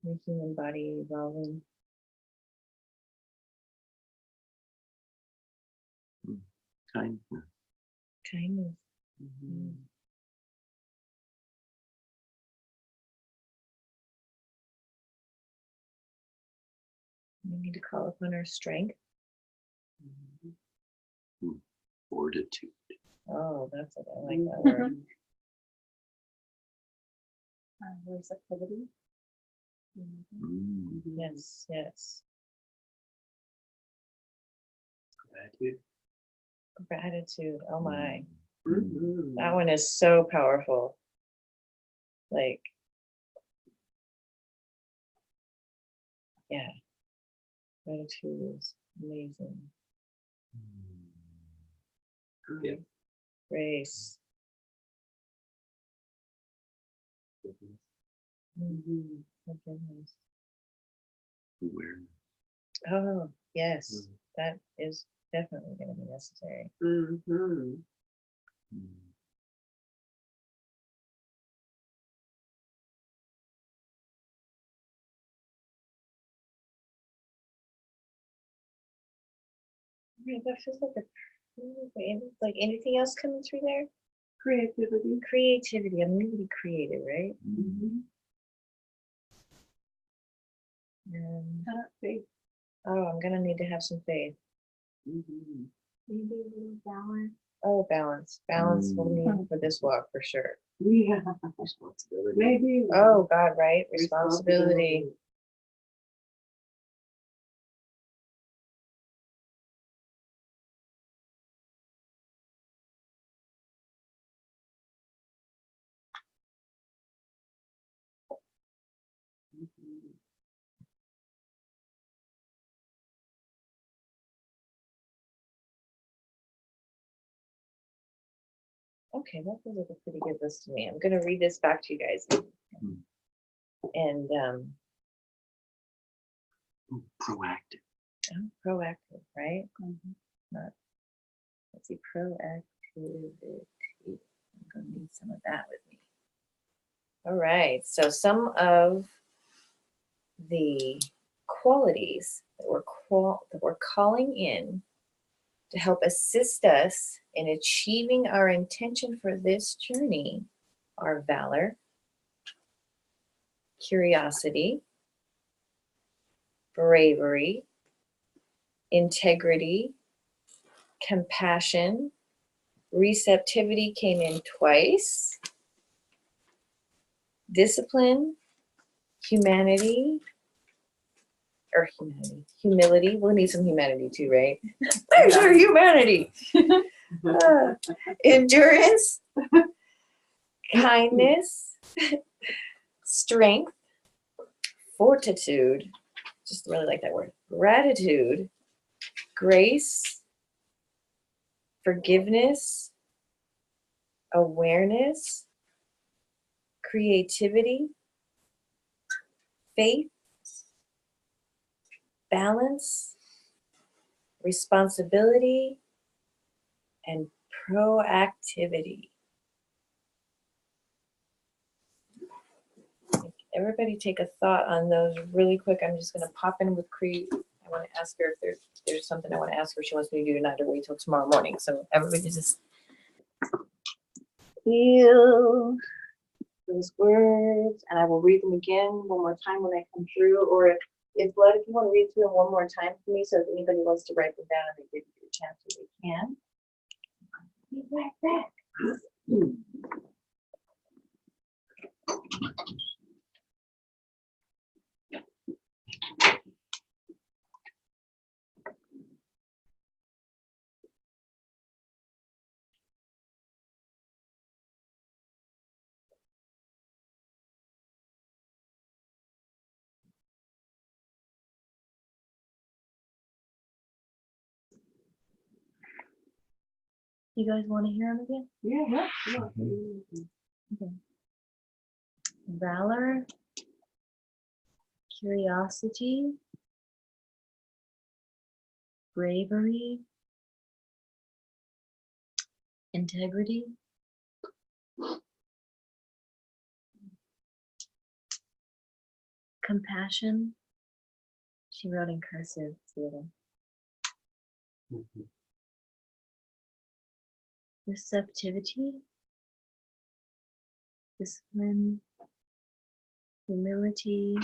the human body evolving. Kindness. Kindness. We need to call upon our strength. Fortitude. Oh, that's it. I like that word. Receptivity. Yes, yes. Gratitude. Gratitude. Oh my. That one is so powerful. Like, yeah. Gratitude is amazing. Yeah. Grace. Forgiveness. Awareness. Oh, yes. That is definitely going to be necessary. Yeah, that feels like anything else coming through there? Creativity. Creativity. I'm going to be creative, right? Faith. Oh, I'm going to need to have some faith. Maybe a little balance. Oh, balance. Balance we'll need for this walk for sure. Yeah. Responsibility. Maybe. Oh, God, right? Responsibility. Okay, that feels like a pretty good list to me. I'm going to read this back to you guys. And Proactive. proactive, right? Not, let's see, proactivity. I'm going to need some of that with me. All right, so some of the qualities that we're calling in to help assist us in achieving our intention for this journey are valor, curiosity, bravery, integrity, compassion, receptivity came in twice, discipline, humility. We'll need some humanity too, right? There's our humanity. Endurance, kindness, strength, fortitude, just really like that word, gratitude, grace, forgiveness, awareness, creativity, faith, balance, responsibility, and proactivity. Everybody take a thought on those really quick. I'm just going to pop in with Cree. I want to ask her if there's something I want to ask her she wants me to do tonight or wait till tomorrow morning. So everybody just feel those words, and I will read them again one more time when I come through. Or if Blood, if you want to read through them one more time for me, so if anybody wants to write them down and they give you a chance, so they can. Be right back. You guys want to hear them again? Yeah. Okay. Valor, curiosity, bravery, integrity, compassion. She wrote in cursive, Theodore. Receptivity, discipline, humility,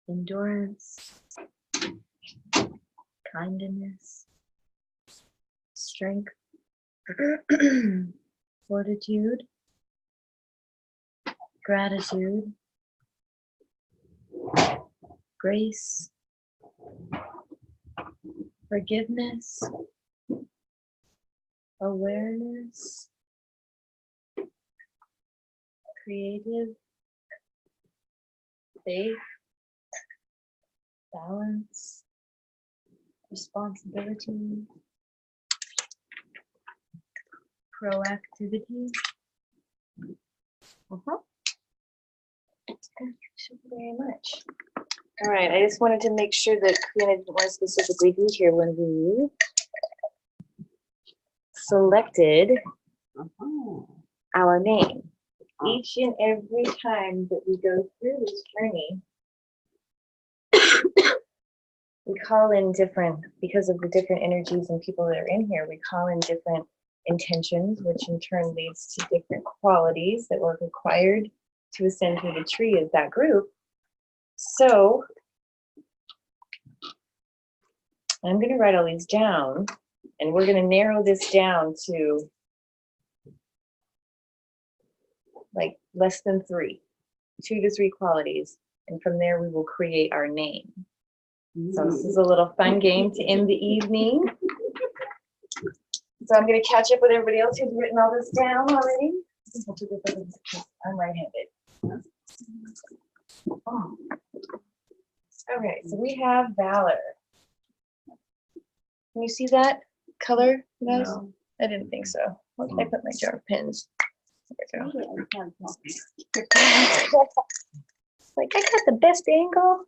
endurance, kindness, strength, fortitude, gratitude, grace, forgiveness, awareness, creative, faith, balance, responsibility, proactivity. Thank you very much. All right, I just wanted to make sure that Karina didn't want to specifically be here when we selected our name. Each and every time that we go through this journey, we call in different, because of the different energies and people that are in here, we call in different intentions, which in turn leads to different qualities that were required to ascend through the tree of that group. So I'm going to write all these down, and we're going to narrow this down to like less than 3, 2 to 3 qualities, and from there we will create our name. So this is a little fun game to end the evening. So I'm going to catch up with everybody else who's written all this down already. I'm right-handed. Okay, so we have valor. Can you see that color, guys? No. I didn't think so. Where did I put my jar of pins? There we go. Like, I got the best angle.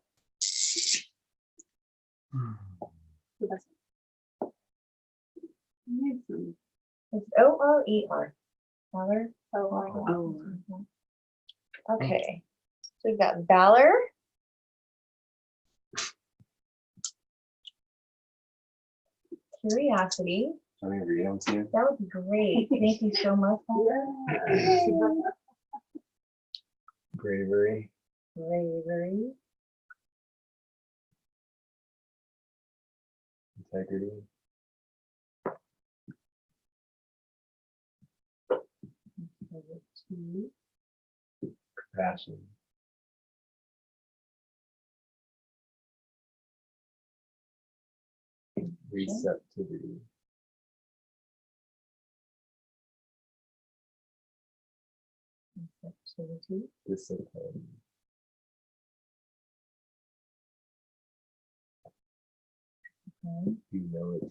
It's O-R-E-R. Valor. O-R-E-R. Okay. So we've got valor. Curiosity. Can I read them to you? That would be great. Thank you so much. Bravery. Bravery. integrity, compassion, receptivity, discipline, humility,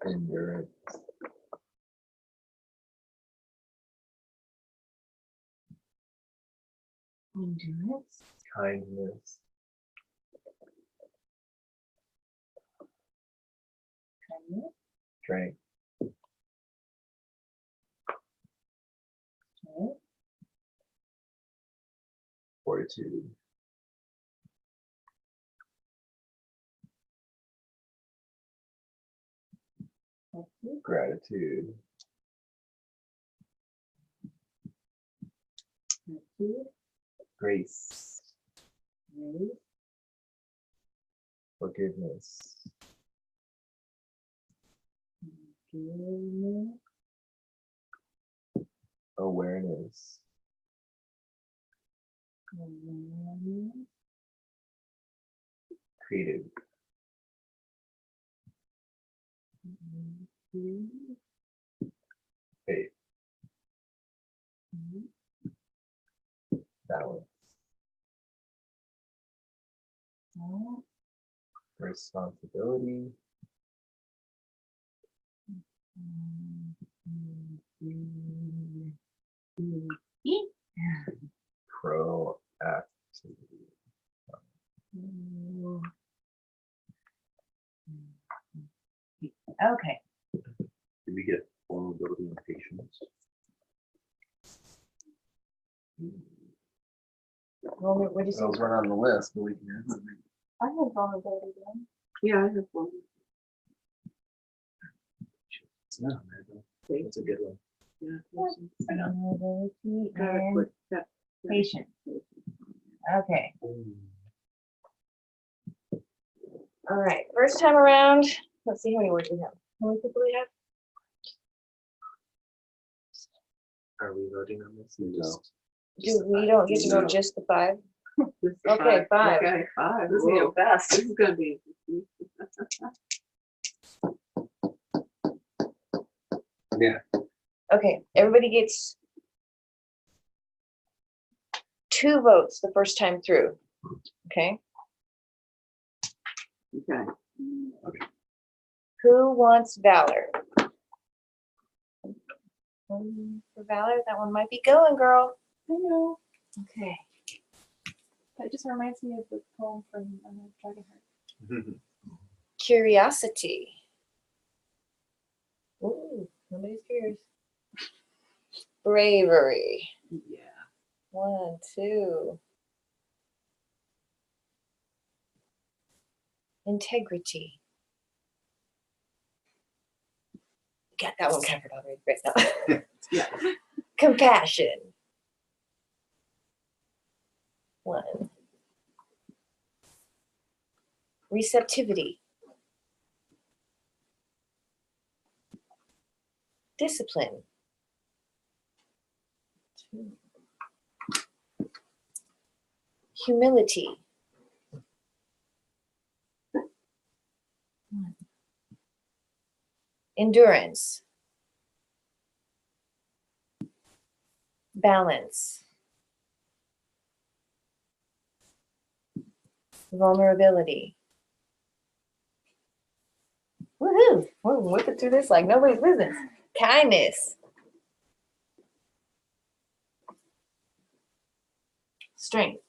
endurance, kindness, strength, fortitude, gratitude, grace, forgiveness, awareness, creative, faith, balance, responsibility, proactivity. Okay. Did we get vulnerability and patience? Well, what do you Those weren't on the list, but we can. I have vulnerability then. Yeah, I have one. No, that's a good one. Yeah, patience. Vulnerability Gotta and put that. patience. Okay. All right. First time around. Let's see how many words we have. How many people we have? Are we voting on this? No. We don't get to go just the 5? Just Okay, 5. Okay, 5. This is gonna go fast. This is gonna be. Yeah. Okay, everybody gets 2 votes the first time through. Okay. Okay. Who wants Valor? For Valor, that one might be going, girl. I know. Okay. That just reminds me of the poem from Dragonheart. Curiosity. Ooh, nobody's curious. Bravery. Yeah. 1, 2. Integrity. Got that one covered already right now. Yeah. Compassion. 1. Receptivity. Discipline. 2. Humility. 1. Endurance. Balance. Vulnerability. Woohoo! We're whipping through this like nobody's business. Kindness. Strength.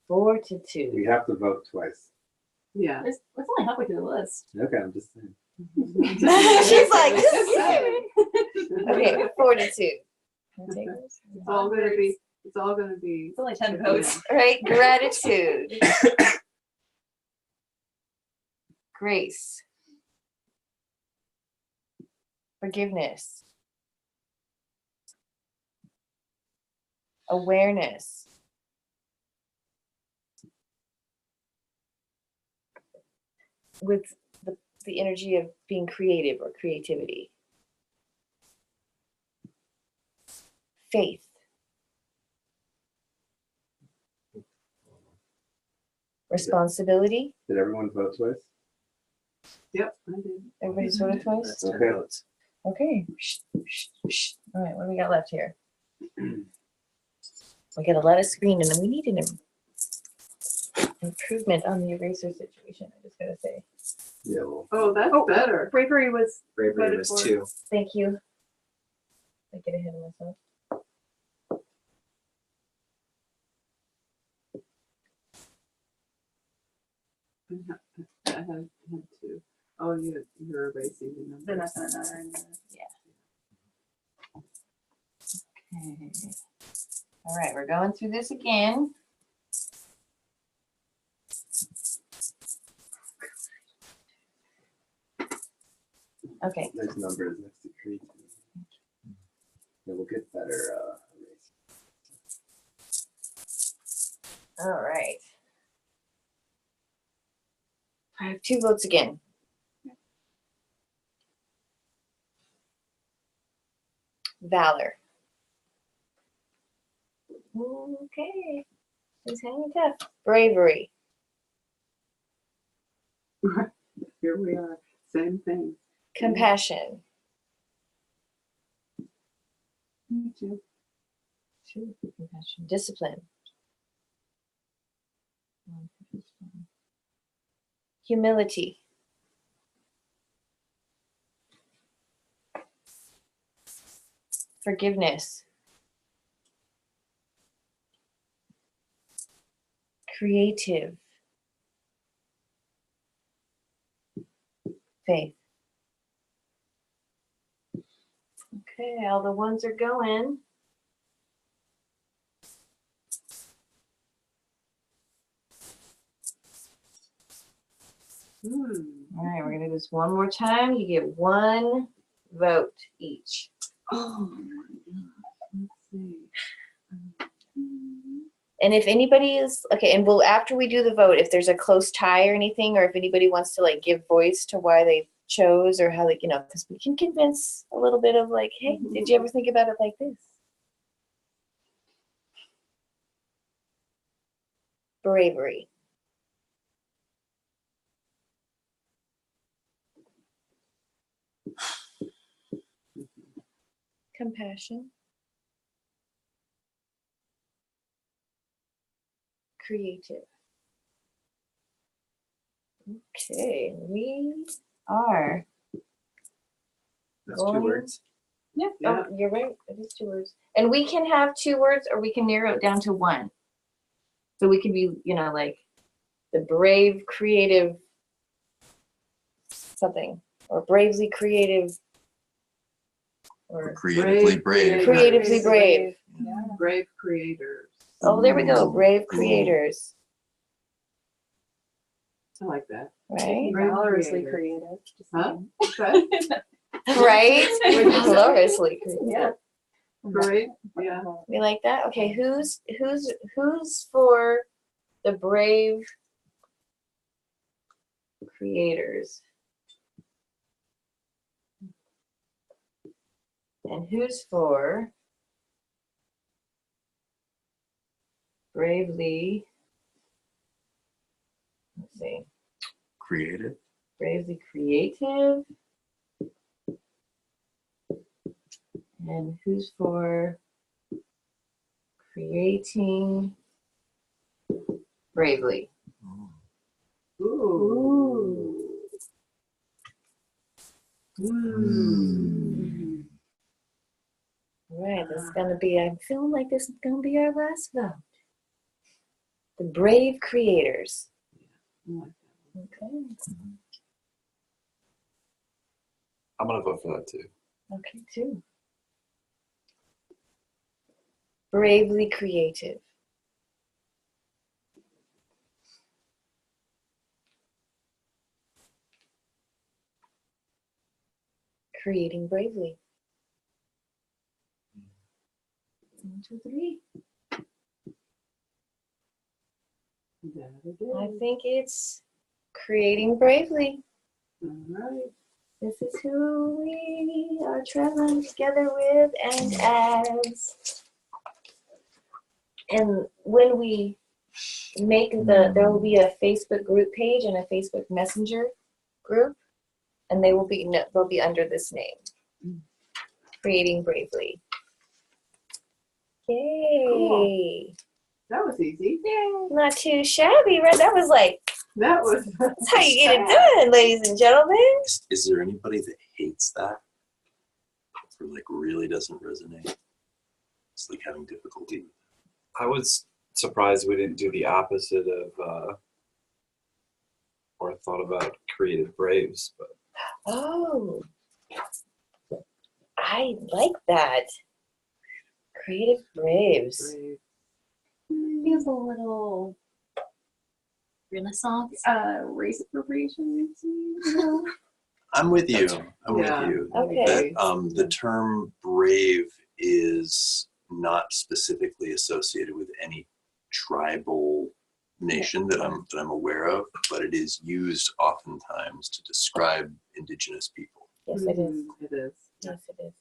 42. We have to vote twice. Yeah. It's only halfway through the list. Okay, I'm just saying. She's like, okay, 42. Can I take this? It's all gonna be. It's all gonna be. It's only 10 votes. All right, gratitude. Grace. Forgiveness. awareness, with the energy of being creative or creativity, faith, responsibility. Did everyone vote twice? Yep, I did. Everybody's voted twice? That's 10 Okay. votes. Okay. All right, what do we got left here? We got a lot of screen, and then we need an improvement on the eraser situation, I just gotta say. Yeah. Well, Oh, that's better. Bravery was Bravery voted was for. 2. Thank you. I get ahead of myself. I had 2. Oh, you're erasing the number. Then that's not another. Okay. All right, we're going through this again. Okay. there's numbers next to creativity. Yeah, we'll get better. All right. I have 2 votes again. Valor. Okay. He's hanging tough. Bravery. Here we are. Same thing. Compassion. Me too. 2 for compassion. Discipline. Humility. Forgiveness. Creative. Faith. Okay, all the ones are going. All right, we're gonna do this one more time. You get 1 vote each. Oh my God. Let's see. And if anybody is okay, and we'll after we do the vote, if there's a close tie or anything, or if anybody wants to like give voice to why they chose or how they, because we can convince a little bit of like, hey, did you ever think about it like this? Bravery. Compassion. Creative. Okay, we are. That's 2 going- words. Yeah, Yeah. oh, you're right. It is 2 words. And we can have 2 words or we can narrow it down to 1. So we can be, like the brave, creative something, or bravely creative, or Creatively brave. creatively brave. Yeah. Brave creators. Oh, there we go. Brave creators. I like that. Right? Brave Valorously creators. creative. Just Huh? saying. Okay. Right? Valorously creative. Yeah. Great. Yeah. We like that? Okay, who's for the brave creators? And who's for bravely, let's see, Creative. bravely creative? And who's for creating bravely? Ooh. Ooh. All right, this is gonna be, I'm feeling like this is gonna be our last vote. The brave creators. Okay. I'm gonna vote for that too. Okay, 2. Bravely creative. Creating bravely. 1, 2, 3. I think it's creating bravely. All right. This is who we are traveling together with and as. And when we make there will be a Facebook group page and a Facebook Messenger group, and they'll be under this name, Creating Bravely. Yay! Cool. That was easy. Yay! Not too shabby, right? That was like That's how you get it done, ladies and gentlemen. Is there anybody that hates that? Or like really doesn't resonate? It's like having difficulty. I was surprised we didn't do the opposite of, or thought about creative braves, but Oh, I like that. Creative Braves. Feels a little Renaissance. race appropriation. I'm with you. I'm Yeah. with you. Okay. That, the term brave is not specifically associated with any tribal nation that I'm aware of, but it is used oftentimes to describe indigenous people. Yes, it is. It is. Yes, it is.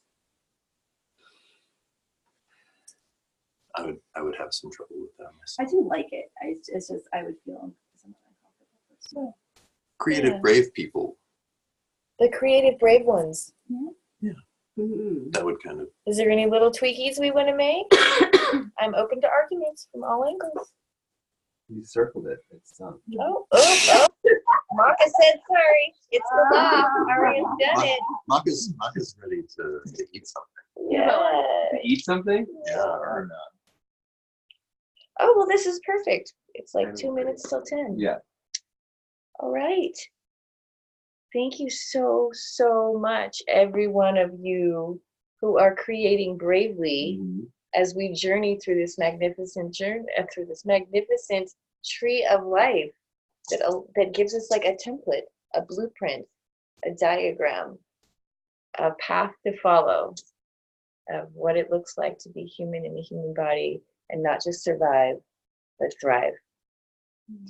I would have some trouble with that I myself. do like it. It's just I would feel somewhat uncomfortable. Creative Yeah. brave people, The creative brave ones. that would kind of, Is there any little tweakies we want to make? I'm open to arguments from all angles. You circled it. It's done. Oh. Maka said sorry. It's the law. Arian's done it. Maka's ready to eat something. Yeah. To eat something? Yeah. Or not? Oh, well, this is perfect. It's like 2 minutes till 10. Yeah. All right. Thank you so, so much, every one of you who are creating bravely as we journey through this magnificent tree of life that gives us like a template, a blueprint, a diagram, a path to follow of what it looks like to be human in a human body and not just survive, but thrive.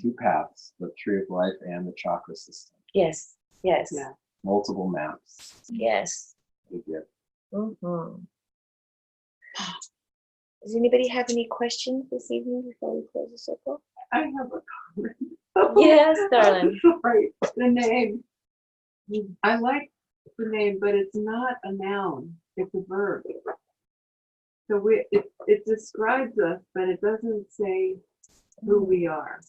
2 paths, the tree of life and the chakra system. Yes, yes, Yeah. Multiple maps. yes. Big gift. Mm-hmm. Does anybody have any questions this evening before we close the circle? I have a comment. Yes, darling. Sorry, the name. I like the name, but it's not a noun. It's a verb. So it describes us, but it doesn't say who we are.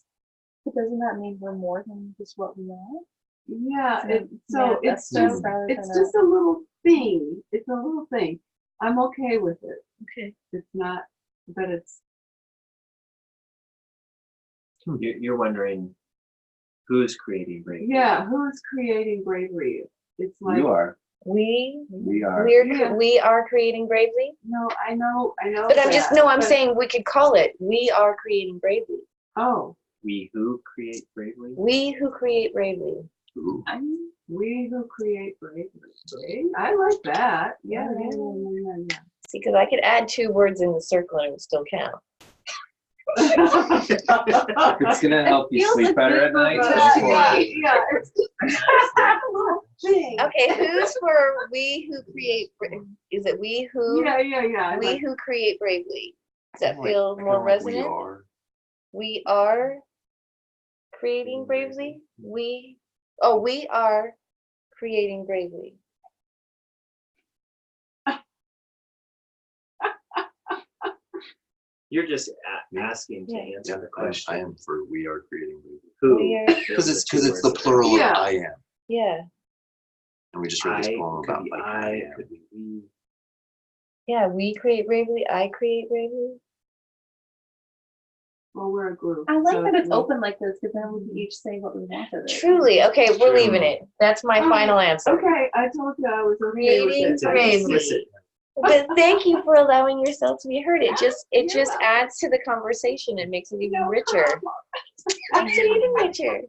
But doesn't that mean we're more than just what we are? Yeah, So it's manifesto just rather it's than just a little thing. It's a little thing. I'm okay with it. Okay. It's not, but it's You're wondering who's creating bravery? yeah. Who's creating bravery? It's like You are. We are. we are creating bravely. no, I know. But I'm just I'm but- saying we could call it we are creating bravely. Oh, We who create bravely? We who create bravely. ooh, we who create bravery. I like that. Yeah. See, because I could add 2 words in the circle and it would still count. It's gonna help you sleep better at night. Yeah. It's just a little thing. Okay, who's for we who create? Is it we who? Yeah. We who create bravely. Does that kinda feel like- more kinda like resonant? We are creating bravely. We are creating bravely. You're just asking to Yeah. answer the I question. am for we are creating bravery. Who? We are- Because it's the plural Yeah. of I am. Yeah, And we just read this poem could about be like I, am. could be we. yeah. We create bravely. I create bravely. Well, we're a group. I like so that it's we- open like this because then we can each say what we want of it. Truly, okay. We're leaving it. That's my Okay. final answer. Okay, I told you I was okay with Creating it. It's an bravely. explicit. But thank you for allowing yourself to be heard. It just adds to the conversation and makes it even richer. Makes it even richer.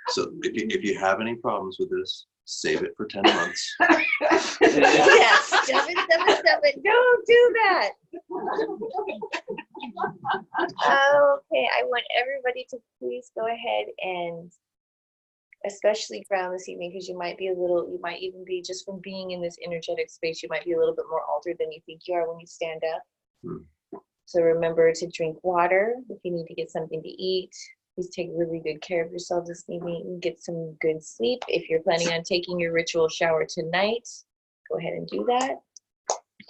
So if you have any problems with this, save it for 10 months. Yes, stop it. Don't do that. Okay, I want everybody to please go ahead and especially ground this evening because you might even be just from being in this energetic space, you might be a little bit more altered than you think you are when you stand up. So remember to drink water. If you need to get something to eat, please take really good care of yourself this evening and get some good sleep. If you're planning on taking your ritual shower tonight, go ahead and do that.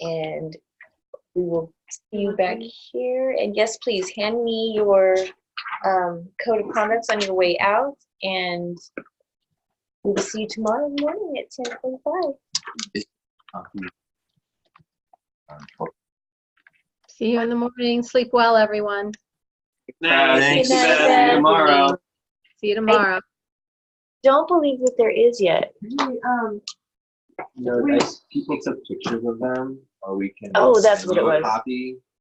And we will see you back here. And yes, please hand me your code of conducts on your way out. And we will see you tomorrow morning at 10:45. See you in the morning. Sleep well, everyone. Thanks. Good night, See you tomorrow. See you tomorrow. Don't believe that there is yet. People took pictures of them, or we can. Oh, that's what it send you a was. Copy